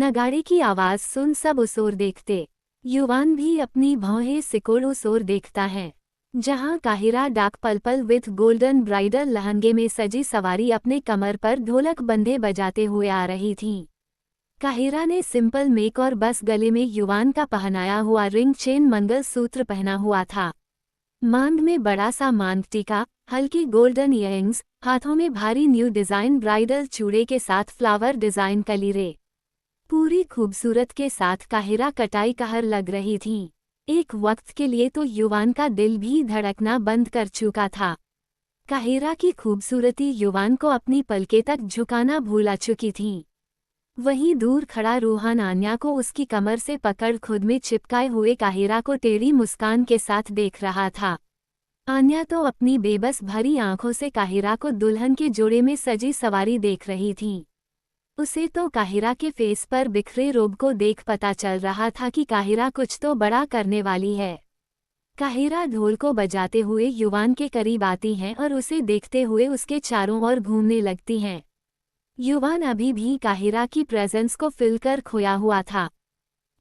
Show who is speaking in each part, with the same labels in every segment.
Speaker 1: नगाड़े की आवाज सुन सब उस ओर देखते। युवान भी अपनी भौहें सिकोड़ उस ओर देखता है, जहां काहिरा डाक पल विथ गोल्डन ब्राइडल लहंगे में सजी सवारी अपने कमर पर ढोलक बंधे बजाते हुए आ रही थीं। काहिरा ने सिंपल मेक और बस गले में युवान का पहनाया हुआ रिंग चेन मंगल सूत्र पहना हुआ था। मांग में बड़ा सा मांग टीका, हल्की गोल्डन इयरिंग्स, हाथों में भारी न्यू डिजाइन ब्राइडल चूड़े के साथ फ्लावर डिजाइन कलीरे। पूरी खूबसूरत के साथ काहिरा कटाई कहर लग रही थी। एक वक्त के लिए तो युवान का दिल भी धड़कना बंद कर चुका था। काहिरा की खूबसूरती युवान को अपनी पलकें तक झुकाना भूला चुकी थी। वहीं दूर खड़ा रूहान आन्या को उसकी कमर से पकड़ खुद में चिपकाए हुए काहिरा को टेढ़ी मुस्कान के साथ देख रहा था। आन्या तो अपनी बेबस भरी आंखों से काहिरा को दुल्हन के जोड़े में सजी सवारी देख रही थी। उसे तो काहिरा के फेस पर बिखरे रोब को देख पता चल रहा था कि काहिरा कुछ तो बड़ा करने वाली है। काहिरा ढोल को बजाते हुए युवान के करीब आती हैं और उसे देखते हुए उसके चारों ओर घूमने लगती हैं। युवान अभी भी काहिरा की प्रेजेंस को फील कर खोया हुआ था।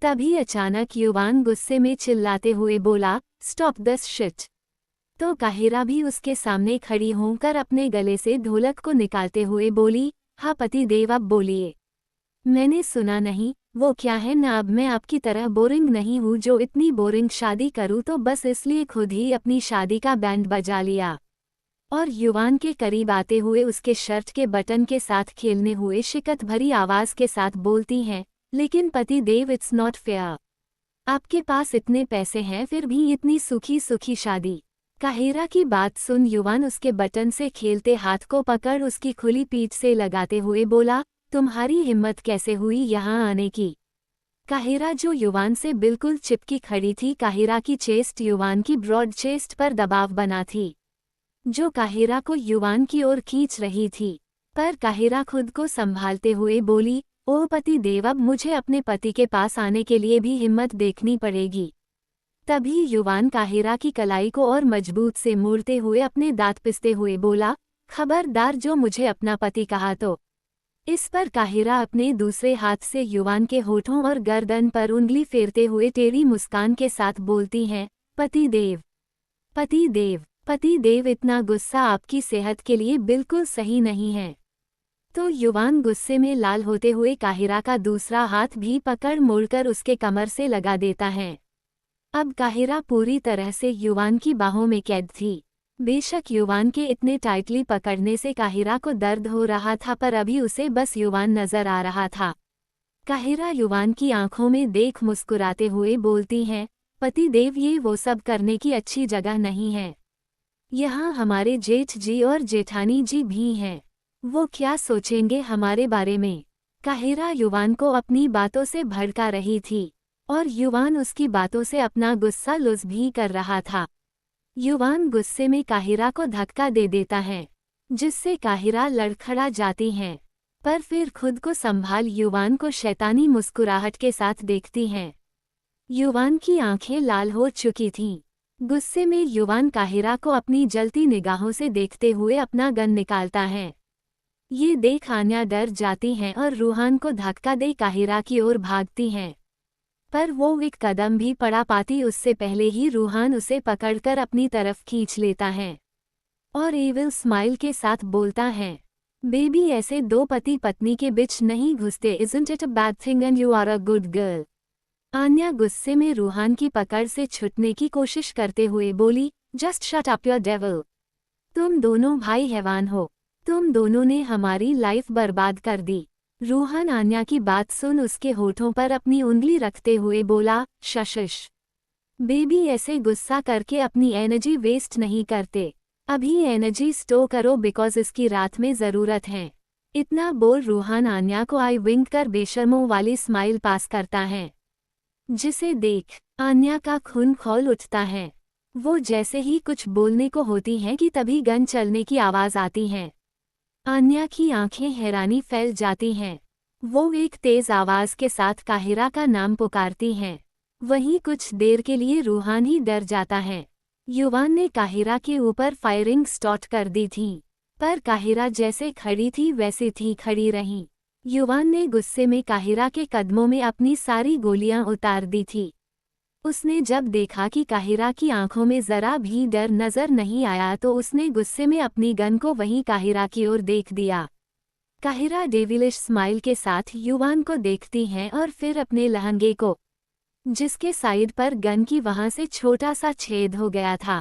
Speaker 1: तभी अचानक युवान गुस्से में चिल्लाते हुए बोला, स्टॉप दिस शिट। तो काहिरा भी उसके सामने खड़ी होकर अपने गले से ढोलक को निकालते हुए बोली, हाँ पति देव अब बोलिए। मैंने सुना नहीं, वो क्या है ना, अब मैं आपकी तरह बोरिंग नहीं हूँ जो इतनी बोरिंग शादी करूँ तो बस इसलिए खुद ही अपनी शादी का बैंड बजा लिया। और युवान के करीब आते हुए उसके शर्ट के बटन के साथ खेलने हुए शिकत भरी आवाज के साथ बोलती हैं, लेकिन पति देव इट्स नॉट फेयर। आपके पास इतने पैसे हैं फिर भी इतनी सुखी सुखी शादी। काहिरा की बात सुन युवान उसके बटन से खेलते हाथ को पकड़ उसकी खुली पीठ से लगाते हुए बोला, तुम्हारी हिम्मत कैसे हुई यहाँ आने की। काहिरा जो युवान से बिल्कुल चिपकी खड़ी थी, काहिरा की चेस्ट युवान की ब्रॉड चेस्ट पर दबाव बना थी, जो काहिरा को युवान की ओर खींच रही थी। पर काहिरा खुद को संभालते हुए बोली, ओह पति देव, अब मुझे अपने पति के पास आने के लिए भी हिम्मत देखनी पड़ेगी। तभी युवान काहिरा की कलाई को और मजबूत से मोड़ते हुए अपने दांत पिसते हुए बोला, खबरदार जो मुझे अपना पति कहा तो। इस पर काहिरा अपने दूसरे हाथ से युवान के होठों और गर्दन पर उंगली फेरते हुए टेढ़ी मुस्कान के साथ बोलती हैं, पति देव, पति देव, पति देव, इतना गुस्सा आपकी सेहत के लिए बिल्कुल सही नहीं है। तो युवान गुस्से में लाल होते हुए काहिरा का दूसरा हाथ भी पकड़ मोड़कर उसके कमर से लगा देता है। अब काहिरा पूरी तरह से युवान की बाहों में कैद थी। बेशक युवान के इतने टाइटली पकड़ने से काहिरा को दर्द हो रहा था, पर अभी उसे बस युवान नजर आ रहा था। काहिरा युवान की आंखों में देख मुस्कुराते हुए बोलती हैं, पति देव, ये वो सब करने की अच्छी जगह नहीं है। यहाँ हमारे जेठ जी और जेठानी जी भी हैं, वो क्या सोचेंगे हमारे बारे में। काहिरा युवान को अपनी बातों से भड़का रही थी और युवान उसकी बातों से अपना गुस्सा लुज़ भी कर रहा था। युवान गुस्से में काहिरा को धक्का दे देता है, जिससे काहिरा लड़खड़ा जाती हैं, पर फिर खुद को संभाल युवान को शैतानी मुस्कुराहट के साथ देखती हैं। युवान की आंखें लाल हो चुकी थीं। गुस्से में युवान काहिरा को अपनी जलती निगाहों से देखते हुए अपना गन निकालता है। ये देख आन्या डर जाती हैं और रूहान को धक्का दे काहिरा की ओर भागती हैं, पर वो एक कदम भी पड़ा पाती उससे पहले ही रूहान उसे पकड़कर अपनी तरफ खींच लेता है और एविल स्माइल के साथ बोलता है, बेबी, ऐसे दो पति पत्नी के बीच नहीं घुसते, isn't it a bad thing and you are a good girl. Anya गुस्से में रूहान की पकड़ से छुटने की कोशिश करते हुए बोली, just shut up your devil. तुम दोनों भाई हैवान हो, तुम दोनों ने हमारी लाइफ बर्बाद कर दी। रूहान आन्या की बात सुन उसके होठों पर अपनी उंगली रखते हुए बोला, शशिश बेबी, ऐसे गुस्सा करके अपनी एनर्जी वेस्ट नहीं करते, अभी एनर्जी स्टोर करो बिकॉज इसकी रात में ज़रूरत है। इतना बोल रूहान आन्या को आई विंक कर बेशर्मों वाली स्माइल पास करता है, जिसे देख आन्या का खून खौल उठता है। वो जैसे ही कुछ बोलने को होती हैं कि तभी गन चलने की आवाज़ आती है। आन्या की आंखें हैरानी फैल जाती हैं। वो एक तेज आवाज के साथ काहिरा का नाम पुकारती हैं। वहीं कुछ देर के लिए रूहान ही डर जाता है। युवान ने काहिरा के ऊपर फायरिंग स्टार्ट कर दी थी, पर काहिरा जैसे खड़ी थी वैसे थी खड़ी रही। युवान ने गुस्से में काहिरा के कदमों में अपनी सारी गोलियां उतार दी थी। उसने जब देखा कि काहिरा की आंखों में जरा भी डर नजर नहीं आया तो उसने गुस्से में अपनी गन को वहीं काहिरा की ओर देख दिया। काहिरा डेविलिश स्माइल के साथ युवान को देखती है और फिर अपने लहंगे को, जिसके साइड पर गन की वहां से छोटा सा छेद हो गया था।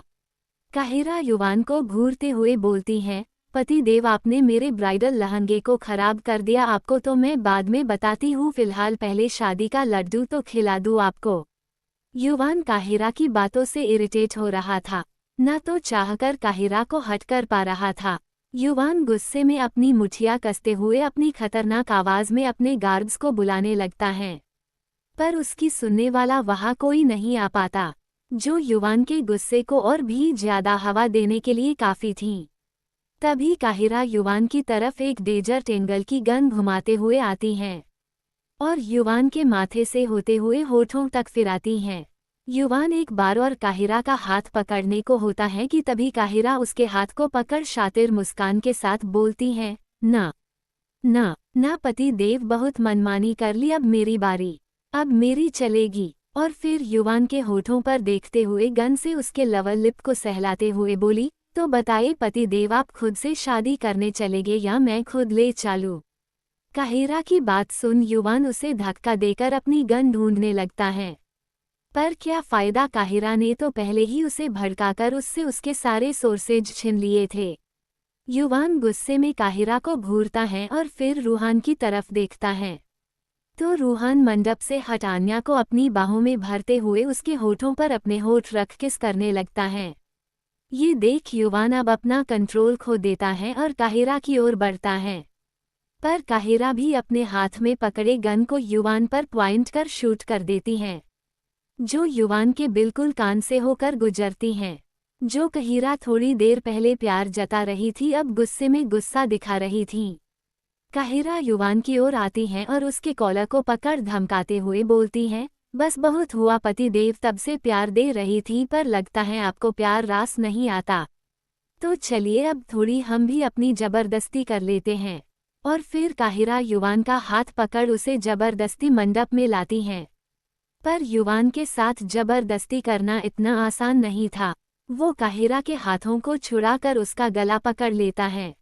Speaker 1: काहिरा युवान को घूरते हुए बोलती है, पति देव आपने मेरे ब्राइडल लहंगे को खराब कर दिया। आपको तो मैं बाद में बताती हूँ, फिलहाल पहले शादी का लड्डू तो खिला दूँ आपको। युवान काहिरा की बातों से इरिटेट हो रहा था, न तो चाहकर काहिरा को हट कर पा रहा था। युवान गुस्से में अपनी मुठिया कसते हुए अपनी खतरनाक आवाज में अपने गार्ड्स को बुलाने लगता है, पर उसकी सुनने वाला वहां कोई नहीं आ पाता, जो युवान के गुस्से को और भी ज्यादा हवा देने के लिए काफी थी। तभी काहिरा युवान की तरफ एक डेजर्ट एंगल की गन घुमाते हुए आती हैं और युवान के माथे से होते हुए होठों तक फिराती हैं। युवान एक बार और काहिरा का हाथ पकड़ने को होता है कि तभी काहिरा उसके हाथ को पकड़ शातिर मुस्कान के साथ बोलती है, ना ना ना पति देव, बहुत मनमानी कर ली, अब मेरी बारी, अब मेरी चलेगी। और फिर युवान के होठों पर देखते हुए गन से उसके लवर लिप को सहलाते हुए बोली, तो बताइए पति देव, आप खुद से शादी करने चलेंगे या मैं खुद ले चालूं? काहिरा की बात सुन युवान उसे धक्का देकर अपनी गन ढूंढने लगता है, पर क्या फायदा, काहिरा ने तो पहले ही उसे भड़काकर उससे उसके सारे सोर्सेज छीन लिए थे। युवान गुस्से में काहिरा को घूरता है और फिर रूहान की तरफ देखता है, तो रूहान मंडप से हट आन्या को अपनी बाहों में भरते हुए उसके होठों पर अपने होठ रख किस करने लगता है। ये देख युवान अब अपना कंट्रोल खो देता है और काहिरा की ओर बढ़ता है, पर काहिरा भी अपने हाथ में पकड़े गन को युवान पर पॉइंट कर शूट कर देती है, जो युवान के बिल्कुल कान से होकर गुजरती हैं। जो काहिरा थोड़ी देर पहले प्यार जता रही थी अब गुस्से में गुस्सा दिखा रही थी। काहिरा युवान की ओर आती हैं और उसके कॉलर को पकड़ धमकाते हुए बोलती हैं, बस बहुत हुआ पति देव, तब से प्यार दे रही थी पर लगता है आपको प्यार रास नहीं आता, तो चलिए अब थोड़ी हम भी अपनी जबरदस्ती कर लेते हैं। और फिर काहिरा युवान का हाथ पकड़ उसे जबरदस्ती मंडप में लाती हैं, पर युवान के साथ जबरदस्ती करना इतना आसान नहीं था। वो काहिरा के हाथों को छुड़ाकर उसका गला पकड़ लेता है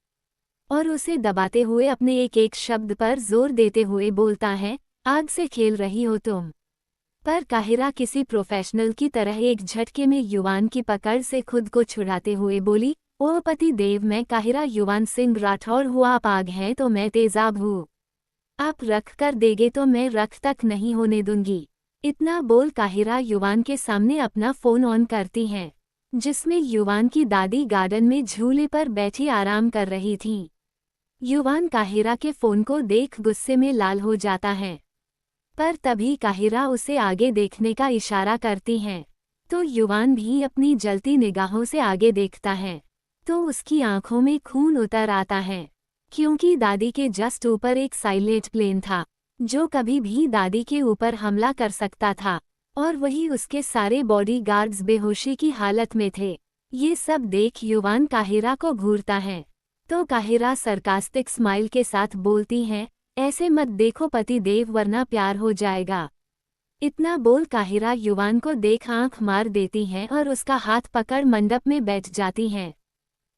Speaker 1: और उसे दबाते हुए अपने एक एक शब्द पर जोर देते हुए बोलता है, आग से खेल रही हो तुम। पर काहिरा किसी प्रोफेशनल की तरह एक झटके में युवान की पकड़ से खुद को छुड़ाते हुए बोली, ओ पति देव, मैं काहिरा युवान सिंह राठौर हुआ, आप आग हैं तो मैं तेजाब हूँ, आप रख कर देंगे तो मैं रख तक नहीं होने दूंगी। इतना बोल काहिरा युवान के सामने अपना फोन ऑन करती हैं, जिसमें युवान की दादी गार्डन में झूले पर बैठी आराम कर रही थी। युवान काहिरा के फोन को देख गुस्से में लाल हो जाता है, पर तभी काहिरा उसे आगे देखने का इशारा करती हैं, तो युवान भी अपनी जलती निगाहों से आगे देखता है, तो उसकी आंखों में खून उतर आता है, क्योंकि दादी के जस्ट ऊपर एक साइलेंट प्लेन था, जो कभी भी दादी के ऊपर हमला कर सकता था, और वही उसके सारे बॉडीगार्ड्स बेहोशी की हालत में थे। ये सब देख युवान काहिरा को घूरता है, तो काहिरा सरकास्टिक स्माइल के साथ बोलती हैं, ऐसे मत देखो पति देव, वरना प्यार हो जाएगा। इतना बोल काहिरा युवान को देख आंख मार देती हैं और उसका हाथ पकड़ मंडप में बैठ जाती हैं।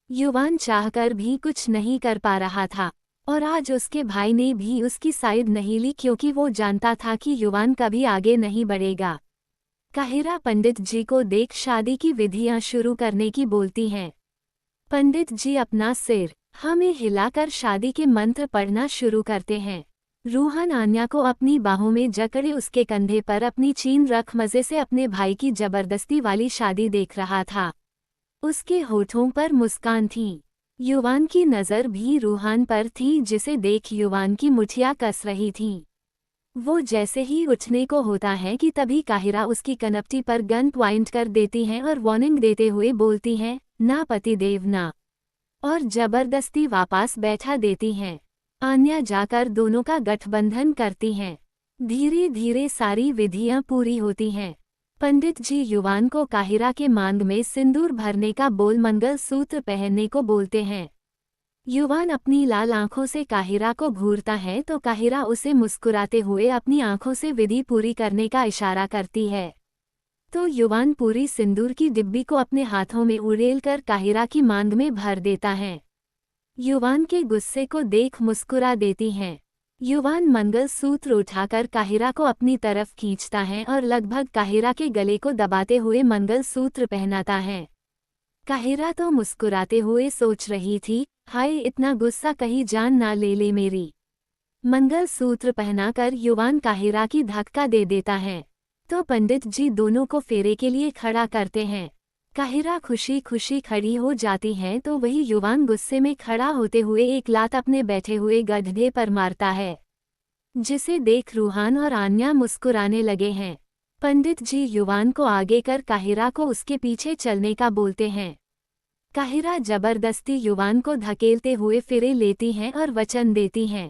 Speaker 1: युवान चाहकर भी कुछ नहीं कर पा रहा था, और आज उसके भाई ने भी उसकी साइड नहीं ली, क्योंकि वो जानता था कि युवान कभी आगे नहीं बढ़ेगा। काहिरा पंडित जी को देख शादी की विधियां शुरू करने की बोलती हैं। पंडित जी अपना सिर हमें हिलाकर शादी के मंत्र पढ़ना शुरू करते हैं। रूहान आन्या को अपनी बाहों में जकड़े उसके कंधे पर अपनी चीन रख मजे से अपने भाई की जबरदस्ती वाली शादी देख रहा था। उसके होठों पर मुस्कान थी। युवान की नज़र भी रूहान पर थी, जिसे देख युवान की मुठियां कस रही थीं। वो जैसे ही उठने को होता है कि तभी काहिरा उसकी कनपटी पर गन पॉइंट कर देती हैं और वार्निंग देते हुए बोलती हैं, ना पति देव ना, और जबरदस्ती वापस बैठा देती हैं। आन्या जाकर दोनों का गठबंधन करती हैं। धीरे धीरे सारी विधियां पूरी होती हैं। पंडित जी युवान को काहिरा के मांग में सिंदूर भरने का बोल मंगल सूत्र पहनने को बोलते हैं। युवान अपनी लाल आंखों से काहिरा को घूरता है तो काहिरा उसे मुस्कुराते हुए अपनी आंखों से विधि पूरी करने का इशारा करती है। तो युवान पूरी सिंदूर की डिब्बी को अपने हाथों में उड़ेलकर काहिरा की मांग में भर देता है। युवान के गुस्से को देख मुस्कुरा देती हैं। युवान मंगलसूत्र उठाकर काहिरा को अपनी तरफ खींचता है और लगभग काहिरा के गले को दबाते हुए मंगलसूत्र पहनाता है। काहिरा तो मुस्कुराते हुए सोच रही थी, हाय इतना गुस्सा कहीं जान ना ले ले मेरी। मंगलसूत्र पहनाकर युवान काहिरा की धक्का दे देता है। तो पंडित जी दोनों को फेरे के लिए खड़ा करते हैं। काहिरा खुशी खुशी खड़ी हो जाती है तो वही युवान गुस्से में खड़ा होते हुए एक लात अपने बैठे हुए गधे पर मारता है, जिसे देख रूहान और आन्या मुस्कुराने लगे हैं। पंडित जी युवान को आगे कर काहिरा को उसके पीछे चलने का बोलते हैं। काहिरा जबरदस्ती युवान को धकेलते हुए फेरे लेती हैं और वचन देती हैं।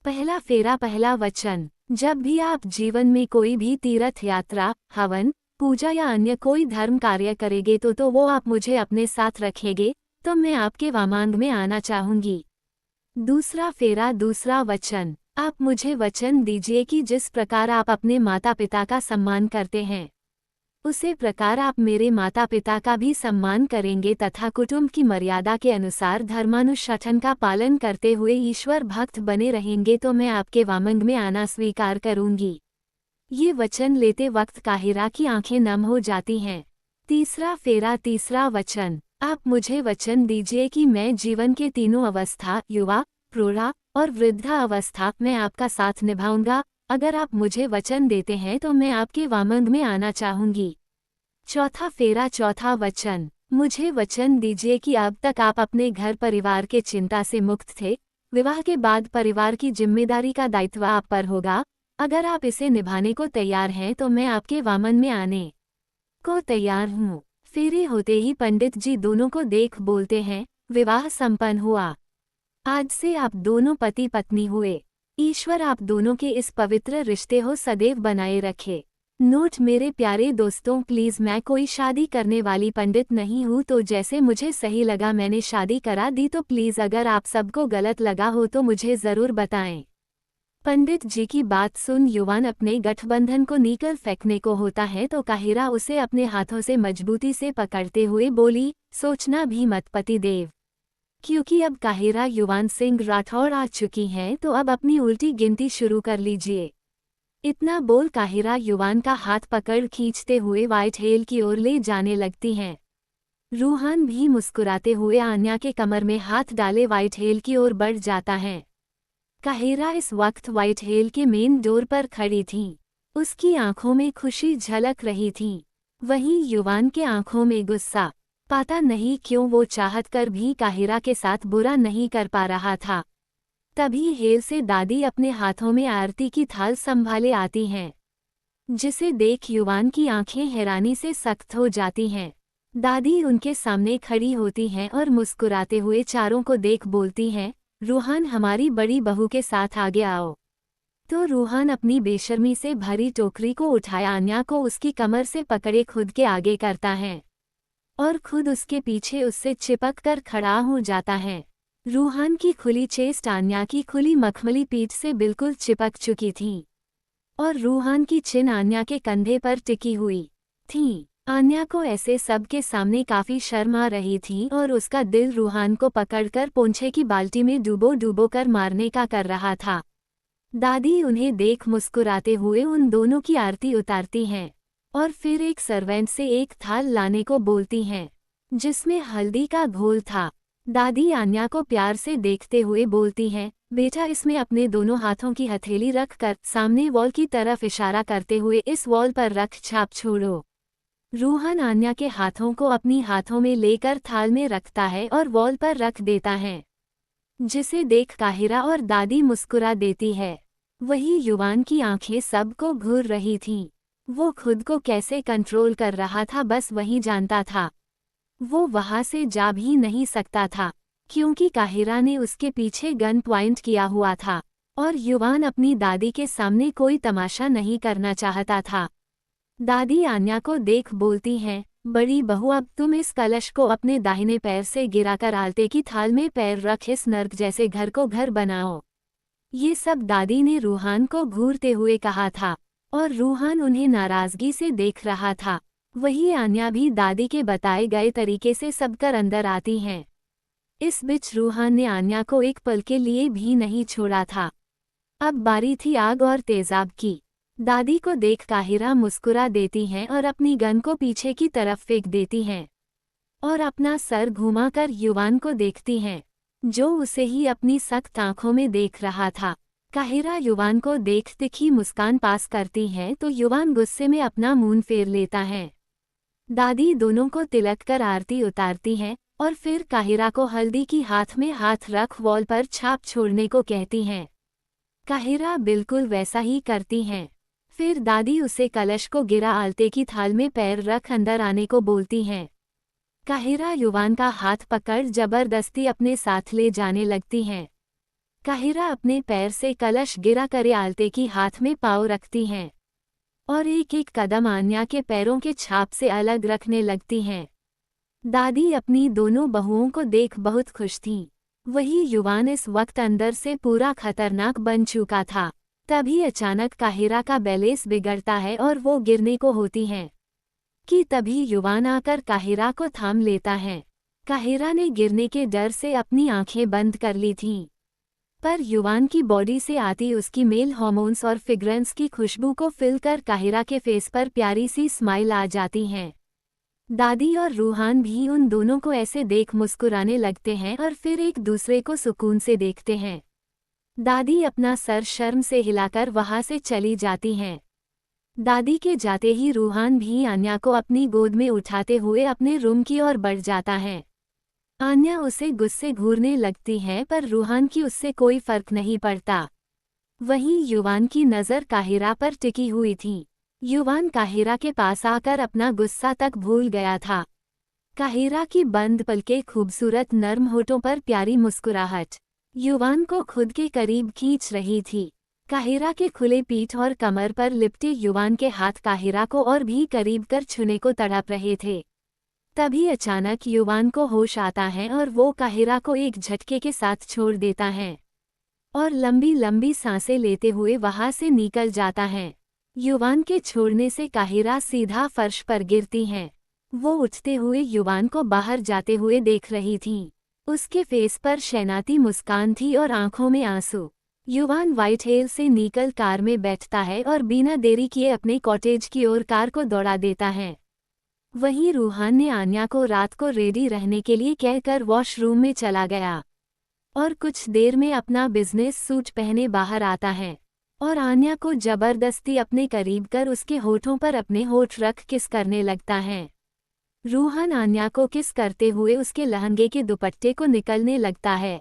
Speaker 1: पहला फेरा पहला वचन, जब भी आप जीवन में कोई भी तीर्थ यात्रा, हवन, पूजा या अन्य कोई धर्म कार्य करेंगे तो वो आप मुझे अपने साथ रखेंगे, तो मैं आपके वामांग में आना चाहूंगी। दूसरा फेरा दूसरा वचन, आप मुझे वचन दीजिए कि जिस प्रकार आप अपने माता पिता का सम्मान करते हैं, उसी प्रकार आप मेरे माता पिता का भी सम्मान करेंगे तथा कुटुंब की मर्यादा के अनुसार धर्मानुष्ठान का पालन करते हुए ईश्वर भक्त बने रहेंगे तो मैं आपके वामंग में आना स्वीकार करूंगी। ये वचन लेते वक्त काहिरा की आंखें नम हो जाती हैं। तीसरा फेरा तीसरा वचन, आप मुझे वचन दीजिए कि मैं जीवन के तीनों अवस्था, युवा, प्रौढ़ा और वृद्धा अवस्था में आपका साथ निभाऊंगा। अगर आप मुझे वचन देते हैं तो मैं आपके वामंग में आना चाहूंगी। चौथा फेरा चौथा वचन, मुझे वचन दीजिए कि अब तक आप अपने घर परिवार के चिंता से मुक्त थे। विवाह के बाद परिवार की जिम्मेदारी का दायित्व आप पर होगा। अगर आप इसे निभाने को तैयार हैं तो मैं आपके वामन में आने को तैयार हूँ। फेरे होते ही पंडित जी दोनों को देख बोलते हैं, विवाह संपन्न हुआ। आज से आप दोनों पति पत्नी हुए। ईश्वर आप दोनों के इस पवित्र रिश्ते को सदैव बनाए रखे। नोट मेरे प्यारे दोस्तों, प्लीज़ मैं कोई शादी करने वाली पंडित नहीं हूँ, तो जैसे मुझे सही लगा मैंने शादी करा दी। तो प्लीज़ अगर आप सबको गलत लगा हो तो मुझे ज़रूर बताएं। पंडित जी की बात सुन युवान अपने गठबंधन को निकल फेंकने को होता है तो काहिरा उसे अपने हाथों से मजबूती से पकड़ते हुए बोली, सोचना भी मत पतिदेव, क्योंकि अब काहिरा युवान सिंह राठौड़ आ चुकी हैं तो अब अपनी उल्टी गिनती शुरू कर लीजिए। इतना बोल काहिरा युवान का हाथ पकड़ खींचते हुए व्हाइट हेल की ओर ले जाने लगती हैं। रूहान भी मुस्कुराते हुए आन्या के कमर में हाथ डाले व्हाइट हेल की ओर बढ़ जाता है। काहिरा इस वक्त व्हाइट हेल के मेन डोर पर खड़ी थी। उसकी आंखों में खुशी झलक रही थी, वहीं युवान के आंखों में गुस्सा। पता नहीं क्यों वो चाहत कर भी काहिरा के साथ बुरा नहीं कर पा रहा था। तभी हेल से दादी अपने हाथों में आरती की थाल संभाले आती हैं, जिसे देख युवान की आंखें हैरानी से सख्त हो जाती हैं। दादी उनके सामने खड़ी होती हैं और मुस्कुराते हुए चारों को देख बोलती हैं, रूहान हमारी बड़ी बहू के साथ आगे आओ। तो रूहान अपनी बेशर्मी से भरी टोकरी को उठाया आन्या को उसकी कमर से पकड़े खुद के आगे करता है और खुद उसके पीछे उससे चिपक कर खड़ा हो जाता है। रूहान की खुली चेस्ट आन्या की खुली मखमली पीठ से बिल्कुल चिपक चुकी थी और रूहान की चिन आन्या के कंधे पर टिकी हुई थी। आन्या को ऐसे सब के सामने काफी शर्म आ रही थी और उसका दिल रूहान को पकड़कर पोंछे की बाल्टी में डूबो कर मारने का कर रहा था। दादी उन्हें देख मुस्कुराते हुए उन दोनों की आरती उतारती हैं और फिर एक सर्वेंट से एक थाल लाने को बोलती हैं, जिसमें हल्दी का घोल था। दादी आन्या को प्यार से देखते हुए बोलती हैं, बेटा इसमें अपने दोनों हाथों की हथेली रख कर सामने वॉल की तरफ इशारा करते हुए इस वॉल पर रख छाप छोड़ो। रूहान आन्या के हाथों को अपनी हाथों में लेकर थाल में रखता है और वॉल पर रख देता है, जिसे देख काहिरा और दादी मुस्कुरा देती है। वही युवान की आंखें सबको घूर रही थीं। वो खुद को कैसे कंट्रोल कर रहा था बस वही जानता था। वो वहां से जा भी नहीं सकता था क्योंकि काहिरा ने उसके पीछे गन पॉइंट किया हुआ था और युवान अपनी दादी के सामने कोई तमाशा नहीं करना चाहता था। दादी आन्या को देख बोलती हैं, बड़ी बहू, अब तुम इस कलश को अपने दाहिने पैर से गिराकर आलते की थाल में पैर रख इस नर्क जैसे घर को घर बनाओ। ये सब दादी ने रूहान को घूरते हुए कहा था और रूहान उन्हें नाराजगी से देख रहा था। वही आन्या भी दादी के बताए गए तरीके से सबकर अंदर आती हैं। इस बीच रूहान ने आन्या को एक पल के लिए भी नहीं छोड़ा था। अब बारी थी आग और तेजाब की। दादी को देख काहिरा मुस्कुरा देती हैं और अपनी गन को पीछे की तरफ फेंक देती हैं और अपना सर घुमाकर युवान को देखती हैं, जो उसे ही अपनी सख्त आंखों में देख रहा था। काहिरा युवान को देख तिखी मुस्कान पास करती हैं तो युवान गुस्से में अपना मुंह फेर लेता है। दादी दोनों को तिलक कर आरती उतारती हैं और फिर काहिरा को हल्दी की हाथ में हाथ रख वॉल पर छाप छोड़ने को कहती हैं। काहिरा बिल्कुल वैसा ही करती हैं। फिर दादी उसे कलश को गिरा आलते की थाल में पैर रख अंदर आने को बोलती हैं। काहिरा युवान का हाथ पकड़ जबरदस्ती अपने साथ ले जाने लगती हैं। काहिरा अपने पैर से कलश गिरा करे आलते की हाथ में पाँव रखती हैं और एक एक कदम आन्या के पैरों के छाप से अलग रखने लगती हैं। दादी अपनी दोनों बहुओं को देख बहुत खुश थीं। वही युवान इस वक्त अंदर से पूरा खतरनाक बन चुका था। तभी अचानक काहिरा का बैलेंस बिगड़ता है और वो गिरने को होती हैं कि तभी युवान आकर काहिरा को थाम लेता है। काहिरा ने गिरने के डर से अपनी आंखें बंद कर ली थीं, पर युवान की बॉडी से आती उसकी मेल हार्मोन्स और फ्रेग्रेंस की खुशबू को फिल कर काहिरा के फेस पर प्यारी सी स्माइल आ जाती हैं। दादी और रूहान भी उन दोनों को ऐसे देख मुस्कुराने लगते हैं और फिर एक दूसरे को सुकून से देखते हैं। दादी अपना सर शर्म से हिलाकर वहां से चली जाती हैं। दादी के जाते ही रूहान भी आन्या को अपनी गोद में उठाते हुए अपने रूम की ओर बढ़ जाता है। आन्या उसे गुस्से घूरने लगती है पर रूहान की उससे कोई फर्क नहीं पड़ता। वहीं युवान की नज़र काहिरा पर टिकी हुई थी। युवान काहिरा के पास आकर अपना गुस्सा तक भूल गया था। काहिरा की बंद पलकें, खूबसूरत नर्म होठों पर प्यारी मुस्कुराहट युवान को खुद के करीब खींच रही थी। काहिरा के खुले पीठ और कमर पर लिपटे युवान के हाथ काहिरा को और भी करीब कर छूने को तड़प रहे थे। तभी अचानक युवान को होश आता है और वो काहिरा को एक झटके के साथ छोड़ देता है और लंबी लंबी सांसें लेते हुए वहां से निकल जाता है। युवान के छोड़ने से काहिरा सीधा फर्श पर गिरती हैं। वो उठते हुए युवान को बाहर जाते हुए देख रही थीं। उसके फेस पर शैनाती मुस्कान थी और आंखों में आंसू। युवान व्हाइट हेल से निकल कार में बैठता है और बिना देरी किए अपने कॉटेज की ओर कार को दौड़ा देता है। वहीं रूहान ने आन्या को रात को रेडी रहने के लिए कहकर वॉशरूम में चला गया और कुछ देर में अपना बिजनेस सूट पहने बाहर आता है और आन्या को जबरदस्ती अपने करीब कर उसके होठों पर अपने होठ रख किस करने लगता है। रूहान आन्या को किस करते हुए उसके लहंगे के दुपट्टे को निकलने लगता है।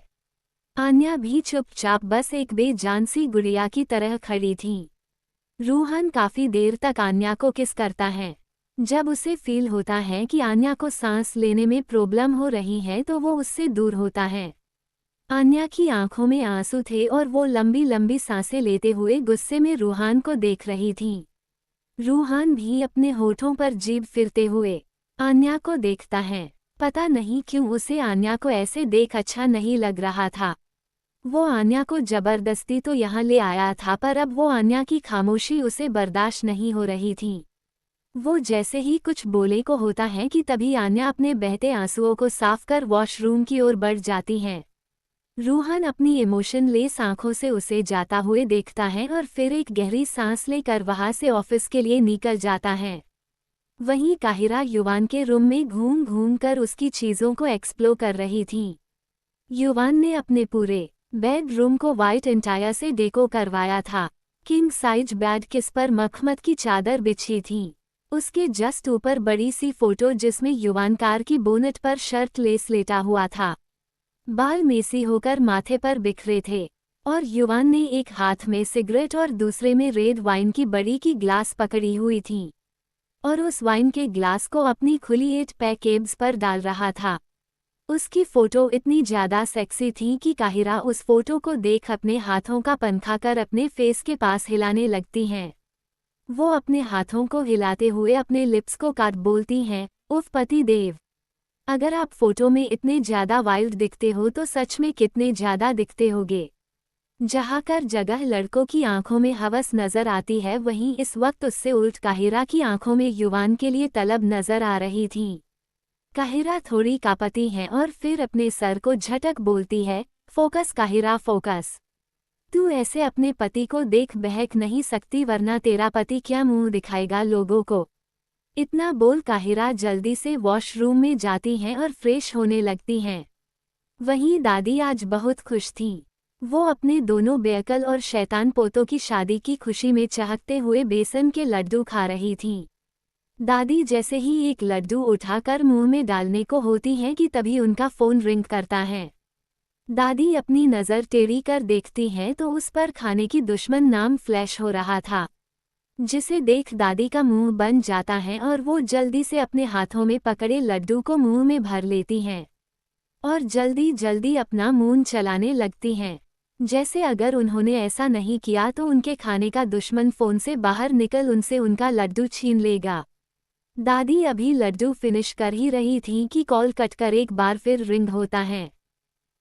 Speaker 1: आन्या भी चुपचाप बस एक बेजान सी गुड़िया की तरह खड़ी थी। रूहान काफी देर तक आन्या को किस करता है। जब उसे फील होता है कि आन्या को सांस लेने में प्रॉब्लम हो रही है तो वो उससे दूर होता है। आन्या की आंखों में आंसू थे और वो लंबी लंबी सांसें लेते हुए गुस्से में रूहान को देख रही थी। रूहान भी अपने होठों पर जीभ फिरते हुए आन्या को देखता है। पता नहीं क्यों उसे आन्या को ऐसे देख अच्छा नहीं लग रहा था। वो आन्या को जबरदस्ती तो यहाँ ले आया था पर अब वो आन्या की खामोशी उसे बर्दाश्त नहीं हो रही थी। वो जैसे ही कुछ बोले को होता है कि तभी आन्या अपने बहते आंसुओं को साफ कर वॉशरूम की ओर बढ़ जाती है। रूहान अपनी इमोशनलेस आंखों से उसे जाता हुए देखता है और फिर एक गहरी सांस लेकर वहां से ऑफिस के लिए निकल जाता है। वहीं काहिरा युवान के रूम में घूम घूम कर उसकी चीज़ों को एक्सप्लोर कर रही थी। युवान ने अपने पूरे बेडरूम को वाइट एंटायर से डेको करवाया था। किंग साइज बेड किस पर मखमत की चादर बिछी थी। उसके जस्ट ऊपर बड़ी सी फोटो जिसमें युवान कार की बोनेट पर शर्टलेस लेटा हुआ था। बाल मेसी होकर माथे पर बिखरे थे और युवान ने एक हाथ में सिगरेट और दूसरे में रेड वाइन की बड़ी की ग्लास पकड़ी हुई थी और उस वाइन के ग्लास को अपनी खुली 8 पैक एब्स पर डाल रहा था। उसकी फोटो इतनी ज्यादा सेक्सी थी कि काहिरा उस फोटो को देख अपने हाथों का पनखा कर अपने फेस के पास हिलाने लगती हैं। वो अपने हाथों को हिलाते हुए अपने लिप्स को काट बोलती हैं, उफ पति देव, अगर आप फोटो में इतने ज्यादा वाइल्ड दिखते हो तो सच में कितने ज्यादा दिखते होगे। जहाँ कर जगह लड़कों की आंखों में हवस नजर आती है, वहीं इस वक्त उससे उल्ट काहिरा की आंखों में युवान के लिए तलब नजर आ रही थी। काहिरा थोड़ी कांपती है और फिर अपने सर को झटक बोलती है, फोकस काहिरा फोकस। तू ऐसे अपने पति को देख बहक नहीं सकती, वरना तेरा पति क्या मुंह दिखाएगा लोगों को। इतना बोल काहिरा जल्दी से वॉशरूम में जाती हैं और फ्रेश होने लगती हैं। वहीं दादी आज बहुत खुश थी। वो अपने दोनों बेअकल और शैतान पोतों की शादी की खुशी में चहकते हुए बेसन के लड्डू खा रही थीं। दादी जैसे ही एक लड्डू उठाकर मुंह में डालने को होती हैं कि तभी उनका फोन रिंग करता है। दादी अपनी नज़र टेढ़ी कर देखती हैं तो उस पर खाने की दुश्मन नाम फ्लैश हो रहा था, जिसे देख दादी का मुंह बन जाता है और वो जल्दी से अपने हाथों में पकड़े लड्डू को मुंह में भर लेती हैं और जल्दी जल्दी अपना मुंह चलाने लगती हैं, जैसे अगर उन्होंने ऐसा नहीं किया तो उनके खाने का दुश्मन फोन से बाहर निकल उनसे उनका लड्डू छीन लेगा। दादी अभी लड्डू फिनिश कर ही रही थी कि कॉल कटकर एक बार फिर रिंग होता है।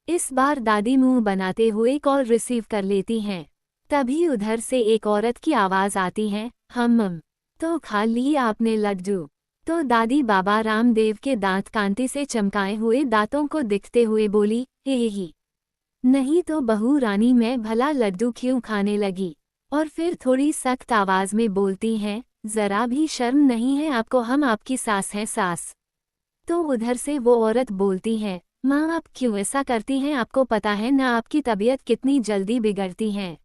Speaker 1: इस बार दादी मुंह बनाते हुए कॉल रिसीव कर लेती हैं। तभी उधर से एक औरत की आवाज़ आती है, हम तो खा लिए आपने लड्डू। तो दादी बाबा रामदेव के दांत कांति से चमकाए हुए दांतों को दिखते हुए बोली, ही नहीं तो बहू रानी मैं भला लड्डू क्यों खाने लगी। और फिर थोड़ी सख्त आवाज़ में बोलती हैं, ज़रा भी शर्म नहीं है आपको, हम आपकी सास हैं सास। तो उधर से वो औरत बोलती है, माँ आप क्यों ऐसा करती हैं, आपको पता है ना आपकी तबीयत कितनी जल्दी बिगड़ती है,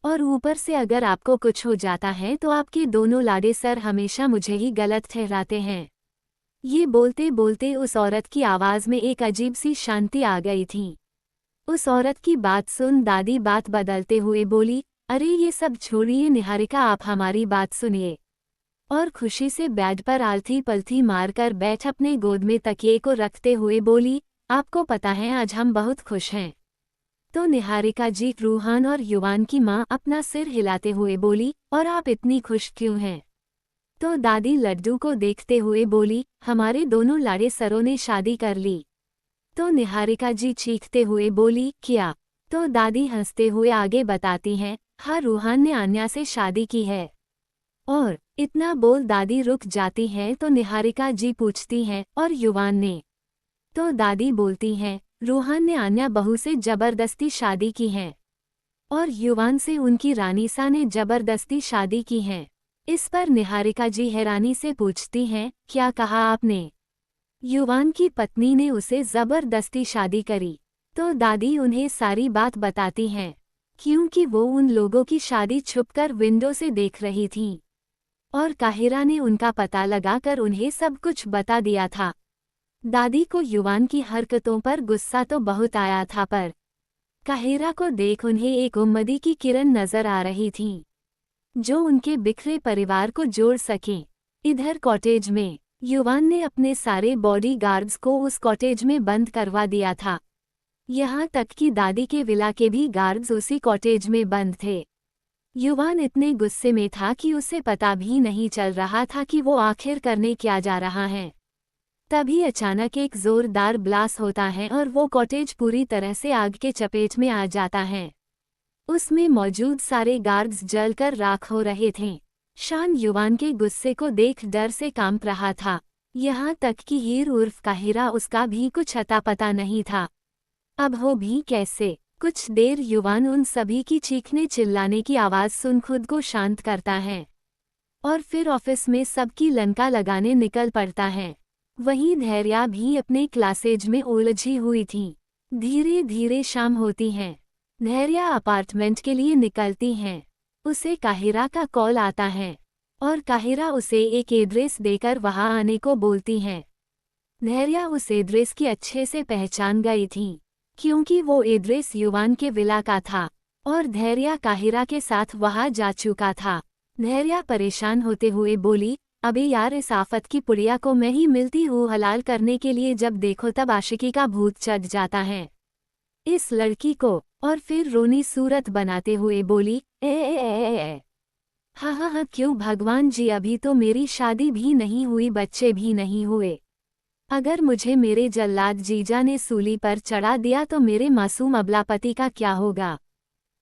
Speaker 1: और ऊपर से अगर आपको कुछ हो जाता है तो आपके दोनों लाडे सर हमेशा मुझे ही गलत ठहराते हैं। ये बोलते बोलते उस औरत की आवाज़ में एक अजीब सी शांति आ गई थी। उस औरत की बात सुन दादी बात बदलते हुए बोली, अरे ये सब छोड़िए निहारिका, आप हमारी बात सुनिए। और खुशी से बेड पर आलथी पलथी मारकर बैठ अपने गोद में तकिए को रखते हुए बोली, आपको पता है आज हम बहुत खुश हैं। तो निहारिका जी, रूहान और युवान की माँ अपना सिर हिलाते हुए बोली, और आप इतनी खुश क्यों हैं? तो दादी लड्डू को देखते हुए बोली, हमारे दोनों लाड़े सरों ने शादी कर ली। तो निहारिका जी चीखते हुए बोली, क्या? तो दादी हंसते हुए आगे बताती हैं, हाँ रूहान ने आन्या से शादी की है। और इतना बोल दादी रुक जाती हैं तो निहारिका जी पूछती हैं, और युवान ने? तो दादी बोलती हैं, रूहान ने आन्या बहू से जबरदस्ती शादी की है, और युवान से उनकी रानीसा ने जबरदस्ती शादी की है। इस पर निहारिका जी हैरानी से पूछती हैं, क्या कहा आपने? युवान की पत्नी ने उसे जबरदस्ती शादी करी। तो दादी उन्हें सारी बात बताती हैं, क्योंकि वो उन लोगों की शादी छुपकर विंडो से देख रही थीं, और काहिरा ने उनका पता लगाकर उन्हें सब कुछ बता दिया था। दादी को युवान की हरकतों पर गुस्सा तो बहुत आया था, पर काहिरा को देख उन्हें एक उम्मीद की किरण नजर आ रही थी, जो उनके बिखरे परिवार को जोड़ सके। इधर कॉटेज में युवान ने अपने सारे बॉडीगार्ड्स को उस कॉटेज में बंद करवा दिया था। यहाँ तक कि दादी के विला के भी गार्ड्स उसी कॉटेज में बंद थे। युवान इतने गुस्से में था कि उसे पता भी नहीं चल रहा था कि वो आखिर करने क्या जा रहा है। तभी अचानक एक जोरदार ब्लास्ट होता है और वो कॉटेज पूरी तरह से आग के चपेट में आ जाता है। उसमें मौजूद सारे गार्ड्स जलकर राख हो रहे थे। शान युवान के गुस्से को देख डर से कांप रहा था। यहाँ तक कि हीर उर्फ काहिरा, उसका भी कुछ अता पता नहीं था। अब हो भी कैसे? कुछ देर युवान उन सभी की चीखने चिल्लाने की आवाज़ सुन खुद को शांत करता है, और फिर ऑफिस में सबकी लंका लगाने निकल पड़ता है। वहीं धैर्या भी अपने क्लासेज में उलझी हुई थी। धीरे धीरे शाम होती है। धैर्या अपार्टमेंट के लिए निकलती हैं। उसे काहिरा का कॉल आता है, और काहिरा उसे एक एड्रेस देकर वहां आने को बोलती हैं। धैर्या उस एड्रेस की अच्छे से पहचान गई थी, क्योंकि वो एड्रेस युवान के विला का था, और धैर्या काहिरा के साथ वहां जा चुका था। धैर्या परेशान होते हुए बोली, अबे यार, इस आफत की पुड़िया को मैं ही मिलती हूँ हलाल करने के लिए, जब देखो तब आशिकी का भूत चढ़ जाता है इस लड़की को। और फिर रोनी सूरत बनाते हुए बोली, ए हाँ हाँ हाँ, क्यों भगवान जी, अभी तो मेरी शादी भी नहीं हुई, बच्चे भी नहीं हुए। अगर मुझे मेरे जल्लाद जीजा ने सूली पर चढ़ा दिया तो मेरे मासूम अबलापति का क्या होगा?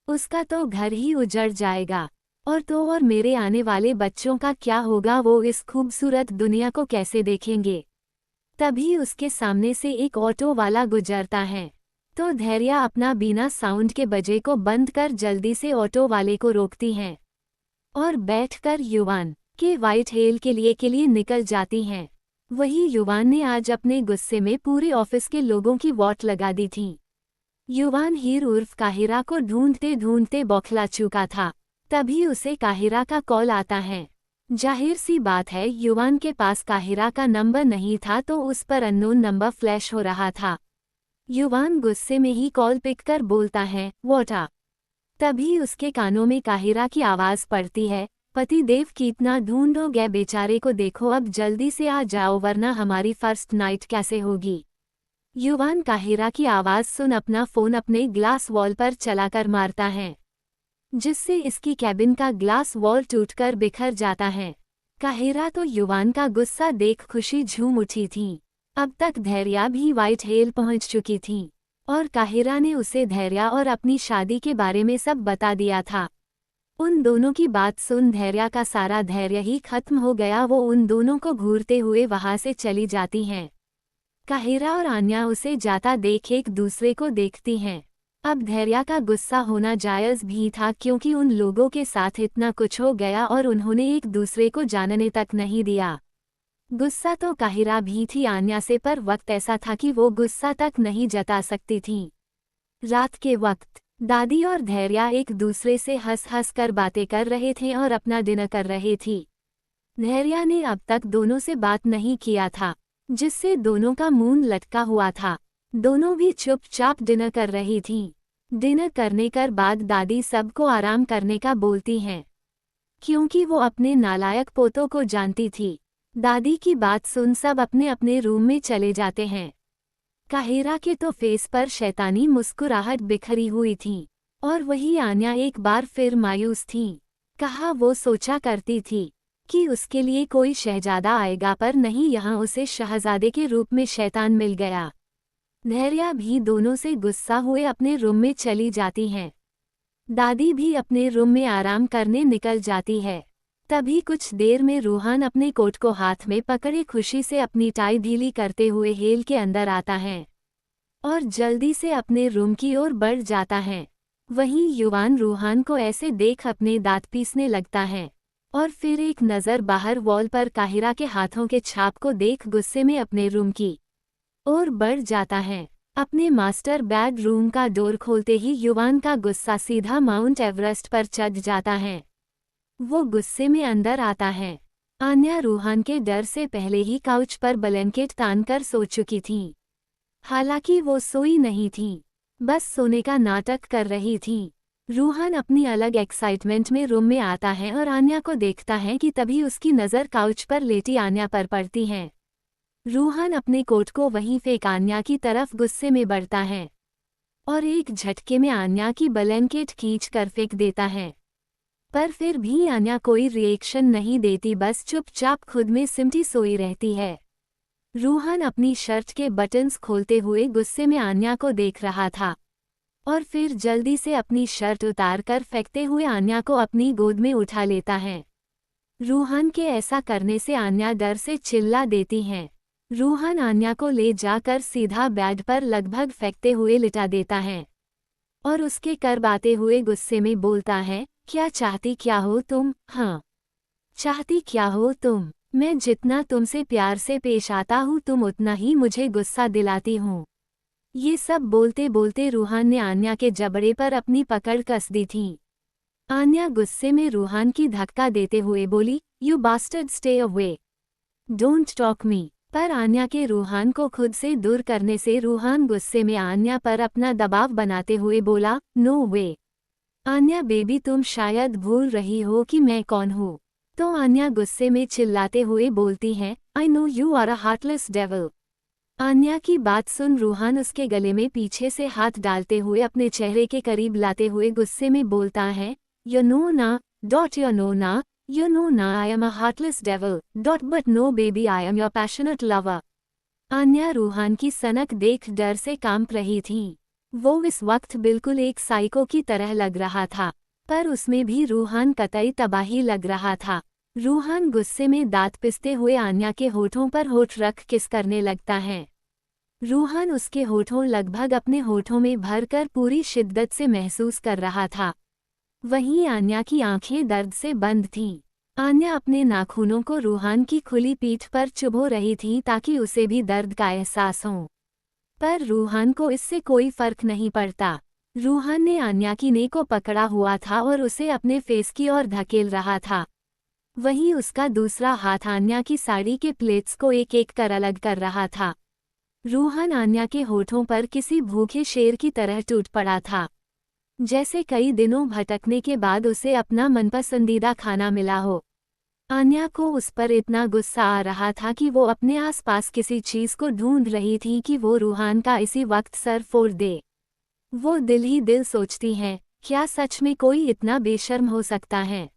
Speaker 1: उसका तो घर ही उजड़ जाएगा। और मेरे आने वाले बच्चों का क्या होगा? वो इस खूबसूरत दुनिया को कैसे देखेंगे? तभी उसके सामने से एक ऑटो वाला गुजरता है। तो धैर्य अपना बिना साउंड के बजे को बंद कर जल्दी से ऑटो वाले को रोकती हैं और बैठकर युवान के व्हाइट हेल के लिए निकल जाती हैं। वही युवान ने आज अपने गुस्से में पूरे ऑफिस के लोगों की वॉट लगा दी थी। युवान हीर उर्फ काहिरा को ढूंढते ढूंढते बौखला चुका था। तभी उसे काहिरा का कॉल आता है। जाहिर सी बात है, युवान के पास काहिरा का नंबर नहीं था तो उस पर अननोन नंबर फ्लैश हो रहा था। युवान गुस्से में ही कॉल पिक कर बोलता है, वॉटा। तभी उसके कानों में काहिरा की आवाज़ पड़ती है, पति देव कितना ढूंढोगे बेचारे को, देखो अब जल्दी से आ जाओ वरना हमारी फर्स्ट नाइट कैसे होगी। युवान काहिरा की आवाज़ सुन अपना फ़ोन अपने ग्लास वॉल पर चलाकर मारता है, जिससे इसकी कैबिन का ग्लास वॉल टूटकर बिखर जाता है। काहिरा तो युवान का गुस्सा देख खुशी झूम उठी थी। अब तक धैर्य भी व्हाइट हेल पहुंच चुकी थी और काहिरा ने उसे धैर्य और अपनी शादी के बारे में सब बता दिया था। उन दोनों की बात सुन धैर्य का सारा धैर्य ही खत्म हो गया। वो उन दोनों को घूरते हुए वहां से चली जाती हैं। काहिरा और आन्या उसे जाता देख एक दूसरे को देखती हैं। अब धैर्य का गुस्सा होना जायज़ भी था क्योंकि उन लोगों के साथ इतना कुछ हो गया और उन्होंने एक दूसरे को जानने तक नहीं दिया। गुस्सा तो काहिरा भी थी आन्या से, पर वक्त ऐसा था कि वो गुस्सा तक नहीं जता सकती थी। रात के वक्त दादी और धैर्य एक दूसरे से हंस हंस कर बातें कर रहे थे और अपना डिनर कर रहे थी। धैर्य ने अब तक दोनों से बात नहीं किया था, जिससे दोनों का मुंह लटका हुआ था। दोनों भी चुपचाप डिनर कर रही थीं। डिनर करने कर बाद दादी सबको आराम करने का बोलती हैं, क्योंकि वो अपने नालायक पोतों को जानती थी। दादी की बात सुन सब अपने अपने रूम में चले जाते हैं। काहिरा के तो फेस पर शैतानी मुस्कुराहट बिखरी हुई थी और वही आन्या एक बार फिर मायूस थी। कहा वो सोचा करती थी कि उसके लिए कोई शहजादा आएगा, पर नहीं, यहाँ उसे शहजादे के रूप में शैतान मिल गया। धैर्य भी दोनों से गुस्सा हुए अपने रूम में चली जाती हैं। दादी भी अपने रूम में आराम करने निकल जाती है। तभी कुछ देर में रूहान अपने कोट को हाथ में पकड़े खुशी से अपनी टाई ढीली करते हुए हेल के अंदर आता है और जल्दी से अपने रूम की ओर बढ़ जाता है। वहीं युवान रूहान को ऐसे देख अपने दांत पीसने लगता है और फिर एक नज़र बाहर वॉल पर काहिरा के हाथों के छाप को देख गुस्से में अपने रूम की ओर बढ़ जाता है। अपने मास्टर बेडरूम का डोर खोलते ही युवान का गुस्सा सीधा माउंट एवरेस्ट पर चढ़ जाता है। वो गुस्से में अंदर आता है। आन्या रूहान के डर से पहले ही काउच पर ब्लैंकेट तानकर सो चुकी थी। हालांकि वो सोई नहीं थी, बस सोने का नाटक कर रही थी। रूहान अपनी अलग एक्साइटमेंट में रूम में आता है और आन्या को देखता है कि तभी उसकी नज़र काउच पर लेटी आन्या पर पड़ती है। रूहान अपने कोट को वहीं फेंक आन्या की तरफ गुस्से में बढ़ता है और एक झटके में आन्या की ब्लैंकेट खींच कर फेंक देता है। पर फिर भी आन्या कोई रिएक्शन नहीं देती, बस चुपचाप खुद में सिमटी सोई रहती है। रूहान अपनी शर्ट के बटन्स खोलते हुए गुस्से में आन्या को देख रहा था और फिर जल्दी से अपनी शर्ट उतारकर फेंकते हुए आन्या को अपनी गोद में उठा लेता है। रूहान के ऐसा करने से आन्या डर से चिल्ला देती हैं। रूहान आन्या को ले जाकर सीधा बेड पर लगभग फेंकते हुए लिटा देता है और उसके कर्ब आते हुए गुस्से में बोलता है, क्या चाहती क्या हो तुम? हाँ, चाहती क्या हो तुम? मैं जितना तुमसे प्यार से पेश आता हूँ तुम उतना ही मुझे गुस्सा दिलाती हूँ। ये सब बोलते बोलते रूहान ने आन्या के जबड़े पर अपनी पकड़ कस दी थी। आन्या गुस्से में रूहान की धक्का देते हुए बोली, you bastard, stay away, don't talk me. पर आन्या के रूहान को खुद से दूर करने से रूहान गुस्से में आन्या पर अपना दबाव बनाते हुए बोला, नो वे। आन्या बेबी, तुम शायद भूल रही हो कि मैं कौन हूँ। तो आन्या गुस्से में चिल्लाते हुए बोलती है, I know you are a heartless devil. Anya की बात सुन रूहान उसके गले में पीछे से हाथ डालते हुए अपने चेहरे के करीब लाते हुए गुस्से में बोलता है, यू नो ना, dot you know na I am a heartless devil, but no baby I am your passionate lover. Anya Ruhan की सनक देख डर से कांप रही थी। वो इस वक्त बिल्कुल एक साइको की तरह लग रहा था, पर उसमें भी रूहान कतई तबाही लग रहा था। रूहान गुस्से में दांत पिसते हुए आन्या के होठों पर होठ रख किस करने लगता है। रूहान उसके होठों लगभग अपने होठों में भरकर पूरी शिद्दत से महसूस कर रहा था। वहीं आन्या की आंखें दर्द से बंद थीं। आन्या अपने नाखूनों को रूहान की खुली पीठ पर चुभो रही थी ताकि उसे भी दर्द का एहसास हो, पर रूहान को इससे कोई फर्क नहीं पड़ता। रूहान ने आन्या की नेक को पकड़ा हुआ था और उसे अपने फेस की ओर धकेल रहा था। वहीं उसका दूसरा हाथ आन्या की साड़ी के प्लेट्स को एक एक कर अलग कर रहा था। रूहान आन्या के होठों पर किसी भूखे शेर की तरह टूट पड़ा था, जैसे कई दिनों भटकने के बाद उसे अपना मनपसंदीदा खाना मिला हो। आन्या को उस पर इतना गुस्सा आ रहा था कि वो अपने आसपास किसी चीज को ढूंढ रही थी कि वो रूहान का इसी वक्त सर फोड़ दे। वो दिल ही दिल सोचती है, क्या सच में कोई इतना बेशर्म हो सकता है।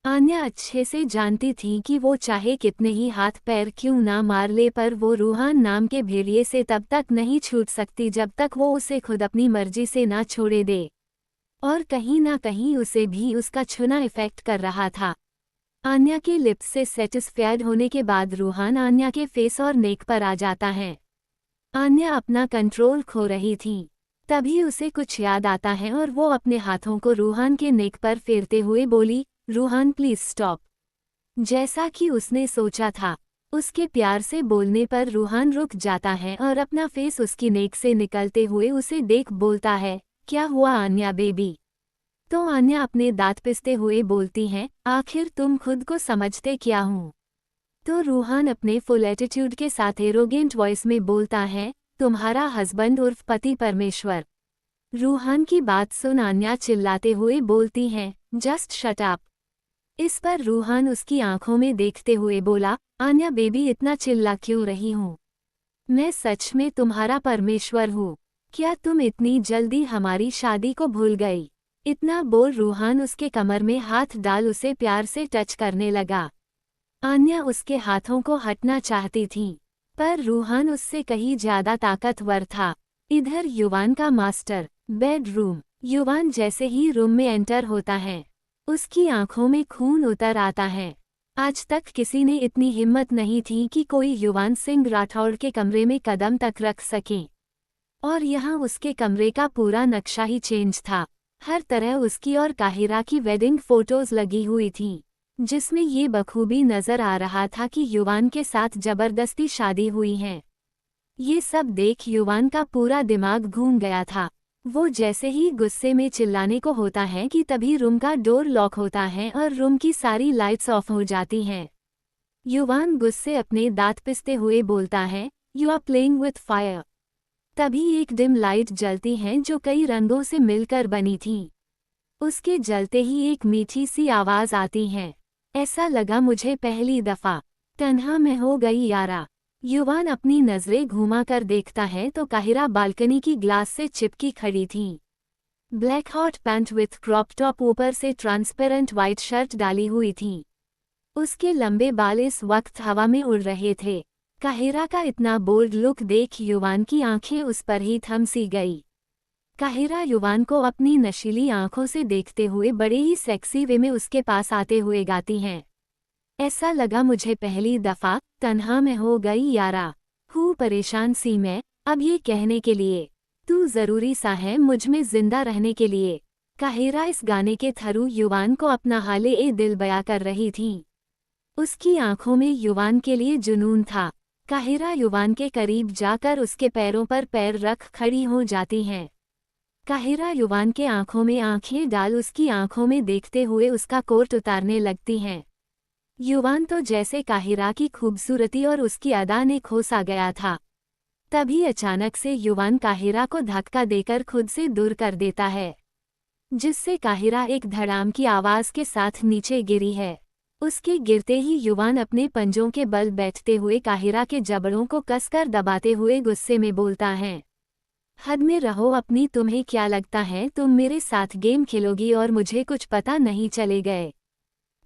Speaker 1: आन्या अच्छे से जानती थी कि वो चाहे कितने ही हाथ पैर क्यों ना मार ले, पर वो रूहान नाम के भेड़िए से तब तक नहीं छूट सकती जब तक वो उसे खुद अपनी मर्जी से ना छोड़े दे। और कहीं ना कहीं उसे भी उसका छूना इफेक्ट कर रहा था। आन्या के लिप्स से सेटिस्फाइड होने के बाद रूहान आन्या के फेस और नेक पर आ जाता है। आन्या अपना कंट्रोल खो रही थी। तभी उसे कुछ याद आता है और वो अपने हाथों को रूहान के नेक पर फेरते हुए बोली, रूहान प्लीज स्टॉप। जैसा कि उसने सोचा था, उसके प्यार से बोलने पर रूहान रुक जाता है और अपना फेस उसकी नेक से निकलते हुए उसे देख बोलता है, क्या हुआ आन्या बेबी। तो आन्या अपने दांत पिसते हुए बोलती है, आखिर तुम खुद को समझते क्या हूँ। तो रूहान अपने फुल एटीट्यूड के साथ एरोगेंट वॉइस में बोलता है, तुम्हारा हस्बैंड उर्फ पति परमेश्वर। रूहान की बात सुन आन्या चिल्लाते हुए बोलती है, जस्ट शट अप। इस पर रूहान उसकी आंखों में देखते हुए बोला, आन्या बेबी इतना चिल्ला क्यों रही हूँ। मैं सच में तुम्हारा परमेश्वर हूँ। क्या तुम इतनी जल्दी हमारी शादी को भूल गई। इतना बोल रूहान उसके कमर में हाथ डाल उसे प्यार से टच करने लगा। आन्या उसके हाथों को हटना चाहती थी, पर रूहान उससे कहीं ज्यादा ताकतवर था। इधर युवान का मास्टर बेडरूम। युवान जैसे ही रूम में एंटर होता है, उसकी आंखों में खून उतर आता है। आज तक किसी ने इतनी हिम्मत नहीं थी कि कोई युवान सिंह राठौड़ के कमरे में कदम तक रख सके। और यहाँ उसके कमरे का पूरा नक्शा ही चेंज था। हर तरह उसकी और काहिरा की वेडिंग फोटोज लगी हुई थी, जिसमें ये बखूबी नजर आ रहा था कि युवान के साथ जबरदस्ती शादी हुई है। ये सब देख युवान का पूरा दिमाग घूम गया था। वो जैसे ही गुस्से में चिल्लाने को होता है कि तभी रूम का डोर लॉक होता है और रूम की सारी लाइट्स ऑफ हो जाती हैं। युवान गुस्से अपने दांत पिसते हुए बोलता है, you are playing with fire. तभी एक डिम लाइट जलती है जो कई रंगों से मिलकर बनी थी। उसके जलते ही एक मीठी सी आवाज आती है, ऐसा लगा मुझे पहली दफा, तन्हा मैं हो गई यारा। युवान अपनी नजरें घुमा कर देखता है तो काहिरा बालकनी की ग्लास से चिपकी खड़ी थी। Black hot pant with crop top, ऊपर से ट्रांसपेरेंट वाइट शर्ट डाली हुई थी। उसके लंबे बाल इस वक्त हवा में उड़ रहे थे। काहिरा का इतना बोल्ड लुक देख युवान की आंखें उस पर ही थम सी गई। काहिरा युवान को अपनी नशीली आंखों से देखते हुए बड़े ही सेक्सी वे में उसके पास आते हुए गाती हैं, ऐसा लगा मुझे पहली दफा, तन्हा मैं हो गई यारा। हूँ परेशान सी मैं अब ये कहने के लिए, तू जरूरी सा है मुझ में जिंदा रहने के लिए। काहिरा इस गाने के थरू युवान को अपना हाले ए दिल बयां कर रही थी। उसकी आंखों में युवान के लिए जुनून था। काहिरा युवान के करीब जाकर उसके पैरों पर पैर रख खड़ी हो जाती हैं। काहिरा युवान के आंखों में आंखें डाल उसकी आंखों में देखते हुए उसका कोट उतारने लगती हैं। युवान तो जैसे काहिरा की खूबसूरती और उसकी अदा ने खोसा गया था। तभी अचानक से युवान काहिरा को धक्का देकर खुद से दूर कर देता है, जिससे काहिरा एक धड़ाम की आवाज के साथ नीचे गिरी है। उसके गिरते ही युवान अपने पंजों के बल बैठते हुए काहिरा के जबड़ों को कसकर दबाते हुए गुस्से में बोलता है, हद में रहो अपनी। तुम्हें क्या लगता है तुम मेरे साथ गेम खेलोगी और मुझे कुछ पता नहीं चले गए?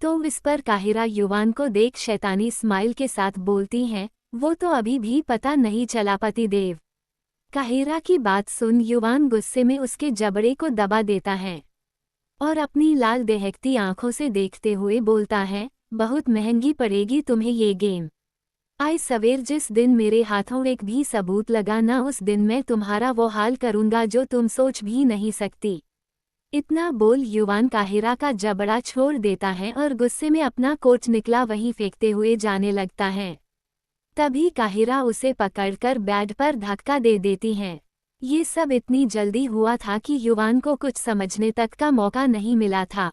Speaker 1: तो इस पर काहिरा युवान को देख शैतानी स्माइल के साथ बोलती हैं, वो तो अभी भी पता नहीं चला पति देव। काहिरा की बात सुन युवान गुस्से में उसके जबड़े को दबा देता है और अपनी लाल दहकती आंखों से देखते हुए बोलता है, बहुत महंगी पड़ेगी तुम्हें ये गेम। आज सवेर जिस दिन मेरे हाथों एक भी सबूत लगा ना, उस दिन मैं तुम्हारा वो हाल करूंगा जो तुम सोच भी नहीं सकती। इतना बोल युवान काहिरा का जबड़ा छोड़ देता है और गुस्से में अपना कोट निकला वहीं फेंकते हुए जाने लगता है। तभी काहिरा उसे पकड़कर बेड पर धक्का दे देती है। ये सब इतनी जल्दी हुआ था कि युवान को कुछ समझने तक का मौका नहीं मिला था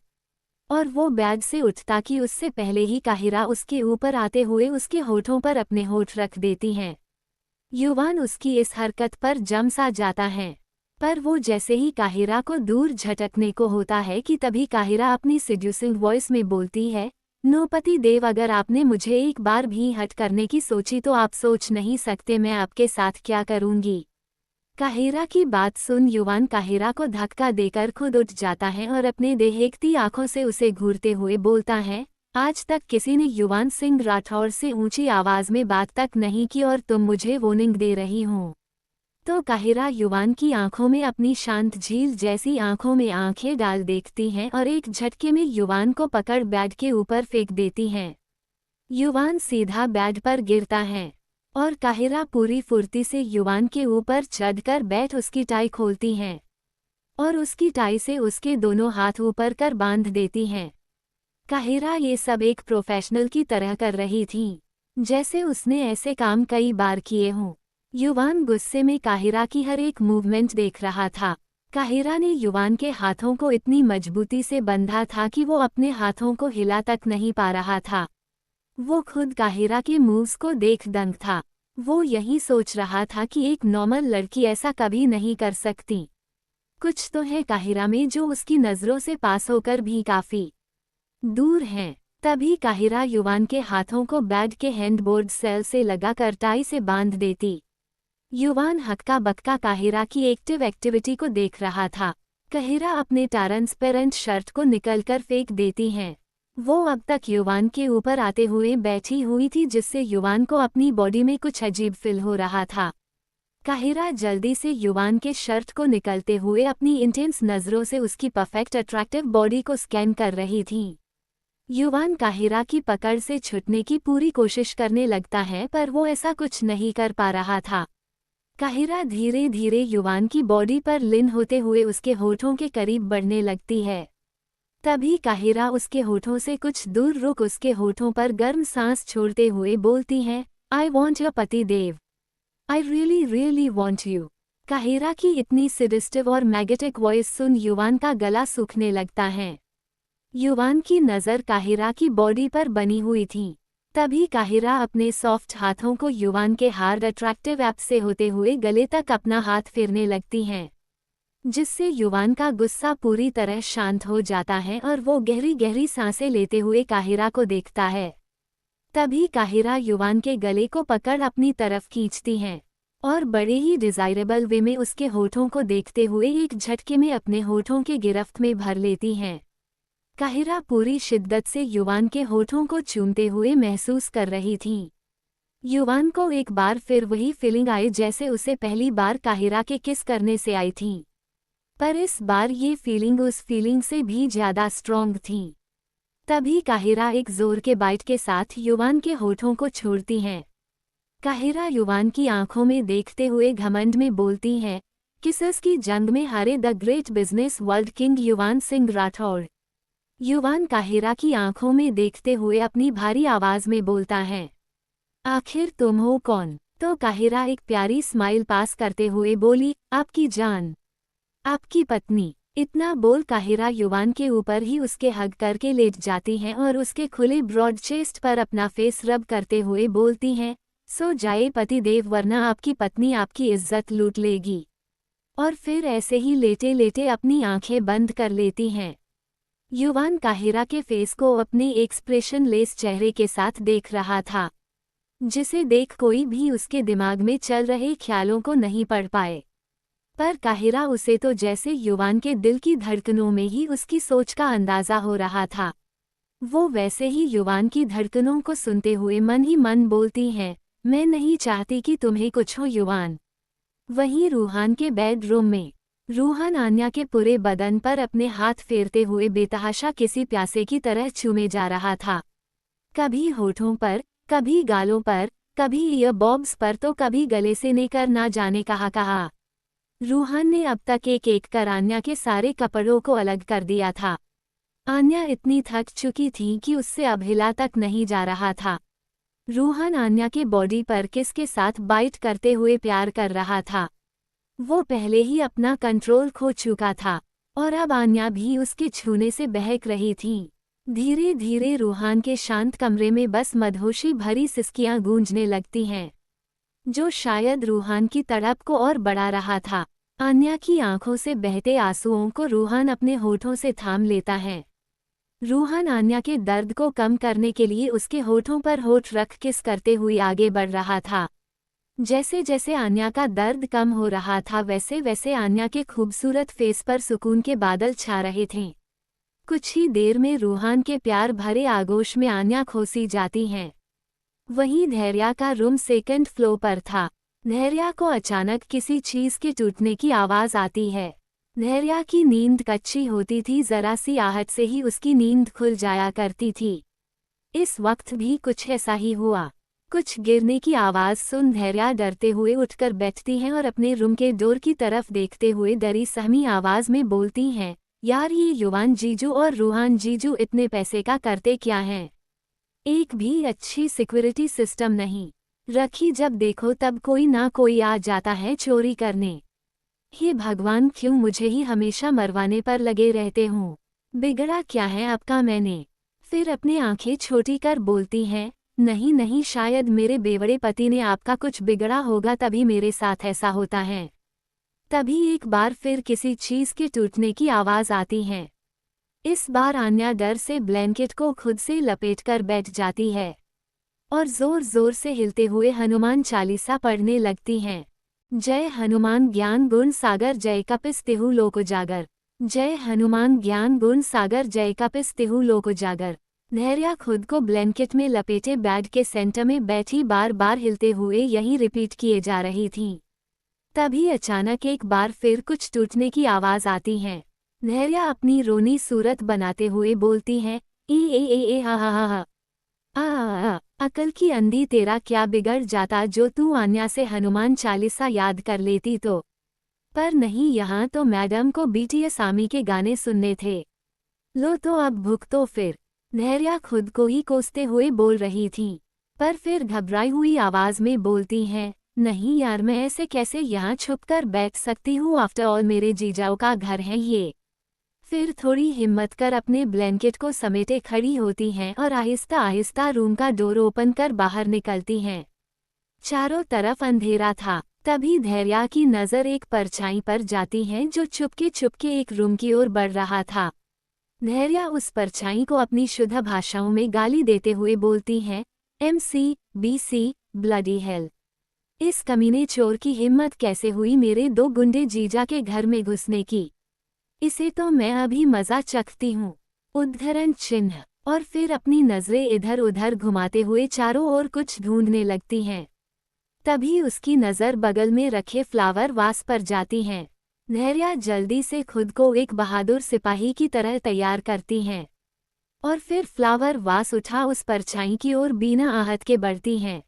Speaker 1: और वो बेड से उठता कि उससे पहले ही काहिरा उसके ऊपर आते हुए उसके होठों पर अपने होठ रख देती हैं। युवान उसकी इस हरकत पर जम सा जाता है, पर वो जैसे ही काहिरा को दूर झटकने को होता है कि तभी काहिरा अपनी सिड्यूसिंग वॉइस में बोलती है, नो पति देव, अगर आपने मुझे एक बार भी हट करने की सोची तो आप सोच नहीं सकते मैं आपके साथ क्या करूंगी। काहिरा की बात सुन युवान काहिरा को धक्का देकर खुद उठ जाता है और अपने दहकती आंखों से उसे घूरते हुए बोलता है, आज तक किसी ने युवान सिंह राठौर से ऊंची आवाज में बात तक नहीं की और तुम मुझे वार्निंग दे रही हो। तो काहिरा युवान की आंखों में अपनी शांत झील जैसी आंखों में आंखें डाल देखती हैं और एक झटके में युवान को पकड़ बेड के ऊपर फेंक देती हैं। युवान सीधा बेड पर गिरता है और काहिरा पूरी फुर्ती से युवान के ऊपर चढ़कर बैठ उसकी टाई खोलती हैं और उसकी टाई से उसके दोनों हाथ ऊपर कर बांध देती हैं। काहिरा ये सब एक प्रोफेशनल की तरह कर रही थी, जैसे उसने ऐसे काम कई बार किए हों। युवान गुस्से में काहिरा की हर एक मूवमेंट देख रहा था। काहिरा ने युवान के हाथों को इतनी मजबूती से बंधा था कि वो अपने हाथों को हिला तक नहीं पा रहा था। वो खुद काहिरा के मूव्स को देख दंग था। वो यही सोच रहा था कि एक नॉर्मल लड़की ऐसा कभी नहीं कर सकती। कुछ तो है काहिरा में जो उसकी नज़रों से पास होकर भी काफ़ी दूर है। तभी काहिरा युवान के हाथों को बेड के हैंडबोर्ड सेल से लगाकर टाई से बांध देती। युवान हक्का बक्का काहिरा की एक्टिविटी को देख रहा था। काहिरा अपने ट्रांसपेरेंट शर्ट को निकलकर फेंक देती हैं। वो अब तक युवान के ऊपर आते हुए बैठी हुई थी, जिससे युवान को अपनी बॉडी में कुछ अजीब फील हो रहा था। काहिरा जल्दी से युवान के शर्ट को निकलते हुए अपनी इंटेंस नज़रों से उसकी परफेक्ट अट्रैक्टिव बॉडी को स्कैन कर रही थी। युवान काहिरा की पकड़ से छूटने की पूरी कोशिश करने लगता है, पर वो ऐसा कुछ नहीं कर पा रहा था। काहिरा धीरे धीरे युवान की बॉडी पर लीन होते हुए उसके होठों के करीब बढ़ने लगती है। तभी काहिरा उसके होठों से कुछ दूर रुक उसके होठों पर गर्म सांस छोड़ते हुए बोलती है, आई वॉन्ट योर पति देव, I really really want you. Kahira की इतनी सिडिस्टिव और मैग्नेटिक वॉइस सुन युवान का गला सूखने लगता है। युवान की नज़र काहिरा की बॉडी पर बनी हुई थी। तभी काहिरा अपने सॉफ्ट हाथों को युवान के हार्ड अट्रैक्टिव ऐप से होते हुए गले तक अपना हाथ फेरने लगती हैं, जिससे युवान का गुस्सा पूरी तरह शांत हो जाता है और वो गहरी गहरी सांसें लेते हुए काहिरा को देखता है। तभी काहिरा युवान के गले को पकड़ अपनी तरफ खींचती हैं और बड़े ही डिजायरेबल वे में उसके होठों को देखते हुए एक झटके में अपने होठों के गिरफ्त में भर लेती हैं। काहिरा पूरी शिद्दत से युवान के होठों को चूमते हुए महसूस कर रही थी। युवान को एक बार फिर वही फीलिंग आई जैसे उसे पहली बार काहिरा के किस करने से आई थी, पर इस बार ये फीलिंग उस फीलिंग से भी ज़्यादा स्ट्रॉन्ग थी। तभी काहिरा एक जोर के बाइट के साथ युवान के होठों को छोड़ती हैं। काहिरा युवान की आंखों में देखते हुए घमंड में बोलती है, किसस की जंग में हारे the great business world king युवान सिंह राठौर। युवान काहिरा की आंखों में देखते हुए अपनी भारी आवाज में बोलता है, आखिर तुम हो कौन? तो काहिरा एक प्यारी स्माइल पास करते हुए बोली, आपकी जान, आपकी पत्नी। इतना बोल काहिरा युवान के ऊपर ही उसके हग करके लेट जाती हैं और उसके खुले ब्रॉड चेस्ट पर अपना फेस रब करते हुए बोलती हैं, सो जाए पति देव, वरना आपकी पत्नी आपकी इज्जत लूट लेगी। और फिर ऐसे ही लेटे लेटे अपनी आंखें बंद कर लेती हैं। युवान काहिरा के फेस को अपने एक्सप्रेशन लेस चेहरे के साथ देख रहा था, जिसे देख कोई भी उसके दिमाग में चल रहे ख्यालों को नहीं पढ़ पाए। पर काहिरा उसे तो जैसे युवान के दिल की धड़कनों में ही उसकी सोच का अंदाजा हो रहा था। वो वैसे ही युवान की धड़कनों को सुनते हुए मन ही मन बोलती है, मैं नहीं चाहती कि तुम्हें कुछ हो युवान। वहीं रूहान के बेडरूम में रूहान आन्या के पूरे बदन पर अपने हाथ फेरते हुए बेतहाशा किसी प्यासे की तरह चूमे जा रहा था। कभी होठों पर, कभी गालों पर, कभी ईयरबड्स पर तो कभी गले से लेकर ना जाने कहा। रूहान ने अब तक एक एक कर आन्या के सारे कपड़ों को अलग कर दिया था। आन्या इतनी थक चुकी थी कि उससे अब हिला तक नहीं जा रहा था। रूहान आन्या के बॉडी पर किस के साथ बाइट करते हुए प्यार कर रहा था। वो पहले ही अपना कंट्रोल खो चुका था और अब आन्या भी उसके छूने से बहक रही थी। धीरे धीरे रूहान के शांत कमरे में बस मदहोशी भरी सिसकियां गूंजने लगती हैं, जो शायद रूहान की तड़प को और बढ़ा रहा था। आन्या की आंखों से बहते आंसुओं को रूहान अपने होठों से थाम लेता है। रूहान आन्या के दर्द को कम करने के लिए उसके होठों पर होठ रख किस करते हुए आगे बढ़ रहा था। जैसे जैसे आन्या का दर्द कम हो रहा था वैसे वैसे आन्या के खूबसूरत फेस पर सुकून के बादल छा रहे थे। कुछ ही देर में रूहान के प्यार भरे आगोश में आन्या खोसी जाती हैं। वहीं धैर्या का रूम सेकंड फ्लोर पर था। धैर्या को अचानक किसी चीज के टूटने की आवाज आती है। धैर्या की नींद कच्ची होती थी, जरा सी आहट से ही उसकी नींद खुल जाया करती थी। इस वक्त भी कुछ ऐसा ही हुआ। कुछ गिरने की आवाज सुन धैर्या डरते हुए उठकर बैठती हैं और अपने रूम के डोर की तरफ देखते हुए डरी सहमी आवाज में बोलती हैं, यार ये युवान जीजू और रूहान जीजू इतने पैसे का करते क्या हैं? एक भी अच्छी सिक्योरिटी सिस्टम नहीं रखी, जब देखो तब कोई ना कोई आ जाता है चोरी करने। हे भगवान, क्यों मुझे ही हमेशा मरवाने पर लगे रहते हूँ? बिगड़ा क्या है आपका मैंने? फिर अपनी आंखें छोटी कर बोलती हैं, नहीं नहीं, शायद मेरे बेवड़े पति ने आपका कुछ बिगड़ा होगा तभी मेरे साथ ऐसा होता है। तभी एक बार फिर किसी चीज के टूटने की आवाज आती है। इस बार आन्या डर से ब्लैंकेट को खुद से लपेटकर बैठ जाती है और जोर जोर से हिलते हुए हनुमान चालीसा पढ़ने लगती हैं। जय हनुमान ज्ञान गुण सागर जय कपिस्तिहु लोक उजागर। जय हनुमान ज्ञान गुण सागर जय कपिस्तिहु लोक उजागर। धैर्या खुद को ब्लैंकेट में लपेटे बेड के सेंटर में बैठी बार बार हिलते हुए यही रिपीट किए जा रही थी। तभी अचानक एक बार फिर कुछ टूटने की आवाज आती है। धैर्या अपनी रोनी सूरत बनाते हुए बोलती है, ए हा हा हा हा। अकल की अंधी, तेरा क्या बिगड़ जाता जो तू आन्या से हनुमान चालीसा याद कर लेती तो। पर नहीं, यहाँ तो मैडम को बीटीएस आर्मी के गाने सुनने थे। लो तो अब भुगतो फिर। धैर्या खुद को ही कोसते हुए बोल रही थी, पर फिर घबराई हुई आवाज में बोलती है, नहीं यार, मैं ऐसे कैसे यहाँ छुपकर बैठ सकती हूँ? आफ्टर ऑल मेरे जीजाओ का घर है ये। फिर थोड़ी हिम्मत कर अपने ब्लैंकेट को समेटे खड़ी होती हैं और आहिस्ता आहिस्ता रूम का डोर ओपन कर बाहर निकलती हैं। चारों तरफ अंधेरा था। तभी धैर्या की नज़र एक परछाई पर जाती है जो चुपके चुपके एक रूम की ओर बढ़ रहा था। धैर्या उस परछाई को अपनी शुद्ध भाषाओं में गाली देते हुए बोलती है, MC, ब्लडी हेल। इस कमीने चोर की हिम्मत कैसे हुई मेरे दो गुंडे जीजा के घर में घुसने की? इसे तो मैं अभी मजा चखती हूँ। उद्धरण चिन्ह। और फिर अपनी नजरें इधर उधर घुमाते हुए चारों ओर कुछ ढूंढने लगती हैं। तभी उसकी नज़र बगल में रखे फ्लावर वास पर जाती है। धैर्या जल्दी से खुद को एक बहादुर सिपाही की तरह तैयार करती हैं और फिर फ्लावर वास उठा उस परछाई की ओर बिना आहत के बढ़ती हैं।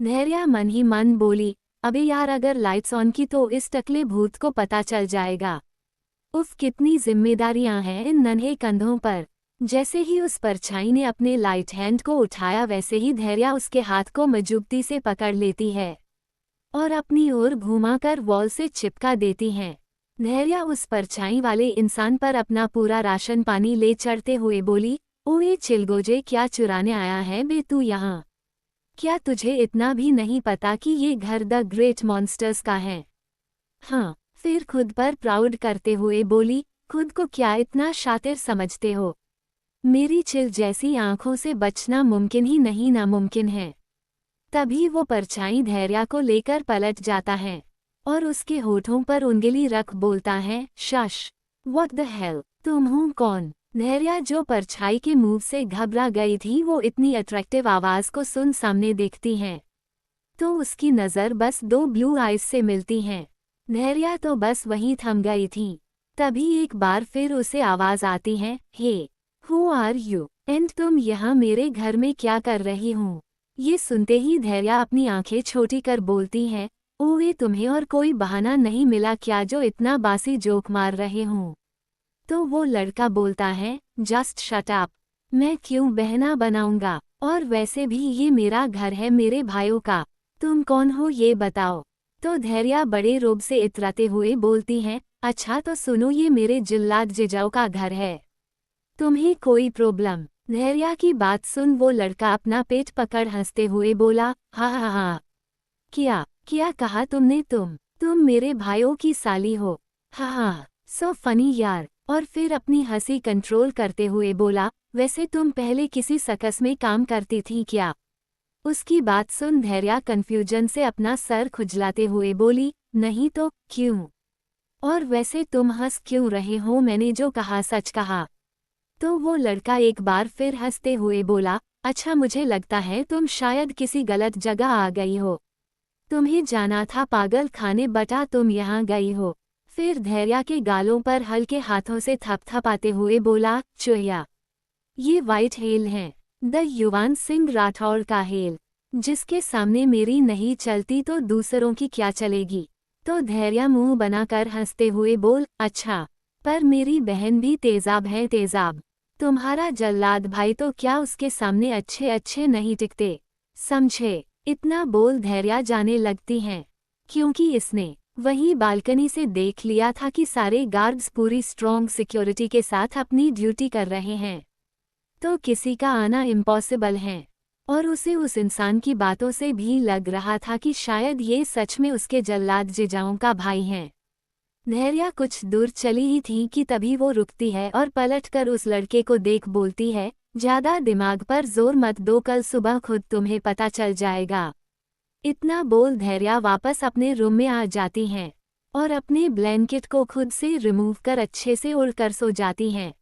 Speaker 1: धैर्या मन ही मन बोली, अबे यार, अगर लाइट्स ऑन की तो इस टकले भूत को पता चल जाएगा। उफ, कितनी जिम्मेदारियां हैं इन नन्हे कंधों पर। जैसे ही उस परछाई ने अपने लाइट हैंड को उठाया वैसे ही धैर्या उसके हाथ को मजबूती से पकड़ लेती है और अपनी ओर घुमाकर वॉल से चिपका देती हैं। धैर्या उस परछाई वाले इंसान पर अपना पूरा राशन पानी ले चढ़ते हुए बोली, ओए चिलगोजे, क्या चुराने आया है बे तू यहाँ? क्या तुझे इतना भी नहीं पता कि ये घर द ग्रेट मॉन्स्टर्स का है? हाँ। फिर खुद पर प्राउड करते हुए बोली, खुद को क्या इतना शातिर समझते हो? मेरी चिल जैसी आंखों से बचना मुमकिन ही नहीं, नामुमकिन है। तभी वो परछाई धैर्या को लेकर पलट जाता है और उसके होठों पर उंगली रख बोलता है, शश, व्हाट द हेल, तुम हो कौन? धैर्या जो परछाई के मूव से घबरा गई थी, वो इतनी अट्रैक्टिव आवाज को सुन सामने देखती है तो उसकी नज़र बस दो ब्लू आइज से मिलती हैं। धैर्या तो बस वहीं थम गई थी। तभी एक बार फिर उसे आवाज आती है, हे, हु आर यू, एंड तुम यहाँ मेरे घर में क्या कर रही हो? ये सुनते ही धैर्या अपनी आंखें छोटी कर बोलती है, ओए तुम्हें और कोई बहाना नहीं मिला क्या जो इतना बासी जोक मार रहे हो? तो वो लड़का बोलता है, जस्ट शट अप, मैं क्यों बहना बनाऊंगा, और वैसे भी ये मेरा घर है मेरे भाइयों का, तुम कौन हो ये बताओ। तो धैर्या बड़े रोब से इतराते हुए बोलती है, अच्छा तो सुनो ये मेरे जिल्लाद जिजाऊ का घर है, तुम्हें कोई प्रॉब्लम? धैर्या की बात सुन वो लड़का अपना पेट पकड़ हंसते हुए बोला, हा हा हा, क्या क्या कहा तुमने? तुम मेरे भाइयों की साली हो? हा हा, सो फनी यार। और फिर अपनी हंसी कंट्रोल करते हुए बोला, वैसे तुम पहले किसी सर्कस में काम करती थी क्या? उसकी बात सुन धैर्या कंफ्यूजन से अपना सर खुजलाते हुए बोली, नहीं तो क्यों? और वैसे तुम हंस क्यों रहे हो? मैंने जो कहा सच कहा। तो वो लड़का एक बार फिर हंसते हुए बोला, अच्छा मुझे लगता है तुम शायद किसी गलत जगह आ गई हो, तुम्हें जाना था पागल खाने बटा तुम यहाँ गई हो। फिर धैर्या के गालों पर हल्के हाथों से थपथपाते हुए बोला, चुया, ये वाइट हेल है, द युवान सिंह राठौड़ का हेल, जिसके सामने मेरी नहीं चलती तो दूसरों की क्या चलेगी। तो धैर्या मुंह बनाकर हंसते हुए बोल, अच्छा, पर मेरी बहन भी तेजाब है तेजाब, तुम्हारा जल्लाद भाई तो क्या उसके सामने अच्छे अच्छे नहीं टिकते, समझे? इतना बोल धैर्या जाने लगती हैं, क्योंकि इसने वहीं बालकनी से देख लिया था कि सारे गार्ड्स पूरी स्ट्रॉन्ग सिक्योरिटी के साथ अपनी ड्यूटी कर रहे हैं, तो किसी का आना इम्पॉसिबल है। और उसे उस इंसान की बातों से भी लग रहा था कि शायद ये सच में उसके जल्लाद जिजाओं का भाई हैं। धैर्या कुछ दूर चली ही थी कि तभी वो रुकती है और पलटकर उस लड़के को देख बोलती है, ज्यादा दिमाग पर जोर मत दो, कल सुबह खुद तुम्हें पता चल जाएगा। इतना बोल धैर्या वापस अपने रूम में आ जाती हैं और अपने ब्लैंकेट को खुद से रिमूव कर अच्छे से उड़कर सो जाती हैं।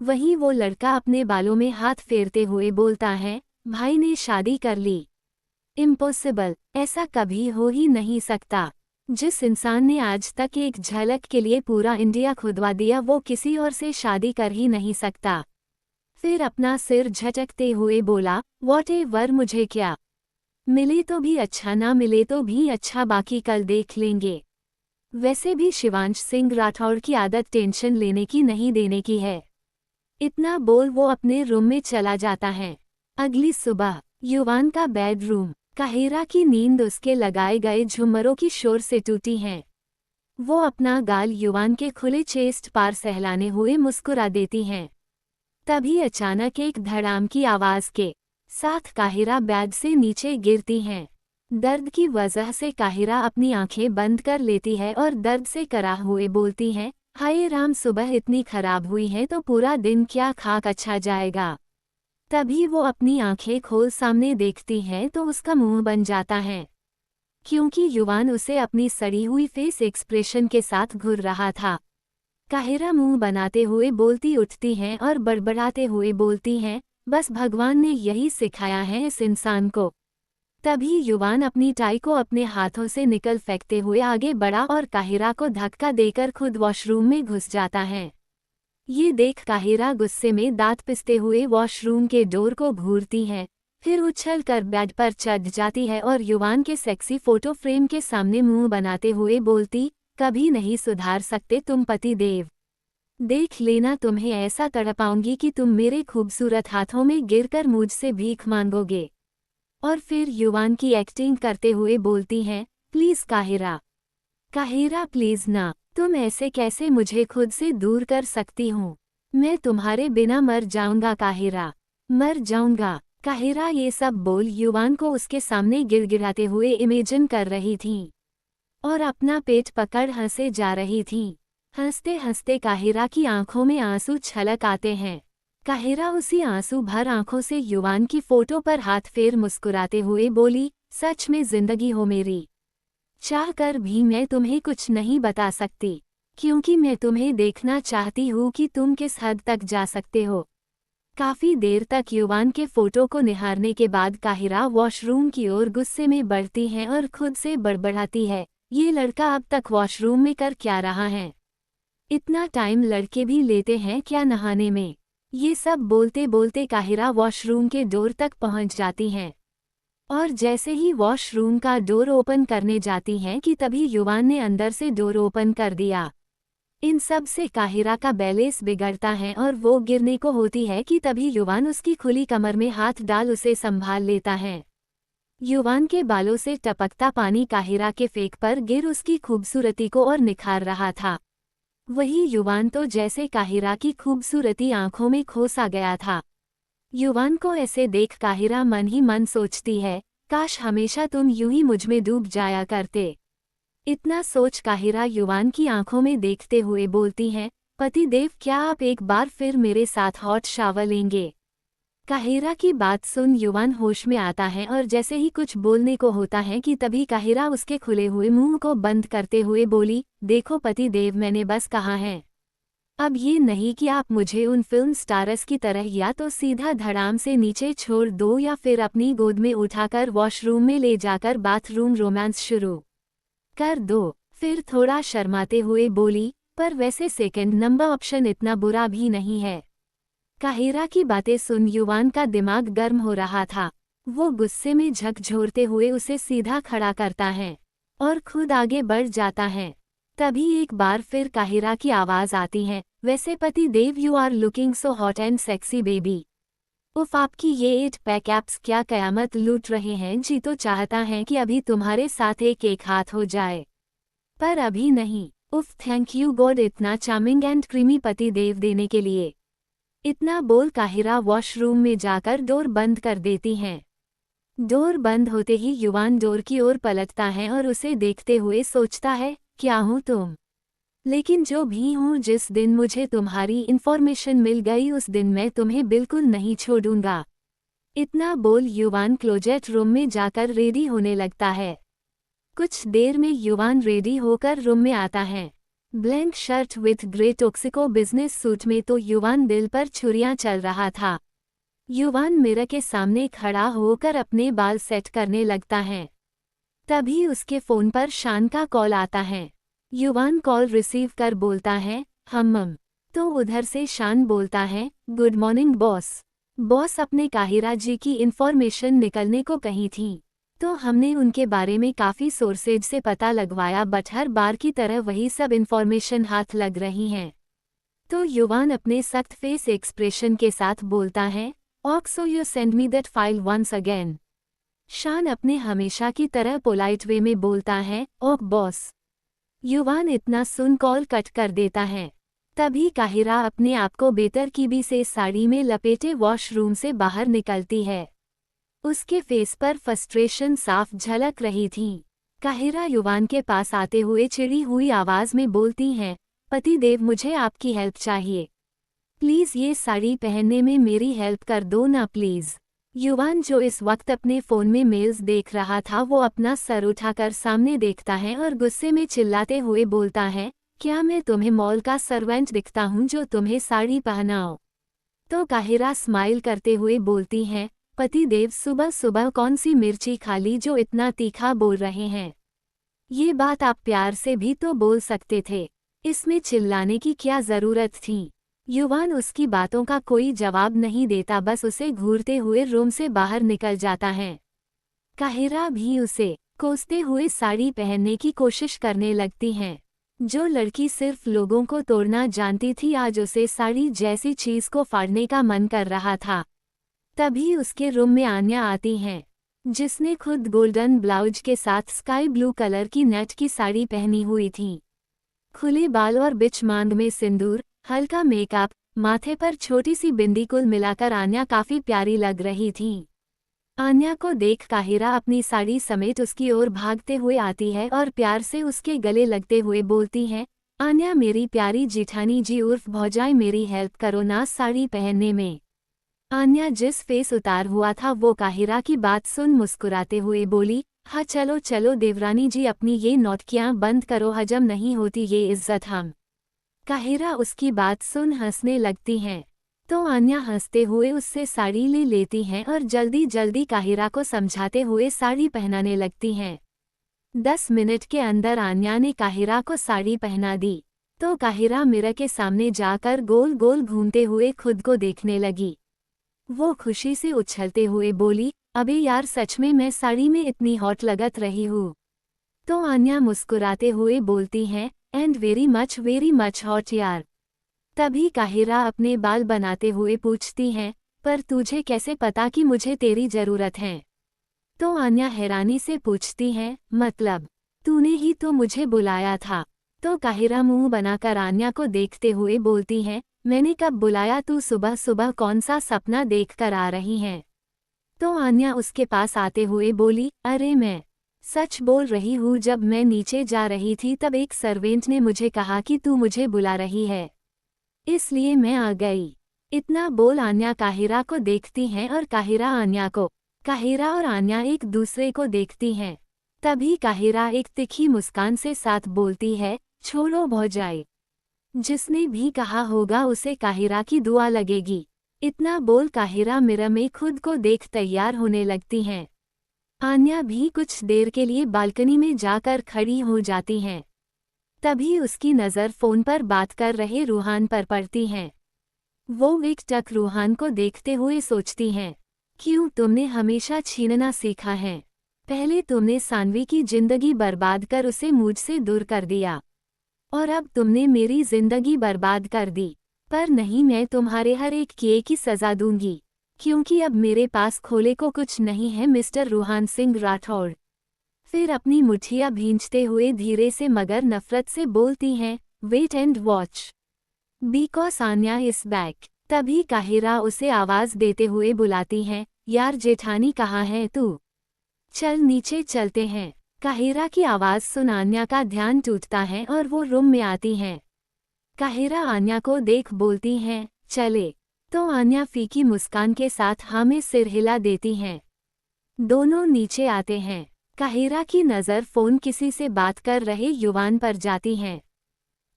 Speaker 1: वहीं वो लड़का अपने बालों में हाथ फेरते हुए बोलता है, भाई ने शादी कर ली? इम्पॉसिबल, ऐसा कभी हो ही नहीं सकता। जिस इंसान ने आज तक एक झलक के लिए पूरा इंडिया खुदवा दिया वो किसी और से शादी कर ही नहीं सकता। फिर अपना सिर झटकते हुए बोला, व्हाटएवर, मुझे क्या, मिले तो भी अच्छा ना मिले तो भी अच्छा, बाकी कल देख लेंगे। वैसे भी शिवांश सिंह राठौड़ की आदत टेंशन लेने की नहीं देने की है। इतना बोल वो अपने रूम में चला जाता है। अगली सुबह युवान का बेडरूम, काहिरा की नींद उसके लगाए गए झुमरों की शोर से टूटी है। वो अपना गाल युवान के खुले चेस्ट पार सहलाने हुए मुस्कुरा देती हैं। तभी अचानक एक धड़ाम की आवाज के साथ काहिरा बेड से नीचे गिरती हैं। दर्द की वजह से काहिरा अपनी आंखें बंद कर लेती है और दर्द से कराह हुए बोलती है, हाय राम, सुबह इतनी खराब हुई है तो पूरा दिन क्या खाक अच्छा जाएगा। तभी वो अपनी आंखें खोल सामने देखती है तो उसका मुंह बन जाता है, क्योंकि युवान उसे अपनी सड़ी हुई फेस एक्सप्रेशन के साथ घूर रहा था। काहिरा मुंह बनाते हुए बोलती उठती हैं और बड़बड़ाते हुए बोलती हैं, बस भगवान ने यही सिखाया है इस इंसान को। तभी युवान अपनी टाई को अपने हाथों से निकल फेंकते हुए आगे बढ़ा और काहिरा को धक्का देकर खुद वॉशरूम में घुस जाता है। ये देख काहिरा गुस्से में दांत पिसते हुए वॉशरूम के डोर को घूरती है, फिर उछल कर बेड पर चढ़ जाती है और युवान के सेक्सी फोटो फ्रेम के सामने मुंह बनाते हुए बोलती, कभी नहीं सुधार सकते तुम पति देव, देख लेना तुम्हें ऐसा तड़पाऊंगी कि तुम मेरे खूबसूरत हाथों में गिरकर मुझसे भीख मांगोगे। और फिर युवान की एक्टिंग करते हुए बोलती हैं, प्लीज काहिरा, काहिरा प्लीज ना, तुम ऐसे कैसे मुझे खुद से दूर कर सकती हो? मैं तुम्हारे बिना मर जाऊंगा काहिरा, मर जाऊंगा। काहिरा ये सब बोल युवान को उसके सामने गिड़गिड़ाते हुए इमेजिन कर रही थी और अपना पेट पकड़ हंसे जा रही थी। हंसते हंसते काहिरा की आंखों में आंसू छलक आते हैं। काहिरा उसी आंसू भर आंखों से युवान की फोटो पर हाथ फेर मुस्कुराते हुए बोली, सच में जिंदगी हो मेरी। चाहकर भी मैं तुम्हें कुछ नहीं बता सकती, क्योंकि मैं तुम्हें देखना चाहती हूँ कि तुम किस हद तक जा सकते हो। काफी देर तक युवान के फोटो को निहारने के बाद काहिरा वॉशरूम की ओर गुस्से में बढ़ती है और खुद से बड़बड़ाती है, ये लड़का अब तक वॉशरूम में कर क्या रहा है? इतना टाइम लड़के भी लेते हैं क्या नहाने में? ये सब बोलते बोलते काहिरा वॉशरूम के डोर तक पहुंच जाती हैं। और जैसे ही वॉशरूम का डोर ओपन करने जाती हैं कि तभी युवान ने अंदर से डोर ओपन कर दिया। इन सब से काहिरा का बैलेंस बिगड़ता है और वो गिरने को होती है कि तभी युवान उसकी खुली कमर में हाथ डाल उसे संभाल लेता है। युवान के बालों से टपकता पानी काहिरा के फेक पर गिर उसकी खूबसूरती को और निखार रहा था। वही युवान तो जैसे काहिरा की खूबसूरती आंखों में खो सा गया था। युवान को ऐसे देख काहिरा मन ही मन सोचती है, काश हमेशा तुम यूं ही मुझमें डूब जाया करते। इतना सोच काहिरा युवान की आंखों में देखते हुए बोलती हैं, पति देव क्या आप एक बार फिर मेरे साथ हॉट शावर लेंगे? काहिरा की बात सुन युवान होश में आता है और जैसे ही कुछ बोलने को होता है कि तभी काहिरा उसके खुले हुए मुंह को बंद करते हुए बोली, देखो पति देव मैंने बस कहा है। अब ये नहीं कि आप मुझे उन फिल्म स्टारस की तरह या तो सीधा धड़ाम से नीचे छोड़ दो या फिर अपनी गोद में उठाकर वॉशरूम में ले जाकर बाथरूम रोमांस शुरू कर दो। फिर थोड़ा शर्माते हुए बोली, पर वैसे सेकंड नंबर ऑप्शन इतना बुरा भी नहीं है। काहिरा की बातें सुन युवान का दिमाग गर्म हो रहा था। वो गुस्से में झकझोरते हुए उसे सीधा खड़ा करता है और खुद आगे बढ़ जाता है। तभी एक बार फिर काहिरा की आवाज आती है, वैसे पति देव you are looking so hot and sexy baby. उफ आपकी ये 8 पैक एप्स क्या कयामत लूट रहे हैं, जी तो चाहता है कि अभी तुम्हारे साथ एक एक हाथ हो जाए, पर अभी नहीं। उफ थैंक यू गॉड इतना चार्मिंग एंड क्रीमी पति देव देने के लिए। इतना बोल काहिरा वॉशरूम में जाकर डोर बंद कर देती हैं। डोर बंद होते ही युवान डोर की ओर पलटता है और उसे देखते हुए सोचता है, क्या हूँ तुम? लेकिन जो भी हूँ, जिस दिन मुझे तुम्हारी इन्फॉर्मेशन मिल गई उस दिन मैं तुम्हें बिल्कुल नहीं छोड़ूंगा। इतना बोल युवान क्लोजेट रूम में जाकर रेडी होने लगता है। कुछ देर में युवान रेडी होकर रूम में आता है। Black shirt with grey tuxedo business suit में तो युवान दिल पर छुरियां चल रहा था। युवान मिरर के सामने खड़ा होकर अपने बाल सेट करने लगता है। तभी उसके फोन पर शान का कॉल आता है। युवान कॉल रिसीव कर बोलता है, मम। तो उधर से शान बोलता है, गुड मॉर्निंग बॉस। बॉस अपने काहिरा जी की इन्फॉर्मेशन निकलने को कही थी, तो हमने उनके बारे में काफ़ी सोर्सेज से पता लगवाया, बट हर बार की तरह वही सब इन्फॉर्मेशन हाथ लग रही हैं। तो युवान अपने सख्त फेस एक्सप्रेशन के साथ बोलता है, ऑक्सो you send me that file once again. Shaan अपने हमेशा की तरह पोलाइट वे में बोलता है, ओह बॉस। युवान इतना सुन कॉल कट कर देता है। तभी काहिरा अपने आप को बेतरकीबी से साड़ी में लपेटे वॉशरूम से बाहर निकलती है। उसके फेस पर फ्रस्ट्रेशन साफ झलक रही थी। काहिरा युवान के पास आते हुए चिड़ी हुई आवाज में बोलती हैं, पति देव मुझे आपकी हेल्प चाहिए। प्लीज़ ये साड़ी पहनने में मेरी हेल्प कर दो ना प्लीज़। युवान जो इस वक्त अपने फ़ोन में मेल्स देख रहा था वो अपना सर उठाकर सामने देखता है और गुस्से में चिल्लाते हुए बोलता है, क्या मैं तुम्हें मॉल का सर्वेंट दिखता हूँ जो तुम्हें साड़ी पहनाओ? तो काहिरा स्माइल करते हुए बोलती हैं, पति देव सुबह सुबह कौन सी मिर्ची खा ली जो इतना तीखा बोल रहे हैं? ये बात आप प्यार से भी तो बोल सकते थे, इसमें चिल्लाने की क्या ज़रूरत थी? युवान उसकी बातों का कोई जवाब नहीं देता, बस उसे घूरते हुए रूम से बाहर निकल जाता है। काहिरा भी उसे कोसते हुए साड़ी पहनने की कोशिश करने लगती हैं। जो लड़की सिर्फ लोगों को तोड़ना जानती थी आज उसे साड़ी जैसी चीज को फाड़ने का मन कर रहा था। तभी उसके रूम में आन्या आती हैं, जिसने खुद गोल्डन ब्लाउज के साथ स्काई ब्लू कलर की नेट की साड़ी पहनी हुई थी। खुले बाल और बिच मांग में सिंदूर, हल्का मेकअप, माथे पर छोटी सी बिंदी, कुल मिलाकर आन्या काफी प्यारी लग रही थी। आन्या को देख काहिरा अपनी साड़ी समेत उसकी ओर भागते हुए आती है और प्यार से उसके गले लगते हुए बोलती है, आन्या मेरी प्यारी जिठानी जी उर्फ भौजाई मेरी हेल्प करो ना साड़ी पहनने में। आन्या जिस फेस उतार हुआ था वो काहिरा की बात सुन मुस्कुराते हुए बोली, हाँ चलो चलो देवरानी जी, अपनी ये नौटंकियां बंद करो, हजम नहीं होती ये इज्जत हम। काहिरा उसकी बात सुन हंसने लगती हैं। तो आन्या हंसते हुए उससे साड़ी ले लेती हैं और जल्दी जल्दी काहिरा को समझाते हुए साड़ी पहनाने लगती हैं। 10 मिनट के अंदर आन्या ने काहिरा को साड़ी पहना दी। तो काहिरा मिरर के सामने जाकर गोल गोल घूमते हुए खुद को देखने लगी। वो खुशी से उछलते हुए बोली, अबे यार सच में मैं साड़ी में इतनी हॉट लगत रही हूँ। तो आन्या मुस्कुराते हुए बोलती हैं, एंड वेरी मच हॉट यार। तभी काहिरा अपने बाल बनाते हुए पूछती हैं, पर तुझे कैसे पता कि मुझे तेरी जरूरत है? तो आन्या हैरानी से पूछती है, मतलब तूने ही तो मुझे बुलाया था। तो काहिरा मुंह बनाकर आन्या को देखते हुए बोलती है, मैंने कब बुलाया, तू सुबह सुबह कौन सा सपना देखकर आ रही है? तो आन्या उसके पास आते हुए बोली, अरे मैं सच बोल रही हूँ, जब मैं नीचे जा रही थी तब एक सर्वेंट ने मुझे कहा कि तू मुझे बुला रही है, इसलिए मैं आ गई। इतना बोल आन्या काहिरा को देखती हैं और काहिरा आन्या को। काहिरा और आन्या एक दूसरे को देखती हैं। तभी काहिरा एक तिखी मुस्कान से साथ बोलती है, छोड़ो भौजाई, जिसने भी कहा होगा उसे काहिरा की दुआ लगेगी। इतना बोल काहिरा मिरर में खुद को देख तैयार होने लगती हैं। आन्या भी कुछ देर के लिए बालकनी में जाकर खड़ी हो जाती हैं। तभी उसकी नज़र फ़ोन पर बात कर रहे रूहान पर पड़ती हैं। वो एकटक रूहान को देखते हुए सोचती हैं, क्यों तुमने हमेशा छीनना सीखा है? पहले तुमने सानवी की जिंदगी बर्बाद कर उसे मुझसे दूर कर दिया, और अब तुमने मेरी जिंदगी बर्बाद कर दी। पर नहीं, मैं तुम्हारे हर एक किए की सज़ा दूंगी, क्योंकि अब मेरे पास खोले को कुछ नहीं है मिस्टर रूहान सिंह राठौड़। फिर अपनी मुठिया भींचते हुए धीरे से मगर नफरत से बोलती हैं, wait and watch, because Anya is back. तभी काहिरा उसे आवाज़ देते हुए बुलाती हैं, यार जेठानी कहाँ है तू? चल नीचे चलते हैं। काहिरा की आवाज़ सुन आन्या का ध्यान टूटता है और वो रूम में आती हैं। काहिरा आन्या को देख बोलती हैं, चले। तो आन्या फीकी मुस्कान के साथ हाँ में सिर हिला देती हैं। दोनों नीचे आते हैं। काहिरा की नज़र फ़ोन किसी से बात कर रहे युवान पर जाती हैं।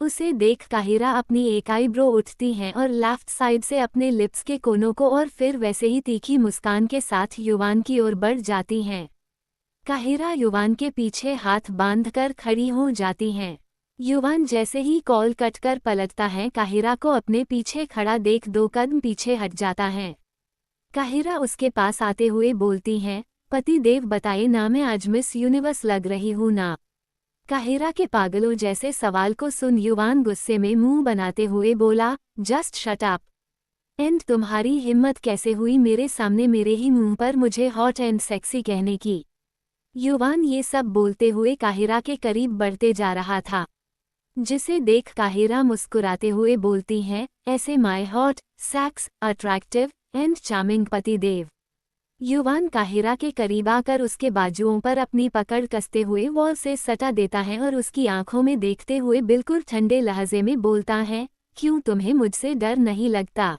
Speaker 1: उसे देख काहिरा अपनी एक आईब्रो उठती हैं और लेफ्ट साइड से अपने लिप्स के कोनों को और फिर वैसे ही तीखी मुस्कान के साथ युवान की ओर बढ़ जाती हैं। काहिरा युवान के पीछे हाथ बांधकर खड़ी हो जाती हैं। युवान जैसे ही कॉल कट कर पलटता है, काहिरा को अपने पीछे खड़ा देख 2 कदम पीछे हट जाता है। काहिरा उसके पास आते हुए बोलती हैं, पति देव बताए ना, मैं आज मिस यूनिवर्स लग रही हूँ ना? काहिरा के पागलों जैसे सवाल को सुन युवान गुस्से में मुंह बनाते हुए बोला, जस्ट शट अप। एंड तुम्हारी हिम्मत कैसे हुई मेरे सामने मेरे ही मुंह पर मुझे हॉट एंड सेक्सी कहने की? युवान ये सब बोलते हुए काहिरा के करीब बढ़ते जा रहा था, जिसे देख काहिरा मुस्कुराते हुए बोलती हैं, ऐसे my hot, sex, attractive and charming पति देव। युवान काहिरा के करीब आकर उसके बाजुओं पर अपनी पकड़ कसते हुए वॉल से सटा देता है और उसकी आंखों में देखते हुए बिल्कुल ठंडे लहजे में बोलता है, क्यों तुम्हें मुझसे डर नहीं लगता?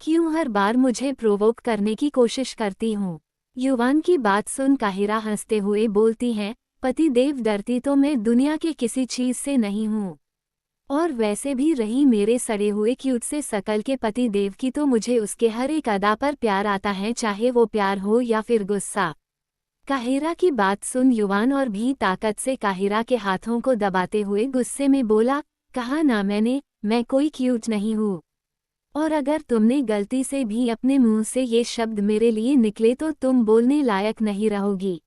Speaker 1: क्यों हर बार मुझे प्रोवोक करने की कोशिश करती हूँ? युवान की बात सुन काहिरा हंसते हुए बोलती है, पति देव डरती तो मैं दुनिया के किसी चीज़ से नहीं हूँ, और वैसे भी रही मेरे सड़े हुए क्यूट से शकल के पति देव की तो मुझे उसके हर एक अदा पर प्यार आता है, चाहे वो प्यार हो या फिर गुस्सा। काहिरा की बात सुन युवान और भी ताकत से काहिरा के हाथों को दबाते हुए गुस्से में बोला, कहा ना मैंने, मैं कोई क्यूट नहीं हूँ, और अगर तुमने गलती से भी अपने मुंह से ये शब्द मेरे लिए निकले तो तुम बोलने लायक नहीं रहोगी।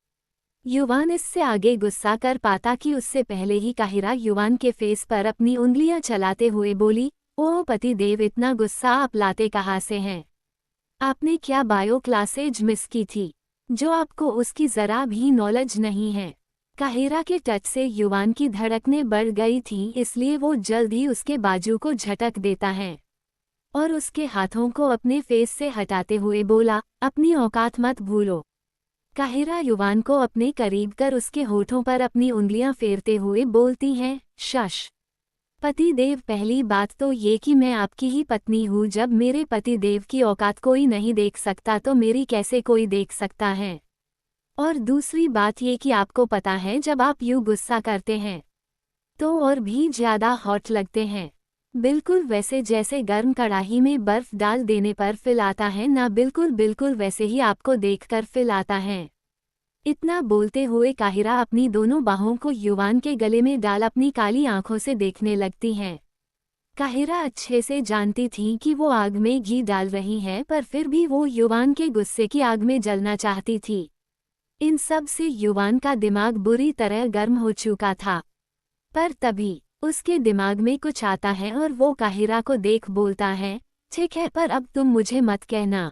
Speaker 1: युवान इससे आगे गुस्सा कर पाता कि उससे पहले ही काहिरा युवान के फेस पर अपनी उंगलियां चलाते हुए बोली, ओह पति देव, इतना गुस्सा आप लाते कहाँ से हैं? आपने क्या बायो क्लासेज मिस की थी, जो आपको उसकी ज़रा भी नॉलेज नहीं है? काहिरा के टच से युवान की धड़कनें बढ़ गई थीं, इसलिए वो जल्द ही उसके बाजू को झटक देता है और उसके हाथों को अपने फेस से हटाते हुए बोला, अपनी औकात मत भूलो। काहिरा युवान को अपने करीब कर उसके होठों पर अपनी उंगलियां फेरते हुए बोलती हैं, शश। पति देव, पहली बात तो ये कि मैं आपकी ही पत्नी हूँ, जब मेरे पति देव की औकात कोई नहीं देख सकता तो मेरी कैसे कोई देख सकता है? और दूसरी बात ये कि आपको पता है जब आप यूँ गुस्सा करते हैं तो और भी ज़्यादा हॉट लगते हैं। बिल्कुल वैसे जैसे गर्म कढ़ाई में बर्फ डाल देने पर फिल आता है ना, बिल्कुल बिल्कुल वैसे ही आपको देखकर फिल आता है। इतना बोलते हुए काहिरा अपनी दोनों बाहों को युवान के गले में डाल अपनी काली आंखों से देखने लगती हैं। काहिरा अच्छे से जानती थी कि वो आग में घी डाल रही है, पर फिर भी वो युवान के गुस्से की आग में जलना चाहती थी। इन सब से युवान का दिमाग बुरी तरह गर्म हो चुका था। पर तभी उसके दिमाग में कुछ आता है और वो काहिरा को देख बोलता है, ठीक है पर अब तुम मुझे मत कहना।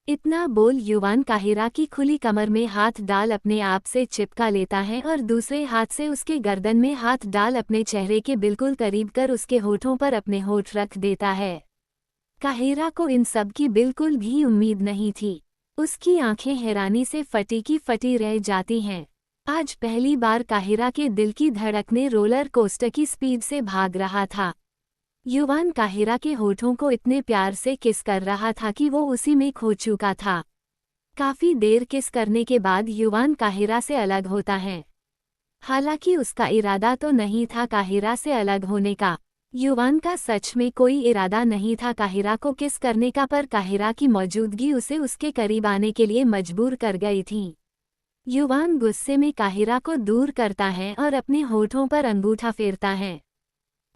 Speaker 1: इतना बोल युवान काहिरा की खुली कमर में हाथ डाल अपने आप से चिपका लेता है और दूसरे हाथ से उसके गर्दन में हाथ डाल अपने चेहरे के बिल्कुल करीब कर उसके होठों पर अपने होठ रख देता है। काहिरा को इन सब की बिल्कुल भी उम्मीद नहीं थी। उसकी आंखें हैरानी से फटी की फटी रह जाती हैं। आज पहली बार काहिरा के दिल की धड़कने रोलर कोस्टर की स्पीड से भाग रहा था। युवान काहिरा के होठों को इतने प्यार से किस कर रहा था कि वो उसी में खो चुका था। काफी देर किस करने के बाद युवान काहिरा से अलग होता है। हालांकि उसका इरादा तो नहीं था काहिरा से अलग होने का। युवान का सच में कोई इरादा नहीं था काहिरा को किस करने का, पर काहिरा की मौजूदगी उसे उसके करीब आने के लिए मजबूर कर गई थी। युवान गुस्से में काहिरा को दूर करता है और अपने होठों पर अंगूठा फेरता है।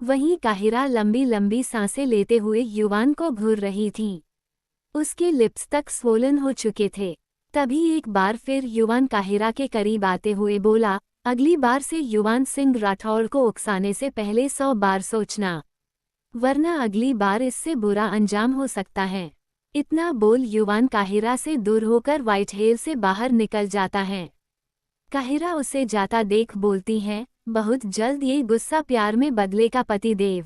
Speaker 1: वहीं काहिरा लंबी लंबी सांसें लेते हुए युवान को घूर रही थी। उसके लिप्स तक स्वोलन हो चुके थे। तभी एक बार फिर युवान काहिरा के करीब आते हुए बोला, अगली बार से युवान सिंह राठौड़ को उकसाने से पहले 100 बार सोचना, वरना अगली बार इससे बुरा अंजाम हो सकता है। इतना बोल युवान काहिरा से दूर होकर व्हाइट हेल से बाहर निकल जाता है। काहिरा उसे जाता देख बोलती है, बहुत जल्द ये गुस्सा प्यार में बदलेगा पतिदेव,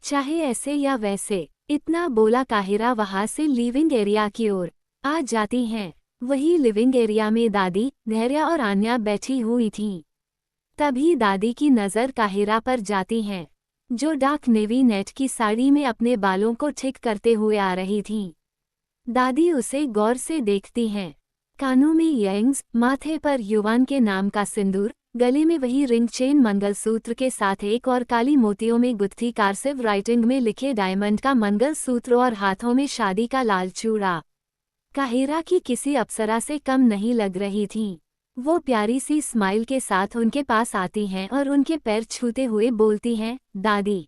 Speaker 1: चाहे ऐसे या वैसे। इतना बोला काहिरा वहां से लिविंग एरिया की ओर आ जाती हैं। वही लिविंग एरिया में दादी, धैर्या और आन्या बैठी हुई थीं। तभी दादी की नज़र काहिरा पर जाती है, जो डार्क नेवी नेट की साड़ी में अपने बालों को ठीक करते हुए आ रही थीं। दादी उसे गौर से देखती हैं। कानों में इयरिंग्स, माथे पर युवान के नाम का सिंदूर, गले में वही रिंग चेन मंगलसूत्र के साथ एक और काली मोतियों में गुत्थी कारसिव राइटिंग में लिखे डायमंड का मंगलसूत्र और हाथों में शादी का लाल चूड़ा। काहिरा की किसी अप्सरा से कम नहीं लग रही थीं। वो प्यारी सी स्माइल के साथ उनके पास आती हैं और उनके पैर छूते हुए बोलती हैं, दादी।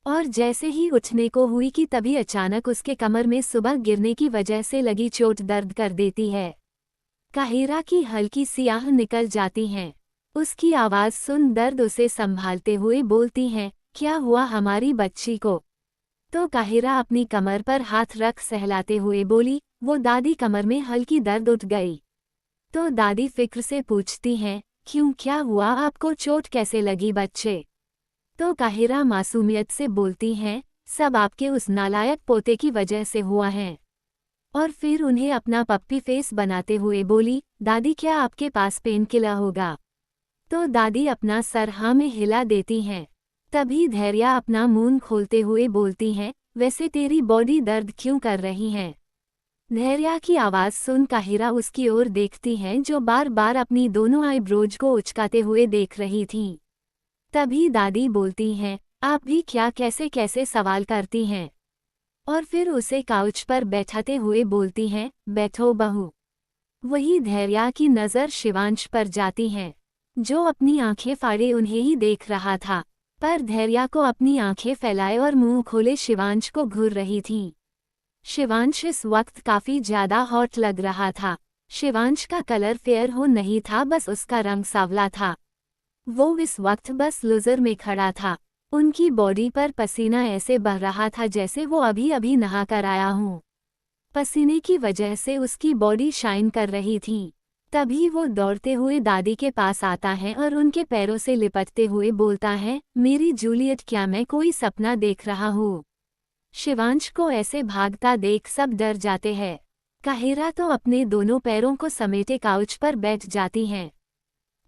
Speaker 1: और जैसे ही उठने को हुई कि तभी अचानक उसके कमर में सुबह गिरने की वजह से लगी चोट दर्द कर देती है। काहिरा की हल्की सी आह निकल जाती हैं। उसकी आवाज़ सुन दर्द उसे संभालते हुए बोलती हैं, क्या हुआ हमारी बच्ची को? तो काहिरा अपनी कमर पर हाथ रख सहलाते हुए बोली, वो दादी कमर में हल्की दर्द उठ गई। तो दादी फिक्र से पूछती हैं, क्यों, क्या हुआ, आपको चोट कैसे लगी बच्चे? तो काहिरा मासूमियत से बोलती हैं, सब आपके उस नालायक पोते की वजह से हुआ है। और फिर उन्हें अपना पप्पी फेस बनाते हुए बोली, दादी क्या आपके पास पेन किलर होगा? तो दादी अपना सर हाँ में हिला देती हैं। तभी धैर्या अपना मुंह खोलते हुए बोलती हैं, वैसे तेरी बॉडी दर्द क्यों कर रही है? धैर्या की आवाज़ सुन काहिरा उसकी ओर देखती हैं, जो बार बार अपनी दोनों आईब्रोज को उचकाते हुए देख रही थीं। तभी दादी बोलती हैं, आप भी क्या कैसे कैसे सवाल करती हैं? और फिर उसे काउच पर बैठाते हुए बोलती हैं, बैठो बहू। वही धैर्या की नज़र शिवांश पर जाती है, जो अपनी आंखें फाड़े उन्हें ही देख रहा था। पर धैर्या को अपनी आंखें फैलाए और मुंह खोले शिवांश को घूर रही थी। शिवांश इस वक्त काफ़ी ज़्यादा हॉट लग रहा था। शिवांश का कलर फेयर हो नहीं था, बस उसका रंग सांवला था। वो इस वक्त बस लुजर में खड़ा था। उनकी बॉडी पर पसीना ऐसे बह रहा था जैसे वो अभी अभी नहा कर आया हूँ। पसीने की वजह से उसकी बॉडी शाइन कर रही थी। तभी वो दौड़ते हुए दादी के पास आता है और उनके पैरों से लिपटते हुए बोलता है, मेरी जूलियट, क्या मैं कोई सपना देख रहा हूँ? शिवांश को ऐसे भागता देख सब डर जाते हैं। काहिरा तो अपने दोनों पैरों को समेटे काउच पर बैठ जाती हैं।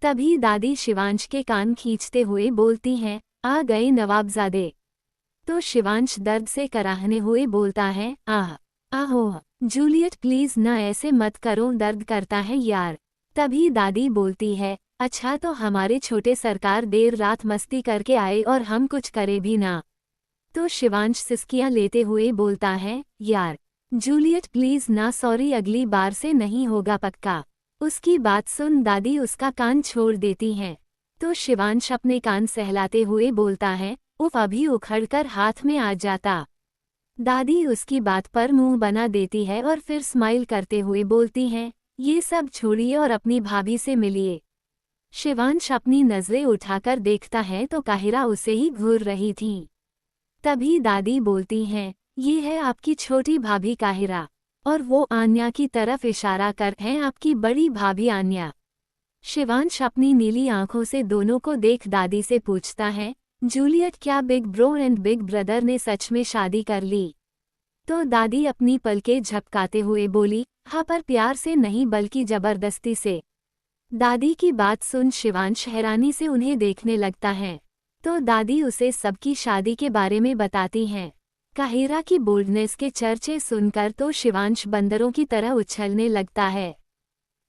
Speaker 1: तभी दादी शिवांश के कान खींचते हुए बोलती हैं, आ गए नवाबजादे। तो शिवांश दर्द से कराहने हुए बोलता है, आहो जूलियट प्लीज ना ऐसे मत करो, दर्द करता है यार। तभी दादी बोलती है, अच्छा तो हमारे छोटे सरकार देर रात मस्ती करके आए और हम कुछ करे भी ना। तो शिवांश सिसकियां लेते हुए बोलता है, यार जूलियट प्लीज ना, सॉरी अगली बार से नहीं होगा पक्का। उसकी बात सुन दादी उसका कान छोड़ देती हैं। तो शिवांश अपने कान सहलाते हुए बोलता है, उफ अभी उखड़कर हाथ में आ जाता। दादी उसकी बात पर मुंह बना देती है और फिर स्माइल करते हुए बोलती हैं, ये सब छोड़िए और अपनी भाभी से मिलिए। शिवांश अपनी नजरें उठाकर देखता है तो काहिरा उसे ही घूर रही थी। तभी दादी बोलती हैं, ये है आपकी छोटी भाभी काहिरा। और वो आन्या की तरफ इशारा कर हैं, आपकी बड़ी भाभी आन्या। शिवांश अपनी नीली आंखों से दोनों को देख दादी से पूछता है, जूलियट क्या big bro and big brother ने सच में शादी कर ली? तो दादी अपनी पलकें झपकाते हुए बोली, हाँ पर प्यार से नहीं बल्कि जबरदस्ती से। दादी की बात सुन शिवांश हैरानी से उन्हें देखने लगता है। तो दादी उसे सबकी शादी के बारे में बताती हैं। काहिरा की बोल्डनेस के चर्चे सुनकर तो शिवांश बंदरों की तरह उछलने लगता है।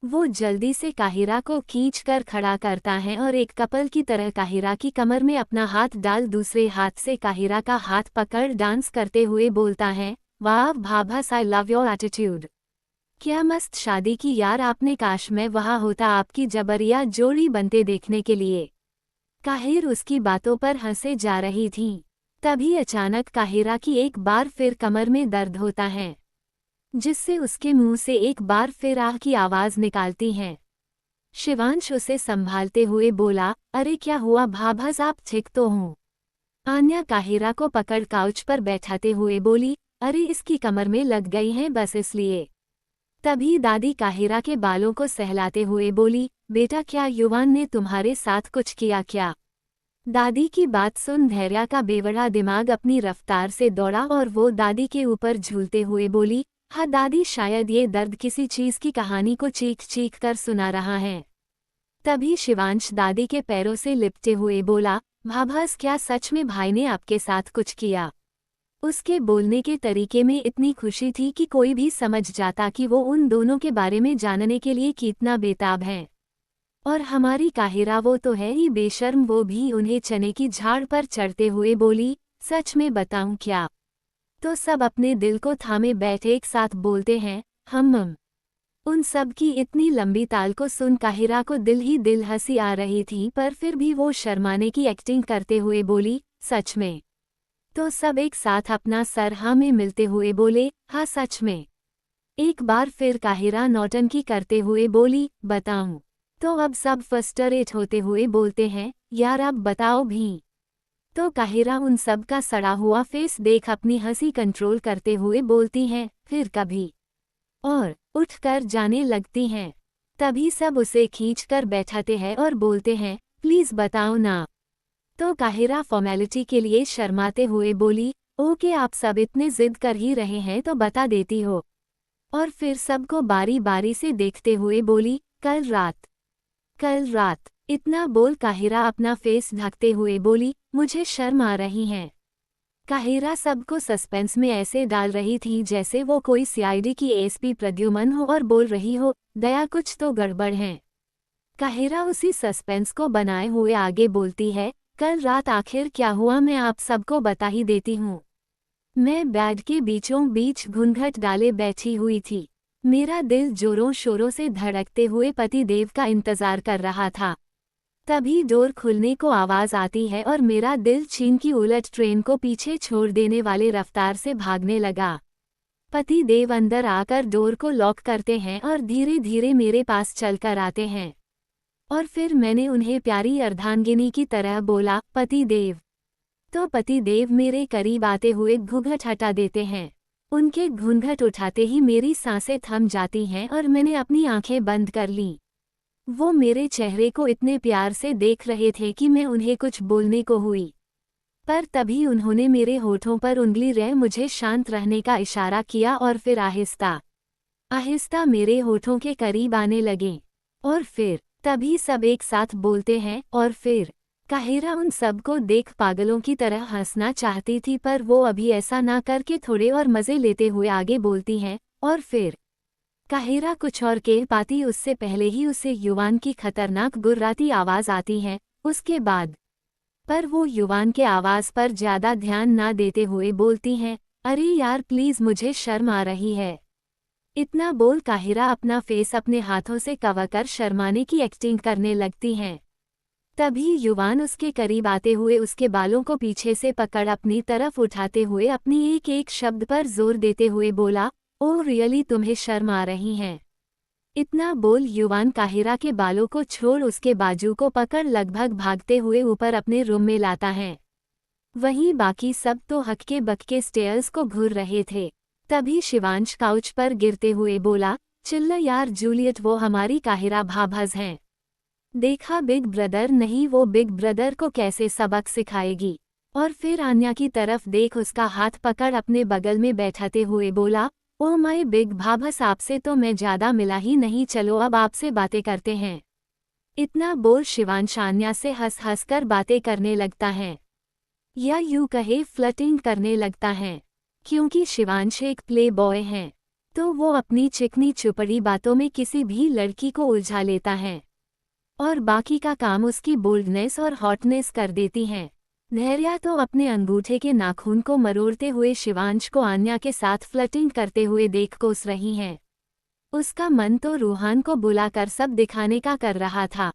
Speaker 1: वो जल्दी से काहिरा को खींचकर खड़ा करता है और एक कपल की तरह काहिरा की कमर में अपना हाथ डाल दूसरे हाथ से काहिरा का हाथ पकड़ डांस करते हुए बोलता है, वाह भाभस आई लव योर एटीट्यूड। क्या मस्त शादी की यार आपने, काश मैं वहाँ होता आपकी जबरिया जोड़ी बनते देखने के लिए। काहिर उसकी बातों पर हंसे जा रही थी। तभी अचानक काहिरा की एक बार फिर कमर में दर्द होता है, जिससे उसके मुंह से एक बार फिर आह की आवाज निकालती हैं। शिवांश उसे संभालते हुए बोला, अरे क्या हुआ भाभस, आप ठीक तो हो? आन्या काहिरा को पकड़ काउच पर बैठाते हुए बोली, अरे इसकी कमर में लग गई हैं बस इसलिए। तभी दादी काहिरा के बालों को सहलाते हुए बोली, बेटा क्या युवान ने तुम्हारे साथ कुछ किया क्या? दादी की बात सुन धैर्या का बेवड़ा दिमाग अपनी रफ्तार से दौड़ा और वो दादी के ऊपर झूलते हुए बोली, हाँ दादी शायद ये दर्द किसी चीज की कहानी को चीख चीख कर सुना रहा है। तभी शिवांश दादी के पैरों से लिपटे हुए बोला, भाभस क्या सच में भाई ने आपके साथ कुछ किया? उसके बोलने के तरीके में इतनी खुशी थी कि कोई भी समझ जाता कि वो उन दोनों के बारे में जानने के लिए कितना बेताब है। और हमारी काहिरा वो तो है ही बेशर्म, वो भी उन्हें चने की झाड़ पर चढ़ते हुए बोली, सच में बताऊं क्या? तो सब अपने दिल को थामे बैठे एक साथ बोलते हैं, हम। उन सब की इतनी लंबी ताल को सुन काहिरा को दिल ही दिल हंसी आ रही थी, पर फिर भी वो शर्माने की एक्टिंग करते हुए बोली, सच में? तो सब एक साथ अपना सर हाँ में मिलते हुए बोले, हाँ सच में। एक बार फिर काहिरा नौटंकी करते हुए बोली, बताऊं? तो अब सब फ्रस्ट्रेट होते हुए बोलते हैं, यार अब बताओ भी। तो काहिरा उन सब का सड़ा हुआ फेस देख अपनी हंसी कंट्रोल करते हुए बोलती हैं, फिर कभी। और उठकर जाने लगती हैं। तभी सब उसे खींचकर बैठाते हैं और बोलते हैं, प्लीज बताओ ना। तो काहिरा फॉर्मेलिटी के लिए शर्माते हुए बोली, ओके आप सब इतने जिद कर ही रहे हैं तो बता देती हो। और फिर सबको बारी बारी से देखते हुए बोली, कल रात। इतना बोल काहिरा अपना फेस ढकते हुए बोली, मुझे शर्म आ रही है। काहिरा सबको सस्पेंस में ऐसे डाल रही थी जैसे वो कोई सीआईडी की एसपी प्रद्युमन हो और बोल रही हो, दया कुछ तो गड़बड़ है। काहिरा उसी सस्पेंस को बनाए हुए आगे बोलती है, कल रात आखिर क्या हुआ मैं आप सबको बता ही देती हूँ। मैं बेड के बीचों बीच घूंघट डाले बैठी हुई थी। मेरा दिल जोरों शोरों से धड़कते हुए पति देव का इंतजार कर रहा था। तभी डोर खुलने को आवाज आती है और मेरा दिल चीन की उलट ट्रेन को पीछे छोड़ देने वाले रफ्तार से भागने लगा। पति देव अंदर आकर डोर को लॉक करते हैं और धीरे धीरे मेरे पास चलकर आते हैं। और फिर मैंने उन्हें प्यारी अर्धांगिनी की तरह बोला, पति देव। तो पति देव मेरे करीब आते हुए घूंघट हटा देते हैं। उनके घूंघट उठाते ही मेरी सांसें थम जाती हैं और मैंने अपनी आंखें बंद कर लीं। वो मेरे चेहरे को इतने प्यार से देख रहे थे कि मैं उन्हें कुछ बोलने को हुई, पर तभी उन्होंने मेरे होठों पर उंगली रह मुझे शांत रहने का इशारा किया और फिर आहिस्ता आहिस्ता मेरे होठों के करीब आने लगे। और फिर तभी सब एक साथ बोलते हैं, और फिर। काहिरा उन सब को देख पागलों की तरह हंसना चाहती थी, पर वो अभी ऐसा ना करके थोड़े और मज़े लेते हुए आगे बोलती हैं, और फिर। काहिरा कुछ और कह पाती उससे पहले ही उसे युवान की खतरनाक गुर्राती आवाज़ आती है। उसके बाद पर वो युवान के आवाज़ पर ज़्यादा ध्यान ना देते हुए बोलती हैं, अरे यार प्लीज़ मुझे शर्म आ रही है। इतना बोल काहिरा अपना फेस अपने हाथों से कवर कर शर्माने की एक्टिंग करने लगती हैं। तभी युवान उसके करीब आते हुए उसके बालों को पीछे से पकड़ अपनी तरफ उठाते हुए अपनी एक एक शब्द पर जोर देते हुए बोला, ओह रियली तुम्हें शर्म आ रही है। इतना बोल युवान काहिरा के बालों को छोड़ उसके बाजू को पकड़ लगभग भागते हुए ऊपर अपने रूम में लाता है। वहीं बाकी सब तो हक्के बक्के स्टेयर्स को घूर रहे थे। तभी शिवांश काउच पर गिरते हुए बोला, चिल्ला यार जूलियट, वो हमारी काहिरा भाभज हैं। देखा बिग ब्रदर नहीं, वो बिग ब्रदर को कैसे सबक सिखाएगी। और फिर आन्या की तरफ देख उसका हाथ पकड़ अपने बगल में बैठाते हुए बोला, ओह माय बिग भाभस, आपसे तो मैं ज़्यादा मिला ही नहीं, चलो अब आपसे बातें करते हैं। इतना बोल शिवांश आन्या से हंस हंस कर बातें करने लगता है, या यूं कहे फ्लर्टिंग करने लगता है। क्योंकि शिवांश एक प्ले बॉय है तो वो अपनी चिकनी चुपड़ी बातों में किसी भी लड़की को उलझा लेता है और बाकी का काम उसकी बोल्डनेस और हॉटनेस कर देती हैं। धैर्या तो अपने अंगूठे के नाखून को मरोड़ते हुए शिवांश को आन्या के साथ फ्लर्टिंग करते हुए देख कोस रही है। उसका मन तो रूहान को बुलाकर सब दिखाने का कर रहा था।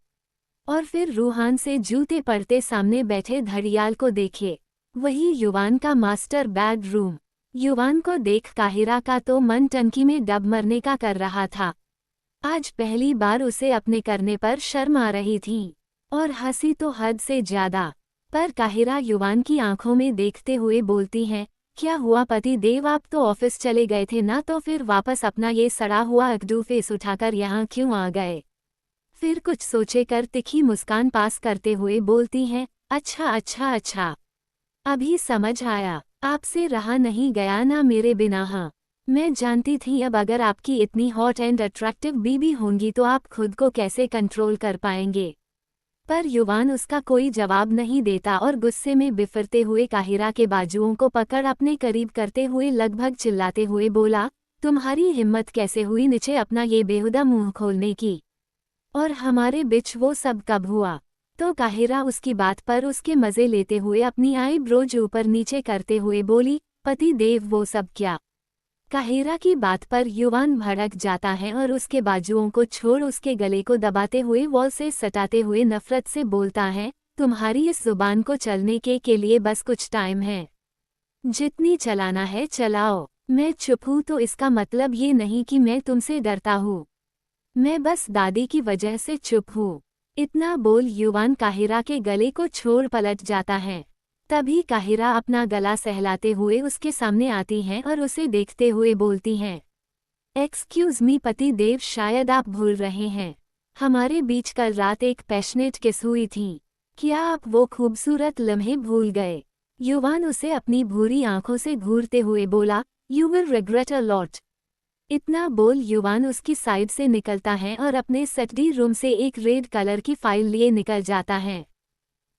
Speaker 1: और फिर रूहान से जूते पड़ते सामने बैठे धड़ियाल को देखे, वही युवान का मास्टर बेडरूम। युवान को देख काहिरा का तो मन टंकी में डब मरने का कर रहा था। आज पहली बार उसे अपने करने पर शर्म आ रही थी और हंसी तो हद से ज्यादा। पर काहिरा युवान की आंखों में देखते हुए बोलती है, क्या हुआ पति देव, आप तो ऑफिस चले गए थे ना, तो फिर वापस अपना ये सड़ा हुआ अकड़ू फेस उठाकर यहाँ क्यों आ गए। फिर कुछ सोचे कर तिखी मुस्कान पास करते हुए बोलती हैं, अच्छा अच्छा अच्छा, अभी समझ आया, आपसे रहा नहीं गया ना मेरे बिना। हाँ मैं जानती थी अब अगर आपकी इतनी हॉट एंड अट्रैक्टिव बीबी होंगी तो आप खुद को कैसे कंट्रोल कर पाएंगे। पर युवान उसका कोई जवाब नहीं देता और गुस्से में बिफरते हुए काहिरा के बाजुओं को पकड़ अपने करीब करते हुए लगभग चिल्लाते हुए बोला, तुम्हारी हिम्मत कैसे हुई नीचे अपना ये बेहुदा मुंह खोलने की, और हमारे बिच वो सब कब हुआ। तो काहिरा उसकी बात पर उसके मज़े लेते हुए अपनी आईब्रोज ऊपर नीचे करते हुए बोली, पति देव वो सब क्या। काहिरा की बात पर युवान भड़क जाता है और उसके बाजुओं को छोड़ उसके गले को दबाते हुए वॉल से सटाते हुए नफरत से बोलता है, तुम्हारी इस जुबान को चलने के लिए बस कुछ टाइम है, जितनी चलाना है चलाओ। मैं चुप हूँ तो इसका मतलब ये नहीं कि मैं तुमसे डरता हूँ, मैं बस दादी की वजह से चुप हूँ। इतना बोल युवान काहिरा के गले को छोड़ पलट जाता है। तभी काहिरा अपना गला सहलाते हुए उसके सामने आती हैं और उसे देखते हुए बोलती हैं, एक्सक्यूज मी पति देव, शायद आप भूल रहे हैं हमारे बीच कल रात एक पैशनेट किस हुई थी, क्या आप वो खूबसूरत लम्हे भूल गए। युवान उसे अपनी भूरी आंखों से घूरते हुए बोला, you will regret a lot. इतना बोल युवान उसकी साइड से निकलता है और अपने स्टडी रूम से एक रेड कलर की फाइल लिए निकल जाता है।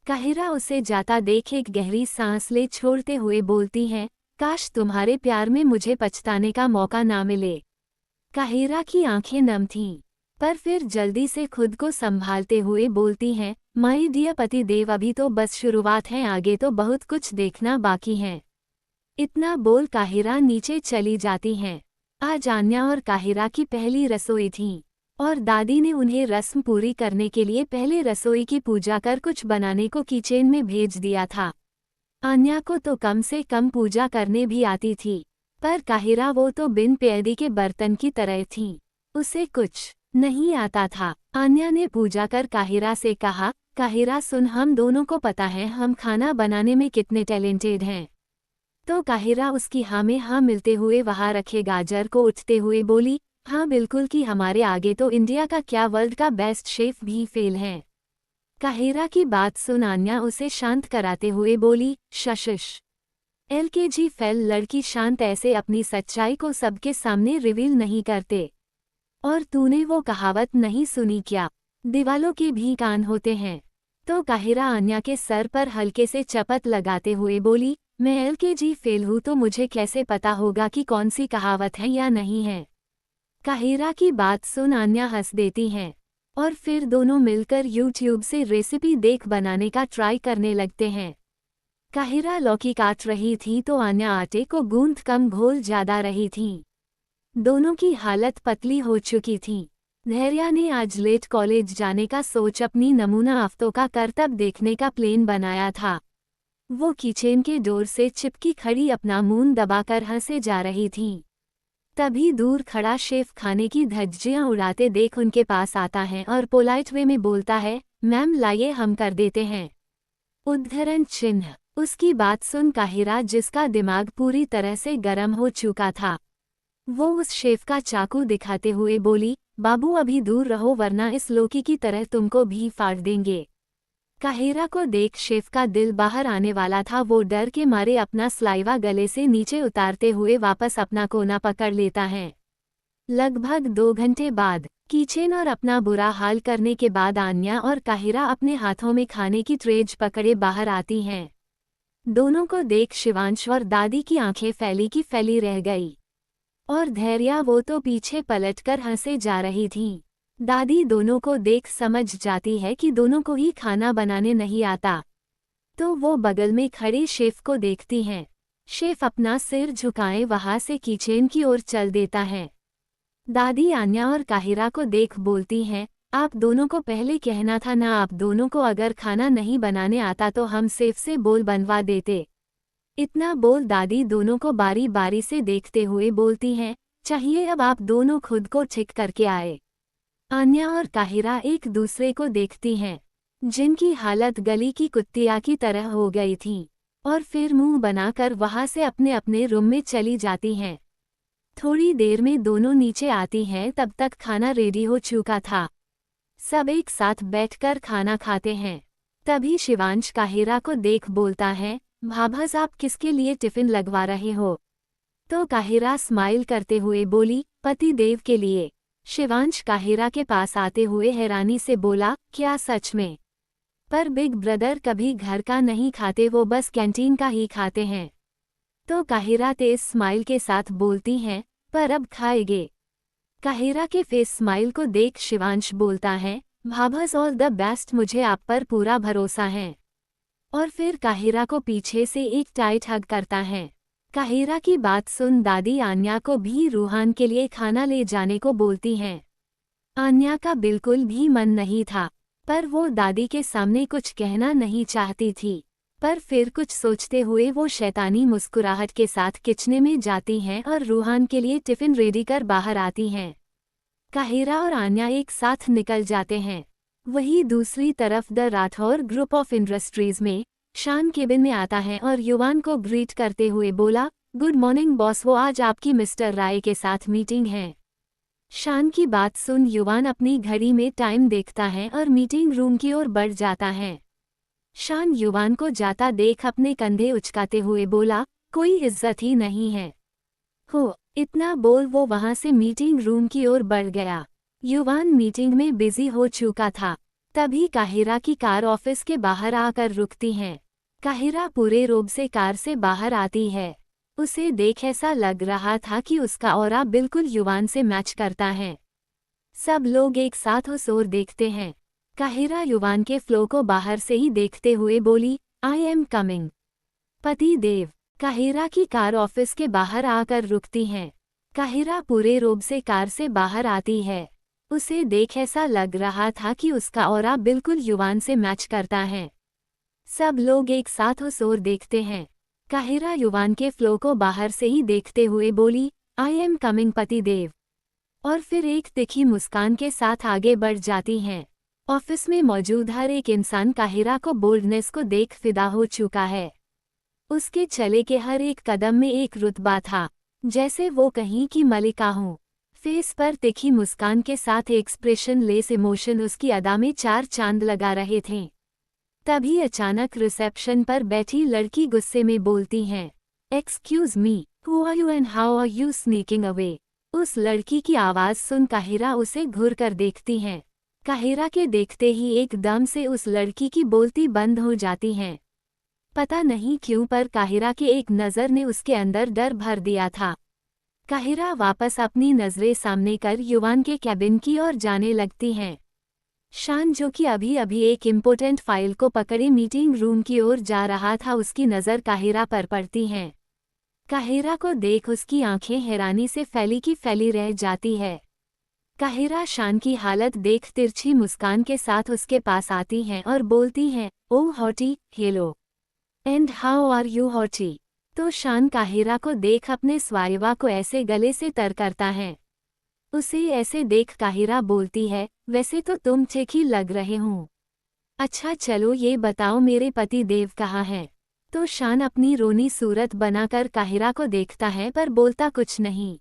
Speaker 1: काहिरा उसे जाता देख एक गहरी सांस ले छोड़ते हुए बोलती हैं, काश तुम्हारे प्यार में मुझे पछताने का मौका ना मिले। काहिरा की आंखें नम थीं, पर फिर जल्दी से खुद को संभालते हुए बोलती हैं, माय डियर पति देव, अभी तो बस शुरुआत है, आगे तो बहुत कुछ देखना बाकी है। इतना बोल काहिरा नीचे चली जाती हैं। आज आन्या और काहिरा की पहली रसोई थी और दादी ने उन्हें रस्म पूरी करने के लिए पहले रसोई की पूजा कर कुछ बनाने को किचन में भेज दिया था। आन्या को तो कम से कम पूजा करने भी आती थी, पर काहिरा वो तो बिन पैदी के बर्तन की तरह थी, उसे कुछ नहीं आता था। आन्या ने पूजा कर काहिरा से कहा, काहिरा सुन, हम दोनों को पता है हम खाना बनाने में कितने टैलेंटेड हैं। तो काहिरा उसकी हाँ में हाँ मिलते हुए वहाँ रखे गाजर को उठते हुए बोली, हाँ बिल्कुल, कि हमारे आगे तो इंडिया का क्या वर्ल्ड का बेस्ट शेफ भी फेल है। काहिरा की बात सुन आन्या उसे शांत कराते हुए बोली, शशिश LKG फेल लड़की शांत ऐसे अपनी सच्चाई को सबके सामने रिवील नहीं करते। और तूने वो कहावत नहीं सुनी क्या, दीवालों के भी कान होते हैं। तो काहिरा आन्या के सर पर हल्के से चपत लगाते हुए बोली, मैं LKG फेल हूँ तो मुझे कैसे पता होगा कि कौन सी कहावत है या नहीं है। काहिरा की बात सुन आन्या हंस देती हैं और फिर दोनों मिलकर यूट्यूब से रेसिपी देख बनाने का ट्राई करने लगते हैं। काहिरा लौकी काट रही थी तो आन्या आटे को गूंथ कम घोल ज्यादा रही थी। दोनों की हालत पतली हो चुकी थी। धैर्या ने आज लेट कॉलेज जाने का सोच अपनी नमूना हफ्तों का करतब देखने का प्लान बनाया था। वो किचन के डोर से चिपकी खड़ी अपना मुंह दबाकर हंसे जा रही थी। तभी दूर खड़ा शेफ खाने की धज्जियां उड़ाते देख उनके पास आता है और पोलाइट वे में बोलता है, मैम लाइए हम कर देते हैं। उद्धरण चिन्ह। उसकी बात सुन काहिरा, जिसका दिमाग पूरी तरह से गर्म हो चुका था, वो उस शेफ का चाकू दिखाते हुए बोली, बाबू अभी दूर रहो वरना इस लौकी की तरह तुमको भी फाड़ देंगे। काहिरा को देख शेफ का दिल बाहर आने वाला था। वो डर के मारे अपना स्लाइवा गले से नीचे उतारते हुए वापस अपना कोना पकड़ लेता है। लगभग 2 घंटे बाद किचन और अपना बुरा हाल करने के बाद आन्या और काहिरा अपने हाथों में खाने की ट्रेज पकड़े बाहर आती हैं। दोनों को देख शिवांश और दादी की आंखें फैली की फैली रह गई और धैर्या वो तो पीछे पलटकर हंसे जा रही थी। दादी दोनों को देख समझ जाती है कि दोनों को ही खाना बनाने नहीं आता, तो वो बगल में खड़े शेफ को देखती हैं। शेफ अपना सिर झुकाए वहां से किचन की ओर चल देता है। दादी आन्या और काहिरा को देख बोलती हैं, आप दोनों को पहले कहना था ना, आप दोनों को अगर खाना नहीं बनाने आता तो हम शेफ से बोल बनवा देते। इतना बोल दादी दोनों को बारी बारी से देखते हुए बोलती हैं, चाहिए अब आप दोनों खुद को ठीक करके आए। आन्या और काहिरा एक दूसरे को देखती हैं, जिनकी हालत गली की कुत्तिया की तरह हो गई थी, और फिर मुंह बनाकर वहां से अपने अपने रूम में चली जाती हैं। थोड़ी देर में दोनों नीचे आती हैं, तब तक खाना रेडी हो चुका था। सब एक साथ बैठकर खाना खाते हैं। तभी शिवांश काहिरा को देख बोलता है, भाभस आप किसके लिए टिफिन लगवा रहे हो? तो काहिरा स्माइल करते हुए बोली, पति देव के लिए। शिवांश काहिरा के पास आते हुए हैरानी से बोला, क्या सच में? पर बिग ब्रदर कभी घर का नहीं खाते, वो बस कैंटीन का ही खाते हैं। तो काहिरा तेज स्माइल के साथ बोलती हैं, पर अब खाएंगे? काहिरा के फेस स्माइल को देख शिवांश बोलता है, भाभस ऑल द बेस्ट, मुझे आप पर पूरा भरोसा है। और फिर काहिरा को पीछे से एक टाइट हग करता है। काहिरा की बात सुन दादी आन्या को भी रूहान के लिए खाना ले जाने को बोलती हैं। आन्या का बिल्कुल भी मन नहीं था, पर वो दादी के सामने कुछ कहना नहीं चाहती थी। पर फिर कुछ सोचते हुए वो शैतानी मुस्कुराहट के साथ किचन में जाती हैं और रूहान के लिए टिफिन रेडी कर बाहर आती हैं। काहिरा और आन्या एक साथ निकल जाते हैं। वहीं दूसरी तरफ the Rathore group of industries में शान केबिन में आता है और युवान को ग्रीट करते हुए बोला, गुड मॉर्निंग बॉस, वो आज आपकी मिस्टर राय के साथ मीटिंग है। शान की बात सुन युवान अपनी घड़ी में टाइम देखता है और मीटिंग रूम की ओर बढ़ जाता है। शान युवान को जाता देख अपने कंधे उचकाते हुए बोला, कोई इज्जत ही नहीं है। हो, इतना बोल वो वहां से मीटिंग रूम की ओर बढ़ गया। युवान मीटिंग में बिजी हो चुका था। तभी काहिरा की कार ऑफिस के बाहर आकर रुकती है। काहिरा पूरे रोब से कार से बाहर आती है। उसे देख ऐसा लग रहा था कि उसका ऑरा बिल्कुल युवान से मैच करता है। सब लोग एक साथ उस ओर देखते हैं। काहिरा युवान के फ्लो को बाहर से ही देखते हुए बोली, आई एम कमिंग। पति देव। काहिरा की कार ऑफिस के बाहर आकर रुकती हैं। काहिरा पूरे रोब से कार से बाहर आती है। उसे देख ऐसा लग रहा था कि उसका ऑरा बिल्कुल युवान से मैच करता है। सब लोग एक साथ उस ओर देखते हैं। काहिरा युवान के फ्लो को बाहर से ही देखते हुए बोली, आई एम कमिंग पति देव। और फिर एक तिखी मुस्कान के साथ आगे बढ़ जाती हैं। ऑफिस में मौजूद हर एक इंसान काहिरा को बोल्डनेस को देख फिदा हो चुका है। उसके चले के हर एक कदम में एक रुतबा था, जैसे वो कहीं की मलिका हो। फेस पर तिखी मुस्कान के साथ एक्सप्रेशन लेस इमोशन उसकी अदा में 4 चांद लगा रहे थे। तभी अचानक रिसेप्शन पर बैठी लड़की गुस्से में बोलती हैं, excuse me, who are you and how are you sneaking away? उस लड़की की आवाज़ सुन काहिरा उसे घूर कर देखती हैं। काहिरा के देखते ही एकदम से उस लड़की की बोलती बंद हो जाती हैं। पता नहीं क्यों पर काहिरा के एक नज़र ने उसके अंदर डर भर दिया था। काहिरा वापस अपनी नजरें सामने कर युवान के कैबिन की ओर जाने लगती हैं। शान जो कि अभी अभी एक इम्पोर्टेंट फाइल को पकड़े मीटिंग रूम की ओर जा रहा था, उसकी नज़र काहिरा पर पड़ती हैं। काहिरा को देख उसकी आंखें हैरानी से फैली की फैली रह जाती है। काहिरा शान की हालत देख तिरछी मुस्कान के साथ उसके पास आती हैं और बोलती हैं, oh hottie, hello and how are you hottie. तो शान काहिरा को देख अपने स्वाइवा को ऐसे गले से तर करता है। उसे ऐसे देख काहिरा बोलती है, वैसे तो तुम ठीक ही लग रहे हो। अच्छा चलो ये बताओ मेरे पति देव कहाँ हैं। तो शान अपनी रोनी सूरत बनाकर काहिरा को देखता है पर बोलता कुछ नहीं।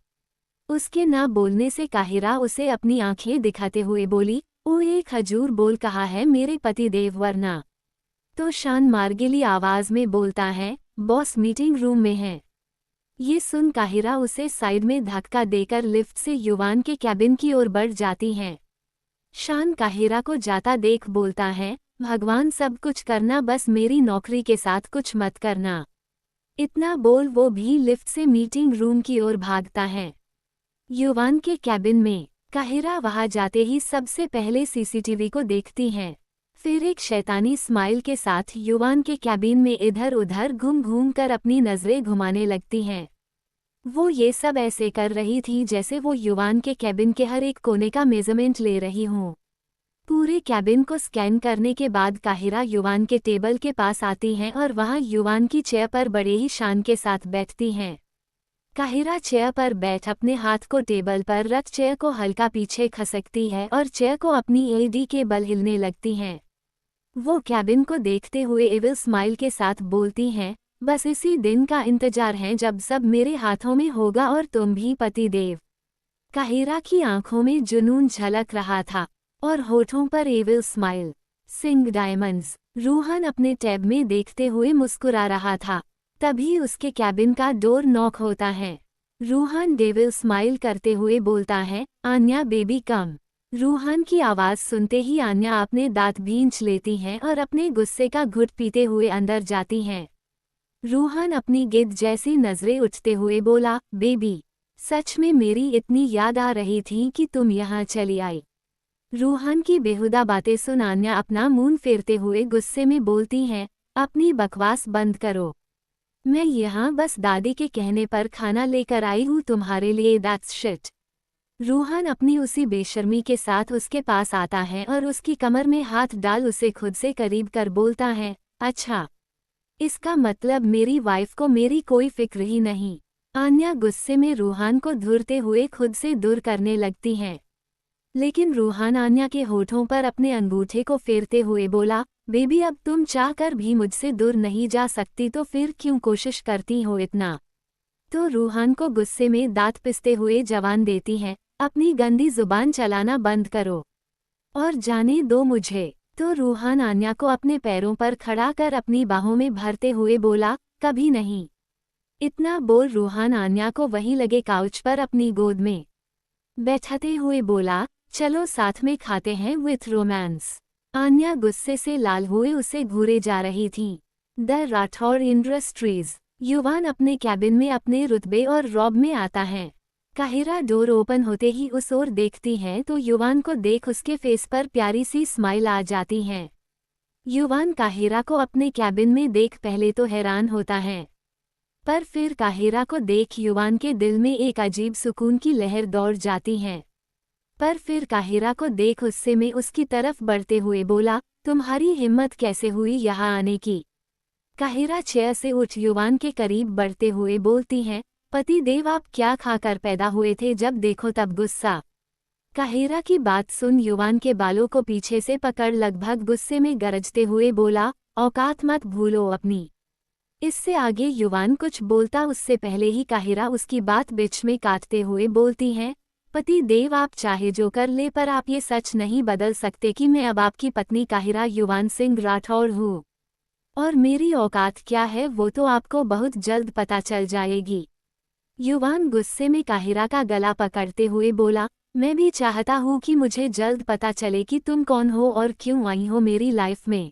Speaker 1: उसके ना बोलने से काहिरा उसे अपनी आंखें दिखाते हुए बोली, ओ एक हजूर बोल कहा है मेरे पति देव वरना। तो शान मार्गिली आवाज में बोलता है, बॉस मीटिंग रूम में है। ये सुन काहिरा उसे साइड में धक्का देकर लिफ्ट से युवान के कैबिन की ओर बढ़ जाती हैं। शान काहिरा को जाता देख बोलता है, भगवान सब कुछ करना बस मेरी नौकरी के साथ कुछ मत करना। इतना बोल वो भी लिफ्ट से मीटिंग रूम की ओर भागता है। युवान के कैबिन में काहिरा वहां जाते ही सबसे पहले सीसीटीवी को देखती हैं। फिर एक शैतानी स्माइल के साथ युवान के कैबिन में इधर उधर घूम घूम कर अपनी नजरें घुमाने लगती हैं। वो ये सब ऐसे कर रही थी जैसे वो युवान के कैबिन के हर एक कोने का मेजरमेंट ले रही हों। पूरे कैबिन को स्कैन करने के बाद काहिरा युवान के टेबल के पास आती हैं और वहां युवान की चेयर पर बड़े ही शान के साथ बैठती हैं। काहिरा चेयर पर बैठ अपने हाथ को टेबल पर रख चेयर को हल्का पीछे खसकती है और चेयर को अपनी एडी के बल हिलने लगती हैं। वो कैबिन को देखते हुए एविल स्माइल के साथ बोलती हैं, बस इसी दिन का इंतजार है जब सब मेरे हाथों में होगा और तुम भी पति देव। काहिरा की आंखों में जुनून झलक रहा था और होठों पर एविल स्माइल। सिंग डायमंड्स। रूहान अपने टैब में देखते हुए मुस्कुरा रहा था। तभी उसके कैबिन का डोर नॉक होता है। रूहान डेविल स्माइल करते हुए बोलता है, आन्या बेबी कम। रूहान की आवाज़ सुनते ही आन्या अपने दांत भींच लेती हैं और अपने गुस्से का घुट पीते हुए अंदर जाती हैं। रूहान अपनी गिद्ध जैसी नजरें उठते हुए बोला, बेबी सच में मेरी इतनी याद आ रही थी कि तुम यहाँ चली आई। रूहान की बेहुदा बातें सुन आन्या अपना मुंह फेरते हुए गुस्से में बोलती हैं, अपनी बकवास बंद करो। मैं यहाँ बस दादी के कहने पर खाना लेकर आई हूँ तुम्हारे लिए, दैट्स शिट। रूहान अपनी उसी बेशर्मी के साथ उसके पास आता है और उसकी कमर में हाथ डाल उसे खुद से करीब कर बोलता है, अच्छा इसका मतलब मेरी वाइफ को मेरी कोई फिक्र ही नहीं। आन्या गुस्से में रूहान को धुरते हुए खुद से दूर करने लगती हैं। लेकिन रूहान आन्या के होठों पर अपने अंगूठे को फेरते हुए बोला, बेबी अब तुम चाहकर भी मुझसे दूर नहीं जा सकती तो फिर क्यों कोशिश करती हो इतना। तो रूहान को गुस्से में दांत पिसते हुए जवान देती है, अपनी गंदी जुबान चलाना बंद करो और जाने दो मुझे। तो रूहान आन्या को अपने पैरों पर खड़ा कर अपनी बाहों में भरते हुए बोला, कभी नहीं। इतना बोल रूहान आन्या को वहीं लगे काउच पर अपनी गोद में बैठाते हुए बोला, चलो साथ में खाते हैं विथ रोमांस। आन्या गुस्से से लाल हुए उसे घूरे जा रही थी। The Rathore industries. युवान अपने कैबिन में अपने रुतबे और रॉब में आता है। काहिरा डोर ओपन होते ही उस ओर देखती हैं तो युवान को देख उसके फेस पर प्यारी सी स्माइल आ जाती है। युवान काहिरा को अपने कैबिन में देख पहले तो हैरान होता है, पर फिर काहिरा को देख युवान के दिल में एक अजीब सुकून की लहर दौड़ जाती है। पर फिर काहिरा को देख उससे में उसकी तरफ बढ़ते हुए बोला, तुम्हारी हिम्मत कैसे हुई यहाँ आने की। काहिरा चेयर से उठ युवान के करीब बढ़ते हुए बोलती हैं, पति देव आप क्या खाकर पैदा हुए थे जब देखो तब गुस्सा। काहिरा की बात सुन युवान के बालों को पीछे से पकड़ लगभग गुस्से में गरजते हुए बोला, औकात मत भूलो अपनी। इससे आगे युवान कुछ बोलता उससे पहले ही काहिरा उसकी बात बीच में काटते हुए बोलती हैं, पति देव आप चाहे जो कर ले पर आप ये सच नहीं बदल सकते कि मैं अब आपकी पत्नी काहिरा युवान सिंह राठौर हूँ। और मेरी औकात क्या है वो तो आपको बहुत जल्द पता चल जाएगी। युवान गुस्से में काहिरा का गला पकड़ते हुए बोला, मैं भी चाहता हूँ कि मुझे जल्द पता चले कि तुम कौन हो और क्यों आई हो मेरी लाइफ में।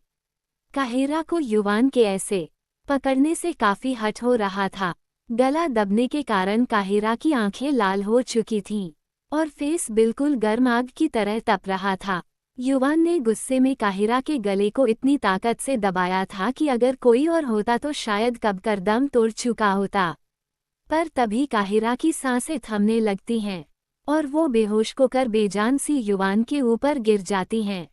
Speaker 1: काहिरा को युवान के ऐसे पकड़ने से काफी हट हो रहा था। गला दबने के कारण काहिरा की आंखें लाल हो चुकी थीं और फेस बिल्कुल गर्म आग की तरह तप रहा था। युवान ने गुस्से में काहिरा के गले को इतनी ताकत से दबाया था कि अगर कोई और होता तो शायद कब कर दम तोड़ चुका होता। पर तभी काहिरा की सांसें थमने लगती हैं और वो बेहोश होकर बेजान सी युवान के ऊपर गिर जाती हैं।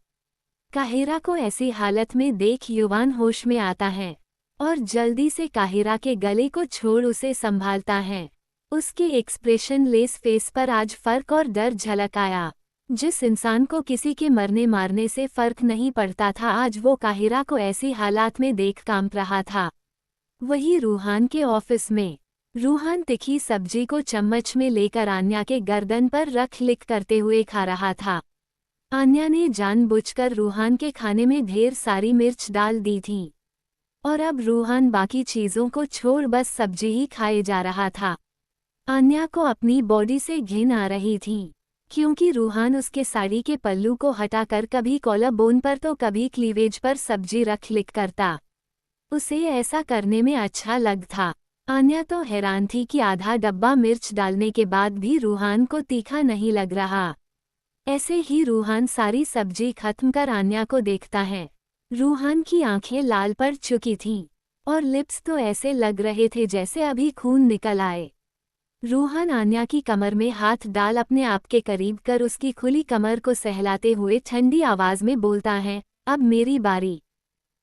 Speaker 1: काहिरा को ऐसी हालत में देख युवान होश में आता है और जल्दी से काहिरा के गले को छोड़ उसे संभालता है। उसके एक्सप्रेशन लेस फेस पर आज फर्क और डर झलक आया। जिस इंसान को किसी के मरने मारने से फर्क नहीं पड़ता था, आज वो काहिरा को ऐसी हालात में देख कांप रहा था। वही रूहान के ऑफिस में रूहान तिखी सब्जी को चम्मच में लेकर आन्या के गर्दन पर रख लिक करते हुए खा रहा था। आन्या ने जानबूझकर रूहान के खाने में ढेर सारी मिर्च डाल दी थी और अब रूहान बाकी चीज़ों को छोड़ बस सब्जी ही खाए जा रहा था। आन्या को अपनी बॉडी से घिन आ रही थी क्योंकि रूहान उसके साड़ी के पल्लू को हटाकर कभी कॉलर बोन पर तो कभी क्लीवेज पर सब्जी रख लिक करता। उसे ऐसा करने में अच्छा लग था। आन्या तो हैरान थी कि आधा डब्बा मिर्च डालने के बाद भी रूहान को तीखा नहीं लग रहा। ऐसे ही रूहान सारी सब्जी खत्म कर आन्या को देखता है। रूहान की आंखें लाल पड़ चुकी थीं और लिप्स तो ऐसे लग रहे थे जैसे अभी खून निकल आए। रूहान आन्या की कमर में हाथ डाल अपने आप के करीब कर उसकी खुली कमर को सहलाते हुए ठंडी आवाज में बोलता है, अब मेरी बारी।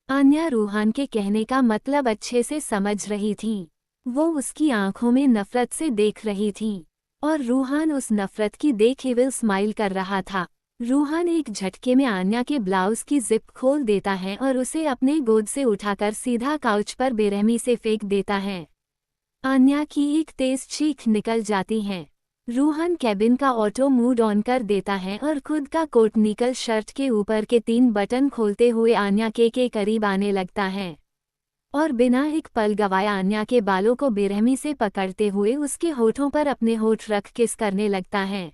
Speaker 1: आन्या रूहान के कहने का मतलब अच्छे से समझ रही थी। वो उसकी आंखों में नफरत से देख रही थी और रूहान उस नफरत की देख इविल स्माइल कर रहा था। रूहान एक झटके में आन्या के ब्लाउज की जिप खोल देता है और उसे अपने गोद से उठाकर सीधा काउच पर बेरहमी से फेंक देता है। आन्या की एक तेज चीख निकल जाती है। रूहान कैबिन का ऑटो मोड ऑन कर देता है और खुद का कोट निकल शर्ट के ऊपर के 3 बटन खोलते हुए आन्या के करीब आने लगता है और बिना एक पल गवाए आन्या के बालों को बेरहमी से पकड़ते हुए उसके होठों पर अपने होठ रख किस करने लगता है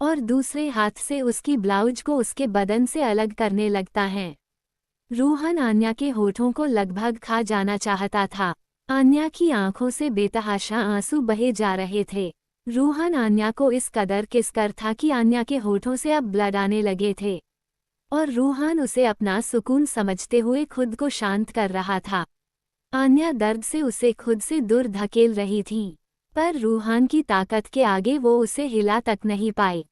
Speaker 1: और दूसरे हाथ से उसकी ब्लाउज को उसके बदन से अलग करने लगता है। रूहान आन्या के होठों को लगभग खा जाना चाहता था। आन्या की आंखों से बेतहाशा आंसू बहे जा रहे थे। रूहान आन्या को इस कदर किस कर था कि आन्या के होठों से अब ब्लड आने लगे थे और रूहान उसे अपना सुकून समझते हुए खुद को शांत कर रहा था। आन्या दर्द से उसे खुद से दूर धकेल रही थी, पर रूहान की ताकत के आगे वो उसे हिला तक नहीं पाई।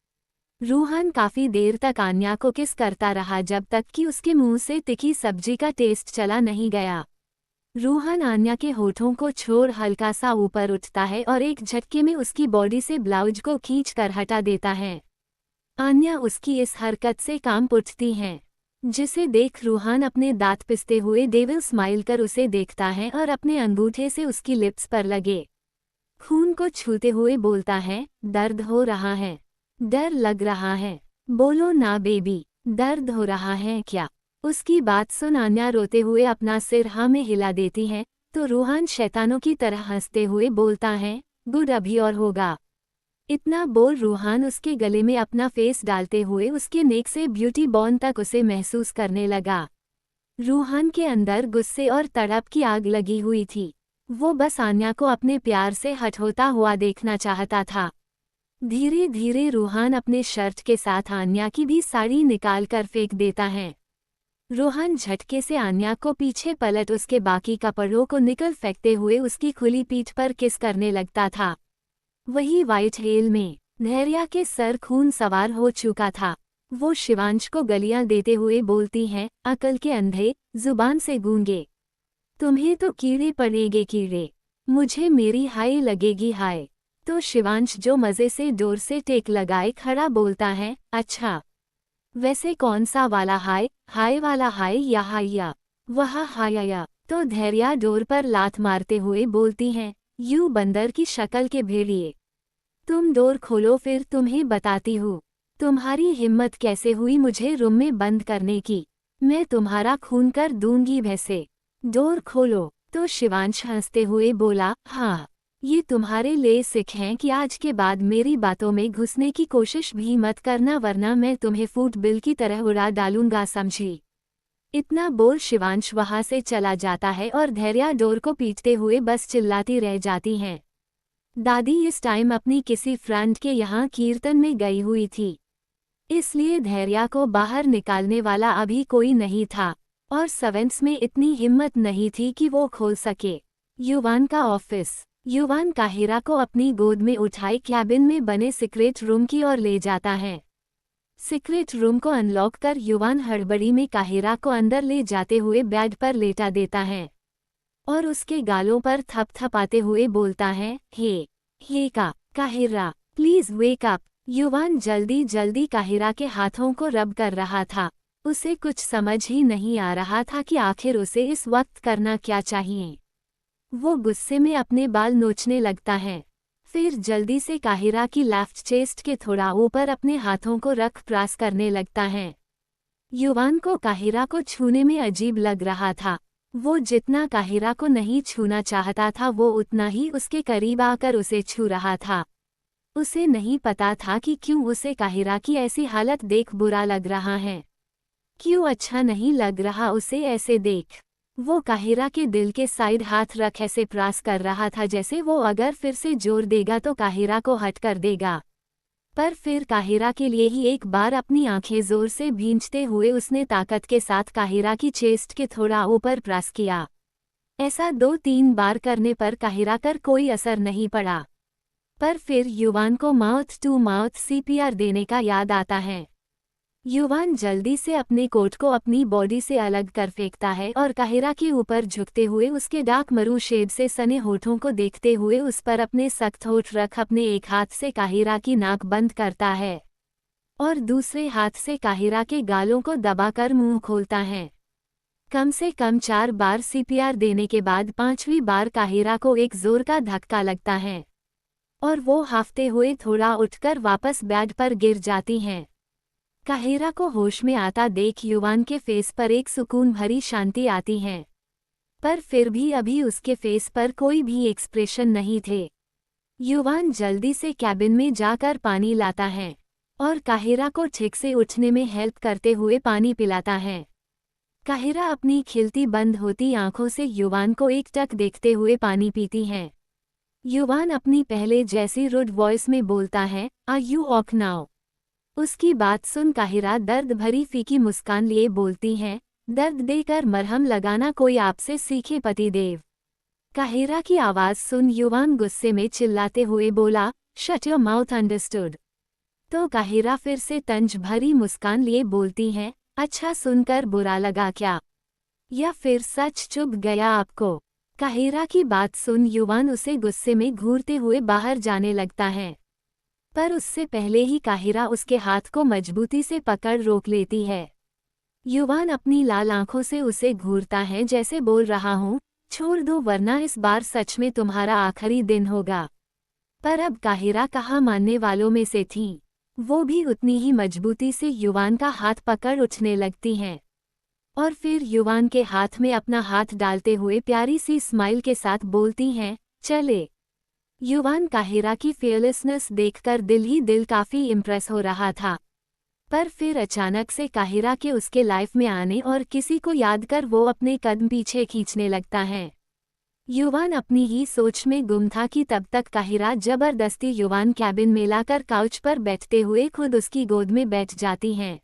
Speaker 1: रूहान काफी देर तक आन्या को किस करता रहा जब तक कि उसके मुंह से तिखी सब्जी का टेस्ट चला नहीं गया। रूहान आन्या के होठों को छोड़ हल्का सा ऊपर उठता है और एक झटके में उसकी बॉडी से ब्लाउज को खींचकर हटा देता है। आन्या उसकी इस हरकत से कांप उठती है, जिसे देख रूहान अपने दांत पिसते हुए डेविल स्माइल कर उसे देखता है और अपने अंगूठे से उसकी लिप्स पर लगे खून को छूते हुए बोलता है, दर्द हो रहा है, डर लग रहा है, बोलो ना बेबी, दर्द हो रहा है क्या? उसकी बात सुन आन्या रोते हुए अपना सिर हाँ में हिला देती है तो रूहान शैतानों की तरह हंसते हुए बोलता है, गुड अभी और होगा। इतना बोल रूहान उसके गले में अपना फेस डालते हुए उसके नेक से ब्यूटी बॉर्न तक उसे महसूस करने लगा। रूहान के अंदर गुस्से और तड़प की आग लगी हुई थी। वो बस आन्या को अपने प्यार से हठोता हुआ देखना चाहता था। धीरे धीरे रूहान अपने शर्ट के साथ आन्या की भी साड़ी निकाल कर फेंक देता है। रूहान झटके से आन्या को पीछे पलट उसके बाकी कपड़ों को निकल फेंकते हुए उसकी खुली पीठ पर किस करने लगता था। वही वाइट हेल में धैर्या के सर खून सवार हो चुका था। वो शिवांश को गलियां देते हुए बोलती हैं, अकल के अंधे, जुबान से गूंगे, तुम्हें तो कीड़े पड़ेंगे कीड़े, मुझे मेरी हाय लगेगी हाय। तो शिवांश जो मज़े से डोर से टेक लगाए खड़ा बोलता है, अच्छा वैसे कौन सा वाला हाय, हाय वाला हाय या हाया? वह हाया। तो धैर्या डोर पर लात मारते हुए बोलती हैं, यू बंदर की शक्ल के भेड़िए, तुम डोर खोलो फिर तुम्हें बताती हूँ तुम्हारी हिम्मत कैसे हुई मुझे रूम में बंद करने की, मैं तुम्हारा खून कर दूंगी वैसे, डोर खोलो। तो शिवांश हंसते हुए बोला, हाँ ये तुम्हारे लिए सिख हैं कि आज के बाद मेरी बातों में घुसने की कोशिश भी मत करना वरना मैं तुम्हें फूट बिल की तरह उड़ा डालूंगा, समझी? इतना बोल शिवांश वहां से चला जाता है और धैर्या डोर को पीटते हुए बस चिल्लाती रह जाती हैं। दादी इस टाइम अपनी किसी फ्रेंड के यहाँ कीर्तन में गई हुई थी, इसलिए धैर्या को बाहर निकालने वाला अभी कोई नहीं था और सेवेंस में इतनी हिम्मत नहीं थी कि वो खोल सके। युवान का ऑफिस। युवान काहिरा को अपनी गोद में उठाए कैबिन में बने सीक्रेट रूम की ओर ले जाता है। सीक्रेट रूम को अनलॉक कर युवान हड़बड़ी में काहिरा को अंदर ले जाते हुए बेड पर लेटा देता है और उसके गालों पर थपथपाते हुए बोलता है, हे काहिरा प्लीज वेक अप। युवान जल्दी जल्दी काहिरा के हाथों को रब कर रहा था। उसे कुछ समझ ही नहीं आ रहा था कि आखिर उसे इस वक्त करना क्या चाहिए। वो गुस्से में अपने बाल नोचने लगता है, फिर जल्दी से काहिरा की लेफ्ट चेस्ट के थोड़ा ऊपर अपने हाथों को रख प्रेस करने लगता है। युवान को काहिरा को छूने में अजीब लग रहा था। वो जितना काहिरा को नहीं छूना चाहता था वो उतना ही उसके करीब आकर उसे छू रहा था। उसे नहीं पता था कि क्यों उसे काहिरा की ऐसी हालत देख बुरा लग रहा है, क्यों अच्छा नहीं लग रहा उसे ऐसे देख। वो काहिरा के दिल के साइड हाथ रख ऐसे प्रेस कर रहा था जैसे वो अगर फिर से जोर देगा तो काहिरा को हट कर देगा। पर फिर काहिरा के लिए ही एक बार अपनी आंखें जोर से भींचते हुए उसने ताकत के साथ काहिरा की चेस्ट के थोड़ा ऊपर प्रेस किया। ऐसा 2-3 बार करने पर काहिरा कर कोई असर नहीं पड़ा, पर फिर युवान को माउथ टू माउथ सीपीआर देने का याद आता है। युवान जल्दी से अपने कोट को अपनी बॉडी से अलग कर फेंकता है और काहिरा के ऊपर झुकते हुए उसके डार्क मरून शेड से सने होठों को देखते हुए उस पर अपने सख्त होठ रख अपने एक हाथ से काहिरा की नाक बंद करता है और दूसरे हाथ से काहिरा के गालों को दबाकर मुंह खोलता है। कम से कम 4 बार सीपीआर देने के बाद 5वीं बार काहिरा को एक जोर का धक्का लगता है और वो हाफते हुए थोड़ा उठकर वापस बेड पर गिर जाती हैं। काहिरा को होश में आता देख युवान के फेस पर एक सुकून भरी शांति आती है, पर फिर भी अभी उसके फेस पर कोई भी एक्सप्रेशन नहीं थे। युवान जल्दी से कैबिन में जाकर पानी लाता है और काहिरा को ठीक से उठने में हेल्प करते हुए पानी पिलाता है। काहिरा अपनी खिलती बंद होती आंखों से युवान को एकटक देखते हुए पानी पीती है। युवान अपनी पहले जैसी रुड वॉइस में बोलता है, आर यू ऑक नाउ? उसकी बात सुन काहिरा दर्द भरी फीकी मुस्कान लिए बोलती है, दर्द देकर मरहम लगाना कोई आपसे सीखे पतिदेव। काहिरा की आवाज़ सुन युवान गुस्से में चिल्लाते हुए बोला, शट योर माउथ, अंडरस्टूड? तो काहिरा फिर से तंज भरी मुस्कान लिए बोलती है, अच्छा सुनकर बुरा लगा क्या, या फिर सच चुभ गया आपको? काहिरा की बात सुन युवान उसे गुस्से में घूरते हुए बाहर जाने लगता है, पर उससे पहले ही काहिरा उसके हाथ को मजबूती से पकड़ रोक लेती है। युवान अपनी लाल आंखों से उसे घूरता है जैसे बोल रहा हूँ, छोड़ दो वरना इस बार सच में तुम्हारा आखिरी दिन होगा। पर अब काहिरा कहाँ मानने वालों में से थी। वो भी उतनी ही मजबूती से युवान का हाथ पकड़ उठने लगती हैं और फिर युवान के हाथ में अपना हाथ डालते हुए प्यारी सी स्माइल के साथ बोलती हैं, चले। युवान काहिरा की फेयरलेसनेस देखकर दिल ही दिल काफ़ी इम्प्रेस हो रहा था, पर फिर अचानक से काहिरा के उसके लाइफ में आने और किसी को याद कर वो अपने कदम पीछे खींचने लगता है। युवान अपनी ही सोच में गुम था कि तब तक काहिरा जबरदस्ती युवान कैबिन में लाकर काउच पर बैठते हुए खुद उसकी गोद में बैठ जाती हैं।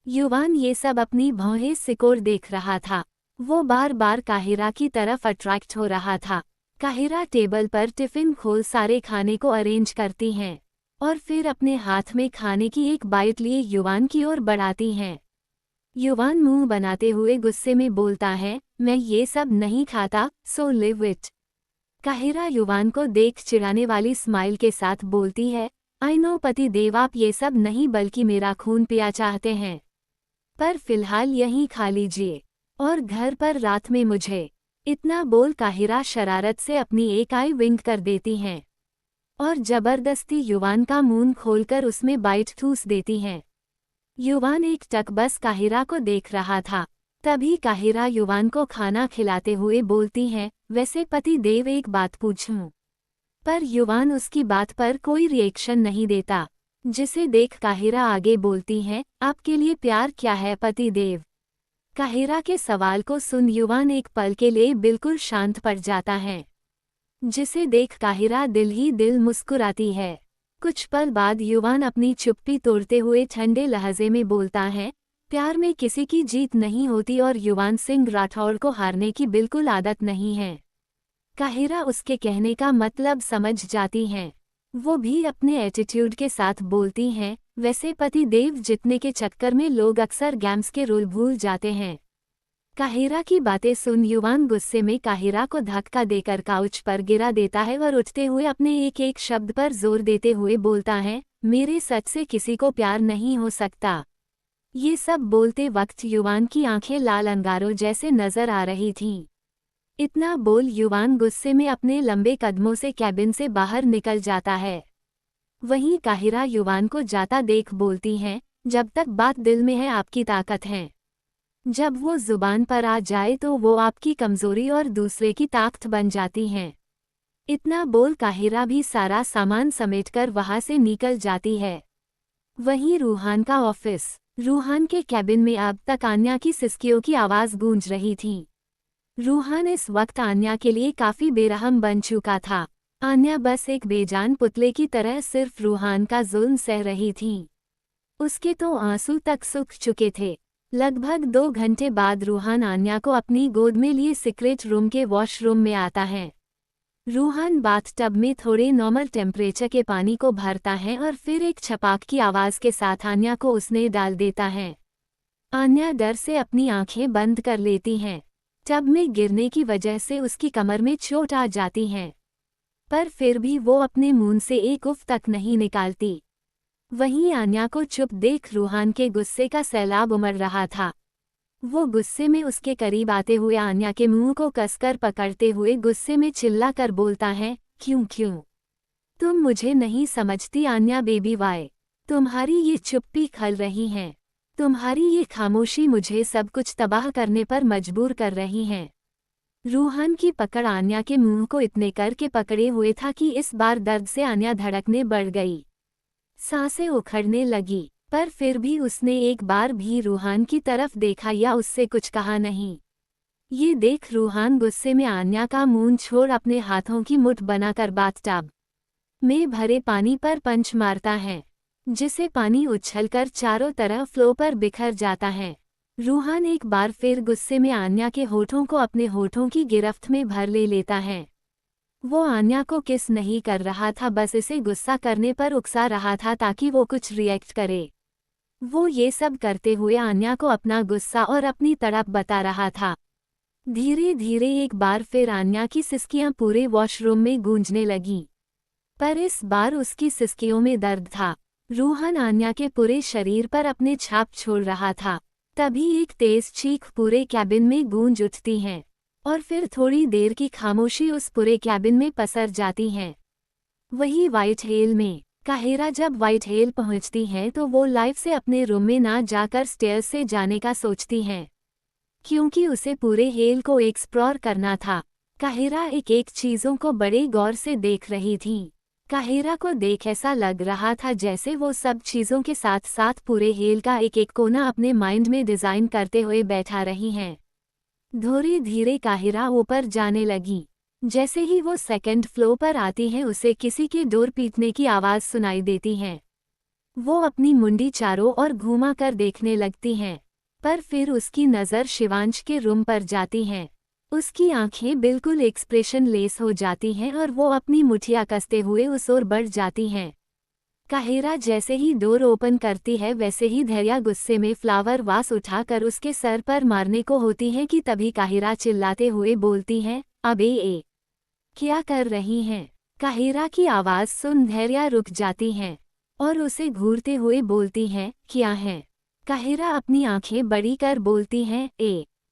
Speaker 1: युवान ये सब अपनी भौहें सिकोड़ देख रहा था। वो बार बार काहिरा की तरफ अट्रैक्ट हो रहा था। काहिरा टेबल पर टिफिन खोल सारे खाने को अरेंज करती हैं और फिर अपने हाथ में खाने की एक बाइट लिए युवान की ओर बढ़ाती हैं। युवान मुंह बनाते हुए गुस्से में बोलता है, मैं ये सब नहीं खाता, सो लिव इट। काहिरा युवान को देख चिढ़ाने वाली स्माइल के साथ बोलती है, आई नो पति देव, आप ये सब नहीं बल्कि मेरा खून पिया चाहते हैं, पर फिलहाल यहीं खा लीजिए और घर पर रात में मुझे। इतना बोल काहिरा शरारत से अपनी एक आई विंक कर देती हैं और जबरदस्ती युवान का मुंह खोलकर उसमें बाइट ठूस देती हैं। युवान एक टक बस काहिरा को देख रहा था। तभी काहिरा युवान को खाना खिलाते हुए बोलती हैं, वैसे पति देव एक बात पूछूं? पर युवान उसकी बात पर कोई रिएक्शन नहीं देता, जिसे देख काहिरा आगे बोलती है, आपके लिए प्यार क्या है पति देव? काहिरा के सवाल को सुन युवान एक पल के लिए बिल्कुल शांत पड़ जाता है, जिसे देख काहिरा दिल ही दिल मुस्कुराती है। कुछ पल बाद युवान अपनी चुप्पी तोड़ते हुए ठंडे लहजे में बोलता है, प्यार में किसी की जीत नहीं होती और युवान सिंह राठौड़ को हारने की बिल्कुल आदत नहीं है। काहिरा उसके कहने का मतलब समझ जाती हैं। वो भी अपने एटीट्यूड के साथ बोलती हैं, वैसे पति देव जितने के चक्कर में लोग अक्सर गेम्स के रूल भूल जाते हैं। काहिरा की बातें सुन युवान गुस्से में काहिरा को धक्का देकर काउच पर गिरा देता है और उठते हुए अपने एक एक शब्द पर जोर देते हुए बोलता है, मेरे सच से किसी को प्यार नहीं हो सकता। ये सब बोलते वक्त युवान की आंखें लाल अंगारों जैसे नजर आ रही थीं। इतना बोल युवान गुस्से में अपने लंबे कदमों से कैबिन से बाहर निकल जाता है। वहीं काहिरा युवान को जाता देख बोलती हैं, जब तक बात दिल में है आपकी ताकत है, जब वो जुबान पर आ जाए तो वो आपकी कमजोरी और दूसरे की ताकत बन जाती हैं। इतना बोल काहिरा भी सारा सामान समेटकर वहां से निकल जाती है। वहीं रूहान का ऑफिस। रूहान के कैबिन में अब तक आन्या की सिसकियों की आवाज गूंज रही थी। रूहान इस वक्त आन्या के लिए काफी बेरहम बन चुका था। आन्या बस एक बेजान पुतले की तरह सिर्फ रूहान का जुल्म सह रही थी। उसके तो आंसू तक सूख चुके थे। लगभग 2 घंटे बाद रूहान आन्या को अपनी गोद में लिए सीक्रेट रूम के वॉशरूम में आता है। रूहान बाथटब में थोड़े नॉर्मल टेम्परेचर के पानी को भरता है और फिर एक छपाक की आवाज के साथ आन्या को उसने डाल देता है। आन्या डर से अपनी आंखें बंद कर लेती हैं। टब में गिरने की वजह से उसकी कमर में चोट आ जाती है, पर फिर भी वो अपने मुंह से एक उफ तक नहीं निकालती। वहीं आन्या को चुप देख रूहान के गुस्से का सैलाब उमड़ रहा था। वो गुस्से में उसके करीब आते हुए आन्या के मुंह को कसकर पकड़ते हुए गुस्से में चिल्ला कर बोलता है, क्यों तुम मुझे नहीं समझती आन्या बेबी वाई? तुम्हारी ये चुप्पी खल रही है, तुम्हारी ये खामोशी मुझे सब कुछ तबाह करने पर मजबूर कर रही हैं। रूहान की पकड़ आन्या के मुंह को इतने करके पकड़े हुए था कि इस बार दर्द से आन्या धड़कने बढ़ गई, सांसें उखड़ने लगी, पर फिर भी उसने एक बार भी रूहान की तरफ देखा या उससे कुछ कहा नहीं। ये देख रूहान गुस्से में आन्या का मुंह छोड़ अपने हाथों की मुठ बनाकर बाथटब में भरे पानी पर पंच मारता है, जिसे पानी उछलकर चारों तरफ फ्लो पर बिखर जाता है। रूहान एक बार फिर गुस्से में आन्या के होठों को अपने होठों की गिरफ्त में भर ले लेता है। वो आन्या को किस नहीं कर रहा था, बस इसे गुस्सा करने पर उकसा रहा था ताकि वो कुछ रिएक्ट करे। वो ये सब करते हुए आन्या को अपना गुस्सा और अपनी तड़प बता रहा था। धीरे धीरे एक बार फिर आन्या की सिसकियां पूरे वॉशरूम में गूंजने लगीं, पर इस बार उसकी सिसकियों में दर्द था। रूहान आन्या के पूरे शरीर पर अपने छाप छोड़ रहा था। तभी एक तेज चीख पूरे कैबिन में गूंज उठती है और फिर थोड़ी देर की खामोशी उस पूरे कैबिन में पसर जाती है। वही व्हाइट हेल में काहिरा जब व्हाइट हेल पहुंचती हैं तो वो लाइफ से अपने रूम में ना जाकर स्टेयर्स से जाने का सोचती हैं, क्योंकि उसे पूरे हेल को एक्सप्लोर करना था। काहिरा एक एक चीज़ों को बड़े गौर से देख रही थी। काहिरा को देख ऐसा लग रहा था जैसे वो सब चीज़ों के साथ साथ पूरे हेल का एक एक कोना अपने माइंड में डिज़ाइन करते हुए बैठा रही हैं। धीरे धीरे काहिरा ऊपर जाने लगी। जैसे ही वो सेकंड फ्लोर पर आती है उसे किसी के डोर पीटने की आवाज़ सुनाई देती है। वो अपनी मुंडी चारों ओर घुमा कर देखने लगती हैं, पर फिर उसकी नज़र शिवांश के रूम पर जाती हैं। उसकी आंखें बिल्कुल एक्सप्रेशन लेस हो जाती हैं और वो अपनी मुठिया कसते हुए उस ओर बढ़ जाती हैं। काहिरा जैसे ही डोर ओपन करती है वैसे ही धैर्या गुस्से में फ्लावर वास उठाकर उसके सर पर मारने को होती है कि तभी काहिरा चिल्लाते हुए बोलती है, अबे ए क्या कर रही हैं? काहिरा की आवाज़ सुन धैर्या रुक जाती हैं और उसे घूरते हुए बोलती हैं, क्या है? काहिरा अपनी आंखें बड़ी कर बोलती हैं,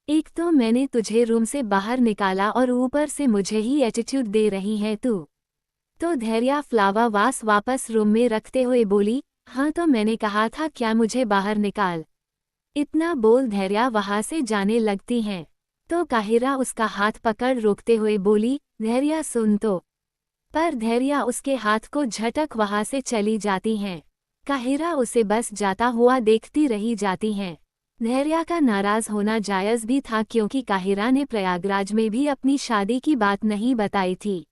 Speaker 1: एक तो मैंने तुझे रूम से बाहर निकाला और ऊपर से मुझे ही एटीट्यूड दे रही है तू। तो धैर्या फ्लावर वास वापस रूम में रखते हुए बोली, हाँ तो मैंने कहा था क्या मुझे बाहर निकाल। इतना बोल धैर्या वहाँ से जाने लगती हैं, तो काहिरा उसका हाथ पकड़ रोकते हुए बोली, धैर्या सुन तो। पर धैर्या उसके हाथ को झटक वहाँ से चली जाती हैं। काहिरा उसे बस जाता हुआ देखती रही जाती हैं। धैर्या का नाराज होना जायज़ भी था क्योंकि काहिरा ने प्रयागराज में भी अपनी शादी की बात नहीं बताई थी।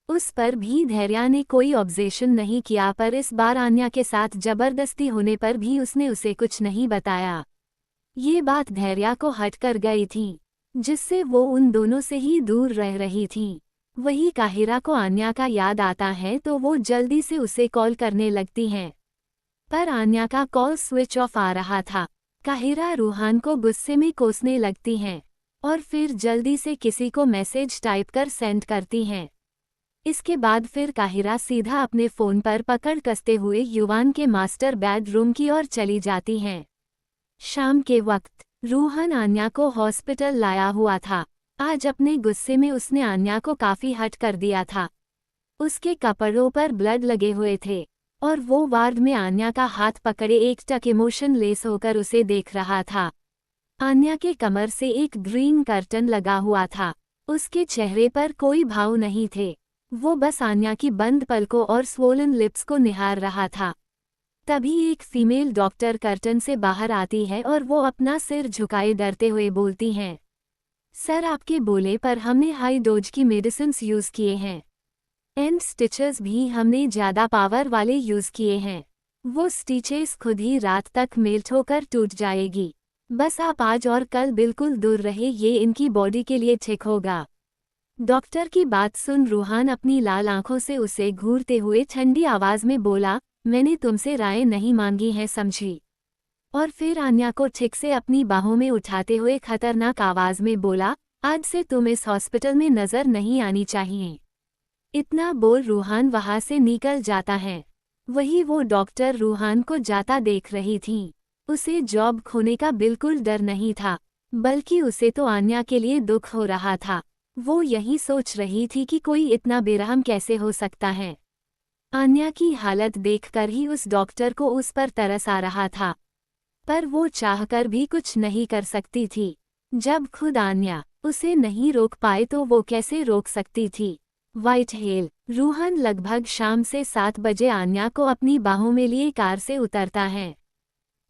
Speaker 1: उस पर भी धैर्या ने कोई ऑब्जेक्शन नहीं किया, पर इस बार आन्या के साथ जबरदस्ती होने पर भी उसने उसे कुछ नहीं बताया। ये बात धैर्या को हट कर गई थी, जिससे वो उन दोनों से ही दूर रह रही थी। वही काहिरा को आन्या का याद आता है तो वो जल्दी से उसे कॉल करने लगती हैं, पर आन्या का कॉल स्विच ऑफ आ रहा था। काहिरा रूहान को गुस्से में कोसने लगती हैं और फिर जल्दी से किसी को मैसेज टाइप कर सेंड करती हैं। इसके बाद फिर काहिरा सीधा अपने फ़ोन पर पकड़ कसते हुए युवान के मास्टर बेडरूम की ओर चली जाती हैं। शाम के वक्त रूहान आन्या को हॉस्पिटल लाया हुआ था। आज अपने गुस्से में उसने आन्या को काफ़ी हर्ट कर दिया था। उसके कपड़ों पर ब्लड लगे हुए थे और वो वार्ड में आन्या का हाथ पकड़े एकटक इमोशनलेस होकर उसे देख रहा था। आन्या के कमर से एक ग्रीन कर्टन लगा हुआ था। उसके चेहरे पर कोई भाव नहीं थे। वो बस आन्या की बंद पलकों और स्वोलन लिप्स को निहार रहा था। तभी एक फीमेल डॉक्टर कर्टन से बाहर आती है और वो अपना सिर झुकाए डरते हुए बोलती हैं, सर आपके बोले पर हमने हाई डोज की मेडिसिन्स यूज़ किए हैं एंड स्टिचेस भी हमने ज़्यादा पावर वाले यूज़ किए हैं। वो स्टिचेस खुद ही रात तक मेल्ट होकर टूट जाएगी। बस आप आज और कल बिल्कुल दूर रहे, ये इनकी बॉडी के लिए ठीक होगा। डॉक्टर की बात सुन रूहान अपनी लाल आंखों से उसे घूरते हुए ठंडी आवाज़ में बोला, मैंने तुमसे राय नहीं मांगी है समझी। और फिर आन्या को ठीक से अपनी बाहों में उठाते हुए खतरनाक आवाज़ में बोला, आज से तुम इस हॉस्पिटल में नज़र नहीं आनी चाहिए। इतना बोल रूहान वहाँ से निकल जाता है। वही वो डॉक्टर रूहान को जाता देख रही थी। उसे जॉब खोने का बिल्कुल डर नहीं था, बल्कि उसे तो आन्या के लिए दुख हो रहा था। वो यही सोच रही थी कि कोई इतना बेरहम कैसे हो सकता है। आन्या की हालत देखकर ही उस डॉक्टर को उस पर तरस आ रहा था, पर वो चाहकर भी कुछ नहीं कर सकती थी। जब खुद आन्या उसे नहीं रोक पाए तो वो कैसे रोक सकती थी। व्हाइट हिल, रूहान लगभग शाम से 7 बजे आन्या को अपनी बाहों में लिए कार से उतरता है।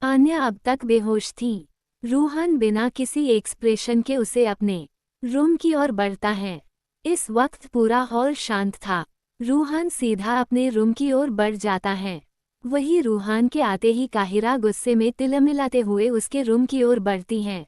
Speaker 1: आन्या अब तक बेहोश थी। रूहान बिना किसी एक्सप्रेशन के उसे अपने रूम की ओर बढ़ता है। इस वक्त पूरा हॉल शांत था। रूहान सीधा अपने रूम की ओर बढ़ जाता है। वही रूहान के आते ही काहिरा गुस्से में तिलमिलाते हुए उसके रूम की ओर बढ़ती हैं।